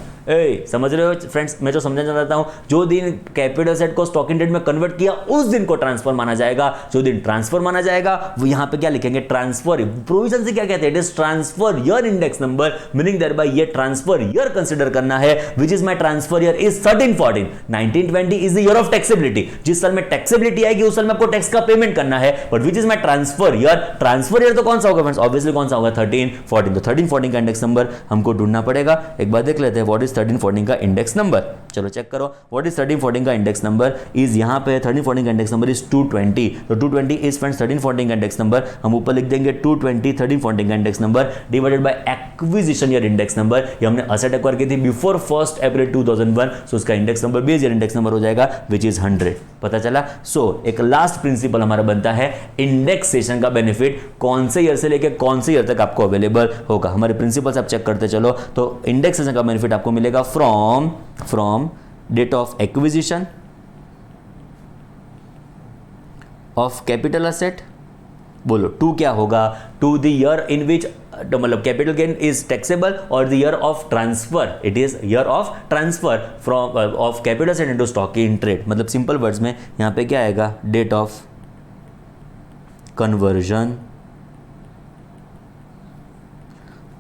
समझ रहे हो फ्रेंड्स, मैं जो समझना चाहता हूं, जो दिन कैपिटल एसेट को स्टॉक इन ट्रेड में कन्वर्ट किया उस दिन को ट्रांसफर माना जाएगा। जो दिन ट्रांसफर माना जाएगा वो यहां पे क्या लिखेंगे, ट्रांसफर। प्रोविजन से क्या कहते हैं, it is transfer year index number, meaning thereby ये ट्रांसफर ईयर कंसीडर करना है which is my transfer year is 1314। 1920 is the year of taxability. जिस साल में टैक्सेबिलिटी आएगी उस साल में आपको टैक्स का पेमेंट करना है, but which is my transfer year. Transfer year तो कौन सा होगा फ्रेंड्स, ऑब्वियसली कौन सा होगा, 1314। तो 1314 का इंडेक्स नंबर हमको ढूंढना पड़ेगा। एक बार देख लेते हैं व्हाट इज 1314 का इंडेक्स नंबर। चलो चेक करो व्हाट इज 1314 का इंडेक्स नंबर इज, यहां पे 1314 का इंडेक्स नंबर इज 220। तो 220 इज फ्रेंड्स 1314 का इंडेक्स नंबर। हम ऊपर लिख देंगे 220 1314 का index number divided bye acquisition year index number. ये हमने असेट एक्वायर की थी बिफोर 1 अप्रैल 2001, सो उसका index number base year index number हो जाएगा विच इज 100। पता चला। सो एक लास्ट प्रिंसिपल हमारा बनता है इंडेक्सेशन का बेनिफिट कौन से ईयर से लेकर कौन से ईयर तक आपको अवेलेबल होगा। हमारे प्रिंसिपल्स आप चेक करते चलो। तो इंडेक्सेशन का बेनिफिट आपको मिलेगा from date of acquisition of capital asset. बोलो टू क्या होगा, to the year in which मतलब कैपिटल गेन इज टैक्सेबल और the year of transfer, it is year of transfer from of capital asset into stock in trade. मतलब simple words में यहां पे क्या आएगा, date of conversion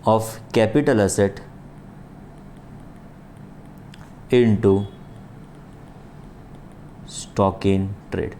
of capital asset into stock in trade.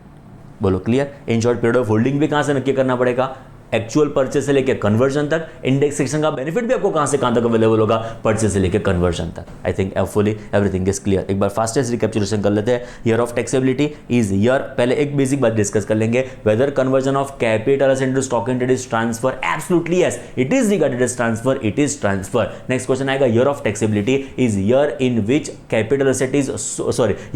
बोलो clear. In short period of holding भी कहां से नक्की करना पड़ेगा, एक्चुअल परचेस से लेकर कन्वर्जन तक। इंडेक्सेशन का बेनिफिट भी आपको कहां से कहां तक अवेलेबल होगा, परचेस से लेकर कन्वर्जन तक। I think fully everything is clear. एक बार फास्टेस्ट रिकैप्चुलेशन कर लेते हैं। Year of taxability is year, पहले एक बेसिक बात डिस्कस कर लेंगे, whether conversion of capital asset into stock in trade is transfer. Absolutely yes, it is regarded as transfer, it is transfer. Next question आएगा, year of taxability is year in which capital asset is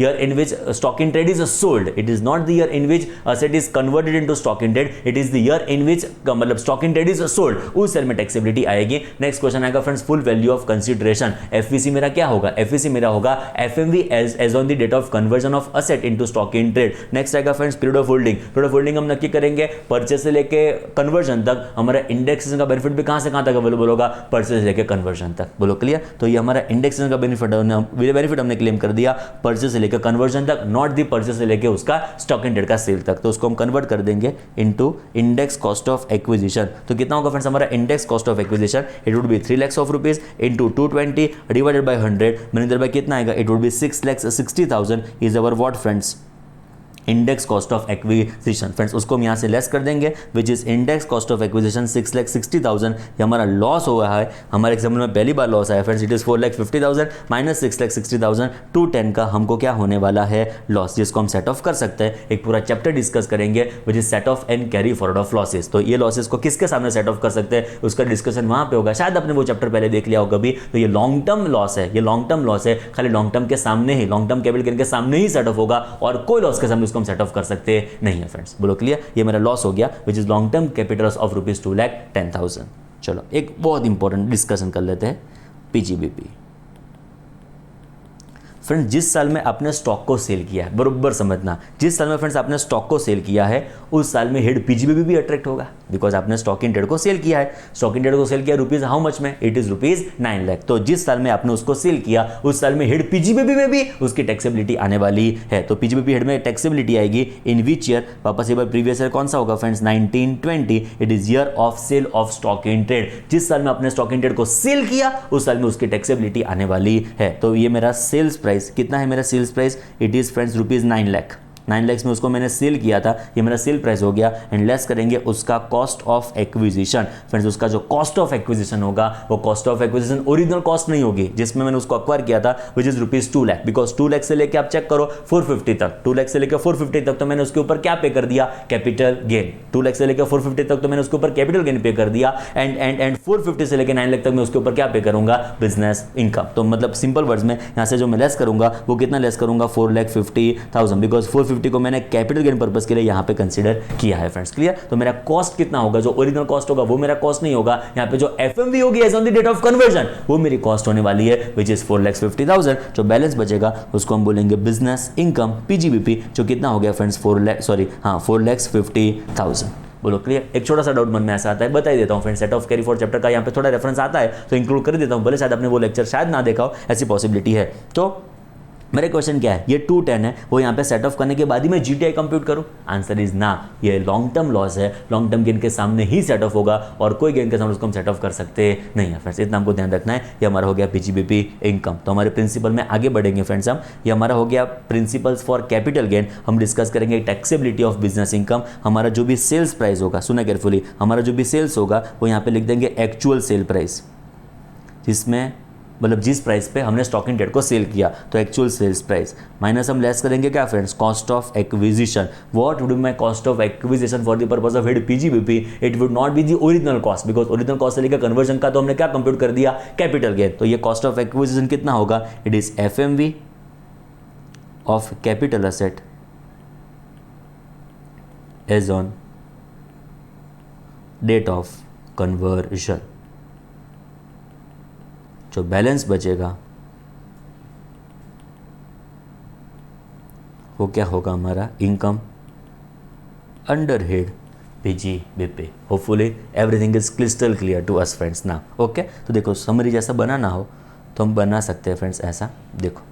year in which stock in trade is sold. It is not the year in which asset is converted into stock in trade, it is the year in which मतलब stock in trade is sold, उस ईयर में taxability आएगी। Next question आएगा friends, full value of consideration. FVC मेरा क्या होगा, FVC मेरा होगा FMV as on the date of conversion of asset into stock in trade. Next आएगा friends period of holding. Period of holding हम नक्की करेंगे परचेस से लेके कन्वर्जन तक। हमारा इंडेक्सेशन का बेनिफिट भी कहां से कहां तक अवेलेबल होगा, परचेस से लेके कन्वर्जन तक। बोलो क्लियर। तो ये हमारा इंडेक्सेशन का बेनिफिट हमने क्लेम कर दिया परचेस से लेकर कन्वर्जन तक, नॉट दी परचेस से लेके उसका स्टॉक इन ट्रेड का सेल तक। तो उसको हम कन्वर्ट कर देंगे into index cost of acquisition, तो कितना होगा फ्रेंड्स हमारा index cost of acquisition, it would B 3 lakhs of rupees into 220 divided by 100, मैंने बाय कितना आएगा, it would B 6,60,000 is our what friends, index cost of acquisition. Friends उसको हम यहाँ से लेस कर देंगे, which is index cost of acquisition 6,60,000, ये हमारा लॉस हुआ है, हमारे एग्जाम्पल में पहली बार लॉस आया फ्रेंड्स, इट इज 4,50,000 माइनस 6,60,000, 210 का हमको क्या होने वाला है, लॉस, जिसको हम सेट ऑफ कर सकते हैं। एक पूरा चैप्टर डिस्कस करेंगे which is set of and carry forward of losses, तो ये लॉसेस को किसके सामने सेट ऑफ कर सकते हैं उसका डिस्कशन वहाँ पे होगा, शायद आपने वो चैप्टर पहले देख लिया होगा कभी। तो ये लॉन्ग टर्म लॉस है, ये लॉन्ग टर्म लॉस है, खाली लॉन्ग टर्म के सामने ही, लॉन्ग टर्म कैपिटल गेन के सामने ही सेट ऑफ होगा, और कोई लॉस के सामने उसको हम सेट ऑफ कर सकते नहीं है फ्रेंड्स, बोलो क्लियर, ये मेरा लॉस हो गया which is long term capital of rupees 2,10,000। चलो एक बहुत इंपॉर्टेंट डिस्कशन कर लेते हैं, पीजीबीपी। फ्रेंड्स जिस साल में आपने स्टॉक को सेल किया है, बरोबर समझना, जिस साल में फ्रेंड्स आपने स्टॉक को सेल किया है उस साल में हेड पीजीबीपी भी अट्रैक्ट होगा, बिकॉज आपने स्टॉक इन ट्रेड को सेल किया है। स्टॉक इन ट्रेड को सेल किया रुपीज हाउ मच में, इट इज रुपीज 9 लाख, तो जिस साल में आपने उसको सेल किया उस साल में हेड पीजीबीपी में भी उसकी टैक्सेबिलिटी आने वाली है। तो पीजीबीपी हेड में टैक्सेबिलिटी आएगी इन विच ईयर, वापस एक बार प्रीवियस ईयर कौन सा होगा friends, 1920, it is year of sale of stock in trade, जिस साल में आपने स्टॉक इन ट्रेड को सेल किया उस साल में उसकी टैक्सेबिलिटी आने वाली है। तो ये मेरा सेल्स प्राइस कितना है, मेरा sales price it is friends rupees 9 lakh, 9 lakhs में उसको मैंने सेल किया था, ये मेरा सेल प्राइस हो गया, एंड लेस करेंगे उसका कॉस्ट ऑफ एक्विजिशन। फ्रेंड्स उसका जो कॉस्ट ऑफ एक्विजिशन होगा वो cost of acquisition original cost नहीं होगी जिसमें मैंने उसको अक्वायर किया था, which is rupees 2 lakh, because 2 lakh से लेके आप चेक करो 450 तक, 2 लाख से लेकर 450 तक तो मैंने उसके ऊपर क्या पे कर दिया, कैपिटल गेन। 2 लाख से लेकर 450 तक तो मैंने उसके ऊपर कैपिटल गेन पे कर दिया, एंड 450 से लेकर 9 लाख तक मैं उसके ऊपर क्या पे करूंगा, बिजनेस इनकम। तो मतलब सिंपल वर्ड्स में यहाँ से जो मैं लेस करूंगा वो कितना लेस करूंगा, 4,50,000, बिकॉज 450 को मैंने कैपिटल गेन पर्पस के लिए यहां पे कंसीडर किया है फ्रेंड्स, क्लियर। तो मेरा कॉस्ट कितना होगा, जो ओरिजिनल कॉस्ट होगा वो मेरा कॉस्ट नहीं होगा, यहां पे जो एफएमवी होगी as on the date of conversion वो मेरी कॉस्ट होने वाली है, व्हिच इज 4,50,000। जो बैलेंस बचेगा उसको हम बोलेंगे बिजनेस इनकम पीजीबीपी, जो कितना हो गया फ्रेंड्स 4,50,000। बोलो क्लियर। एक छोटा सा डाउट मन में ऐसा आता है, बता ही देता हूं friends, set of carry for chapter का यहाँ पे थोड़ा रेफरेंस आता है तो इंक्लूड कर देता हूं, भले शायद आपने वो लेक्चर शायद ना देखा हो, ऐसी पॉसिबिलिटी है। तो मेरे क्वेश्चन क्या है, ये 210 है, वो यहाँ पे सेट ऑफ करने के बाद ही मैं जीटीआई कंप्यूट करूँ, आंसर इज ना, ये लॉन्ग टर्म लॉस है, लॉन्ग टर्म गेन के सामने ही सेट ऑफ होगा और कोई गेन के सामने उसको हम सेट ऑफ कर सकते नहीं है फ्रेंड्स, इतना हमको ध्यान रखना है। ये हमारा हो गया पीजीबीपी इनकम। तो हमारे प्रिंसिपल में आगे बढ़ेंगे फ्रेंड्स हम, ये हमारा हो गया प्रिंसिपल्स फॉर कैपिटल गेन, हम डिस्कस करेंगे टैक्सेबिलिटी ऑफ बिजनेस इनकम। हमारा जो भी सेल्स प्राइस होगा, सुना केयरफुली, हमारा जो भी सेल्स होगा वो यहाँ पे लिख देंगे एक्चुअल सेल प्राइस, जिसमें मतलब जिस प्राइस पे हमने स्टॉक इन ट्रेड को सेल किया, तो एक्चुअल सेल्स प्राइस माइनस हम लेस करेंगे क्या friends, cost of acquisition. What would be my cost of acquisition for the purpose of head PGBP, it would not be the original cost, because original cost से लेकर conversion का तो हमने क्या compute कर दिया, कैपिटल गेन। तो ये कॉस्ट ऑफ एक्विजिशन कितना होगा, it is FMV of capital asset as on date of conversion. जो बैलेंस बचेगा वो क्या होगा, हमारा income under head PGBP. Hopefully everything is crystal clear to us friends ना, ओके। तो देखो समरी जैसा बनाना हो तो हम बना सकते हैं फ्रेंड्स ऐसा, देखो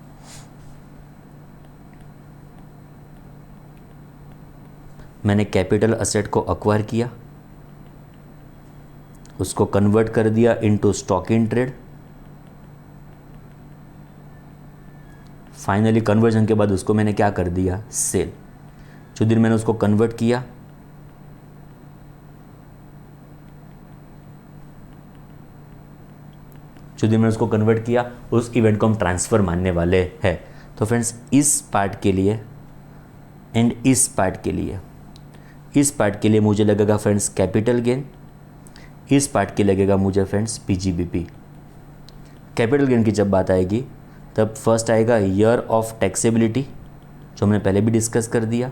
मैंने कैपिटल असेट को अक्वायर किया, उसको कन्वर्ट कर दिया into stock in trade, finally conversion के बाद उसको मैंने क्या कर दिया, सेल। जो दिन मैंने उसको कन्वर्ट किया, जो दिन मैंने उसको कन्वर्ट किया उस इवेंट को हम ट्रांसफर मानने वाले हैं। तो फ्रेंड्स इस पार्ट के लिए एंड इस पार्ट के लिए, इस पार्ट के लिए मुझे लगेगा फ्रेंड्स कैपिटल गेन, इस पार्ट के लगेगा मुझे फ्रेंड्स पीजीबीपी। कैपिटल गेन की जब बात आएगी तब फर्स्ट आएगा ईयर ऑफ टैक्सेबिलिटी, जो हमने पहले भी डिस्कस कर दिया।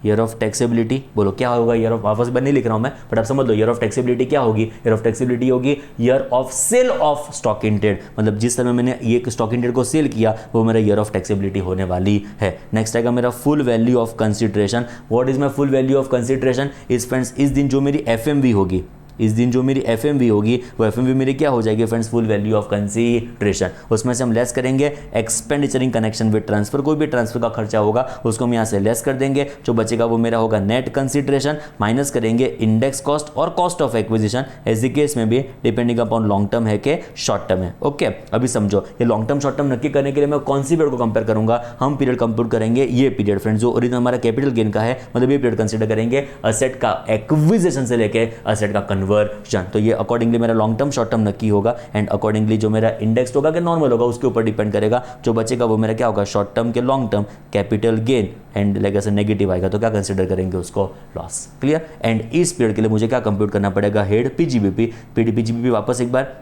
ईयर ऑफ टैक्सेबिलिटी, बोलो क्या होगा ईयर ऑफ, वापस बार नहीं लिख रहा हूँ मैं, बट आप समझ लो ईयर ऑफ टैक्सेबिलिटी क्या होगी। ईयर ऑफ टैक्सेबिलिटी होगी year of sale of stock in trade, मतलब जिस समय मैंने ये स्टॉक इन ट्रेड को सेल किया वो मेरा ईयर ऑफ टैक्सेबिलिटी होने वाली है। नेक्स्ट आएगा मेरा full value of consideration. What is my full value of consideration is friends, इस दिन जो मेरी एफएमवी होगी, इस दिन जो मेरी FMV होगी वो FMV मेरी क्या हो जाएगी friends, full value of consideration. उसमें से हम लेस करेंगे expenditure in connection with transfer, कोई भी ट्रांसफर का खर्चा होगा उसको हम यहाँ से लेस कर देंगे, जो बचेगा वो मेरा होगा नेट कंसीडरेशन, माइनस करेंगे इंडेक्स कॉस्ट और cost of acquisition, as the case में भी डिपेंडिंग अपॉन लॉन्ग टर्म है कि शॉर्ट टर्म है। ओके, अभी समझो ये लॉन्ग टर्म शॉर्ट टर्म नक्की करने के लिए मैं कौन सी पीरियड को कंपेयर करूंगा, हम पीरियड कंप्यूट करेंगे ये पीरियड फ्रेंड्स जो ओरिजिनल हमारा कैपिटल गेन का है, मतलब ये पीरियड कंसीडर करेंगे असेट का एक्विजिशन से लेके असेट का कन्वर्जन। तो ये अकॉर्डिंगली मेरा लॉन्ग टर्म शॉर्ट टर्म नक्की होगा एंड अकॉर्डिंगली जो मेरा इंडेक्स होगा कि नॉर्मल होगा उसके ऊपर डिपेंड करेगा, जो बचेगा वो मेरा क्या होगा शॉर्ट टर्म के long term capital gain and like ऐसे नेगेटिव आएगा तो क्या कंसीडर करेंगे उसको लॉस। क्लियर। एंड इस पीरियड के लिए मुझे क्या कंप्यूट करना पड़ेगा, हेड PGBP, PDPGBP वापस एक बार,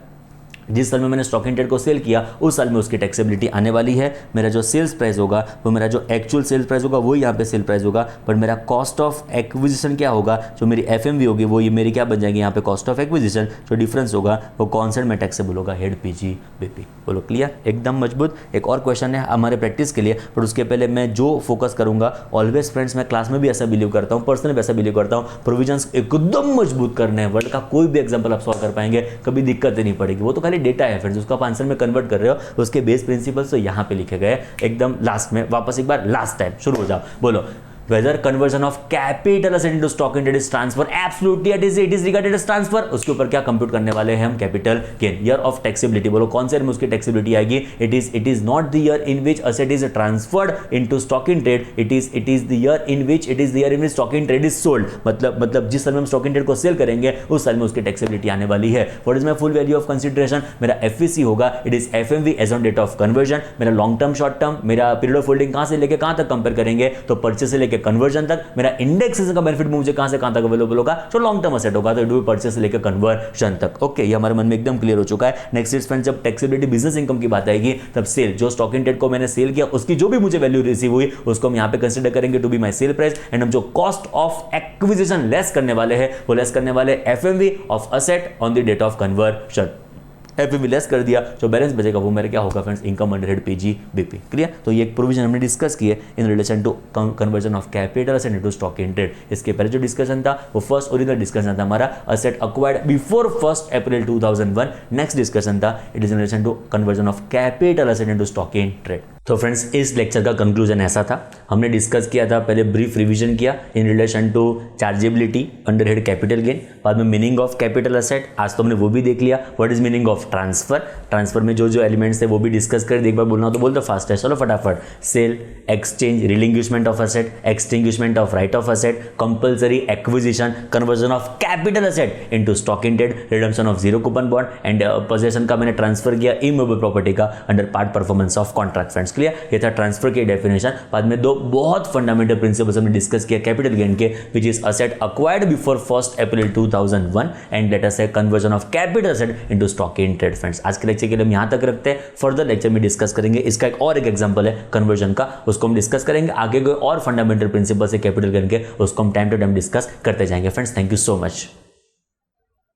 जिस साल में मैंने स्टॉक इन ट्रेड को सेल किया उस साल में उसकी टैक्सेबिलिटी आने वाली है। मेरा जो सेल्स प्राइस होगा वो मेरा जो एक्चुअल सेल्स प्राइस होगा वो यहाँ पे सेल प्राइस होगा, पर मेरा कॉस्ट ऑफ एक्विजिशन क्या होगा, जो मेरी FMV होगी वो ये मेरी क्या बन जाएगी यहाँ पे कॉस्ट ऑफ एक्विजिशन, जो डिफरेंस होगा वो कॉन्सेंट में टैक्सेबल होगा हेड PGBP। बोलो क्लियर, एकदम मजबूत। एक और क्वेश्चन है हमारे प्रैक्टिस के लिए, पर उसके पहले मैं जो फोकस करूंगा ऑलवेज फ्रेंड्स, मैं क्लास में भी ऐसा बिलीव करता हूँ, पर्सनली भी ऐसा बिलीव करता हूँ, प्रोविजंस एकदम मजबूत करने हैं। वर्ल्ड का कोई भी एग्जाम्पल आप सॉल्व कर पाएंगे, कभी दिक्कत ही नहीं पड़ेगी, वो तो खाली डेटा है फ्रेंड्स, उसको आप आंसर में कन्वर्ट कर रहे हो, उसके बेस प्रिंसिपल्स तो यहाँ पे लिखे गए एकदम लास्ट में। वापस एक बार लास्ट टाइम शुरू हो जाओ, बोलो whether conversion of capital asset into stock in trade is transfer, absolutely it is regarded as transfer। उसके ऊपर क्या कंप्यूट करने वाले हैं हम, capital gain. Year of taxability, बोलो कौन से में उसकी टैक्सेबिलिटी आएगी, it is not the year in which asset is transferred into stock in trade, it is the year in which stock in trade is sold. मतलब जिस साल में हम स्टॉक इन ट्रेड को सेल करेंगे उस साल में उसकी टैक्सेबिलिटी आने वाली है। What is my full value of consideration, मेरा FVC होगा, it is FMV as on date of conversion. मेरा लॉन्ग टर्म शॉर्ट टर्म, मेरा पीरियड ऑफ होल्डिंग कहां से लेके कहां तक कंपेयर करेंगे, तो परचेस से लेके कन्वर्जन तक। मेरा इंडेक्सेशन का बेनिफिट मुझे कहां से कहां तक अवेलेबल होगा, जो लॉन्ग टर्म असेट होगा, तो इट विल परचेस से लेकर कन्वर्जन तक। ओके, ये हमारे मन में एकदम क्लियर हो चुका है। नेक्स्ट फ्रेंड्स, जब टैक्सेबिलिटी बिजनेस इनकम की बात आएगी तब सेल, जो स्टॉक इन ट्रेड को मैंने सेल किया उसकी जो भी मुझे वैल्यू रिसीव हुई उसको हम यहां पे कंसीडर करेंगे to be my sale price, and हम जो कॉस्ट ऑफ एक्विजिशन लेस करने वाले हैं वो लेस करने वाले FMV of asset on the date of conversion. FMV less कर दिया, जो बैलेंस बचेगा वो मेरे क्या होगा friends, income under head PGBP। Clear. तो ये एक प्रोविजन हमने डिस्कस की है in relation to conversion of capital asset into stock in trade. इसके पहले जो डिस्कशन था वो फर्स्ट ओरिजिनल डिस्कशन था हमारा asset acquired before 1 April 2001। Next discussion था it is in relation to conversion of capital asset into stock in trade. तो friends, इस लेक्चर का कंक्लूजन ऐसा था, हमने डिस्कस किया था, पहले ब्रीफ रिवीजन किया in relation to chargeability under head capital gain, बाद में मीनिंग ऑफ कैपिटल असेट, आज तो हमने वो भी देख लिया, what is meaning of transfer में जो एलिमेंट्स थे वो भी डिस्कस कर दिए। एक बार बोलना हो तो बोल दो फास्ट है, चलो फटाफट। Sale, exchange, relinquishment of asset, extinguishment of right of asset, compulsory acquisition, conversion of capital asset into stock in trade, redemption of zero coupon bond and possession का मैंने ट्रांसफर किया इमूवेबल प्रॉपर्टी का under part performance of contract. Friends clear, ये था transfer की definition. बाद में दो बहुत फंडामेंटल प्रिंसिपल्स हमने डिस्कस किया कैपिटल गेन के, which is asset acquired before 1 April 2001 and let us से conversion of capital asset into stock in trade. Friends, आज के लेक्चर के लिए हम यहां तक रखते हैं, फर्दर लेक्चर में डिस्कस करेंगे। इसका एक और एक एग्जांपल है कन्वर्जन का, उसको हम डिस्कस करेंगे। आगे कोई और फंडामेंटल प्रिंसिपल्स है कैपिटल गेन के, उसको हम टाइम टू टाइम डिस्कस करते जाएंगे। Friends, thank you so much.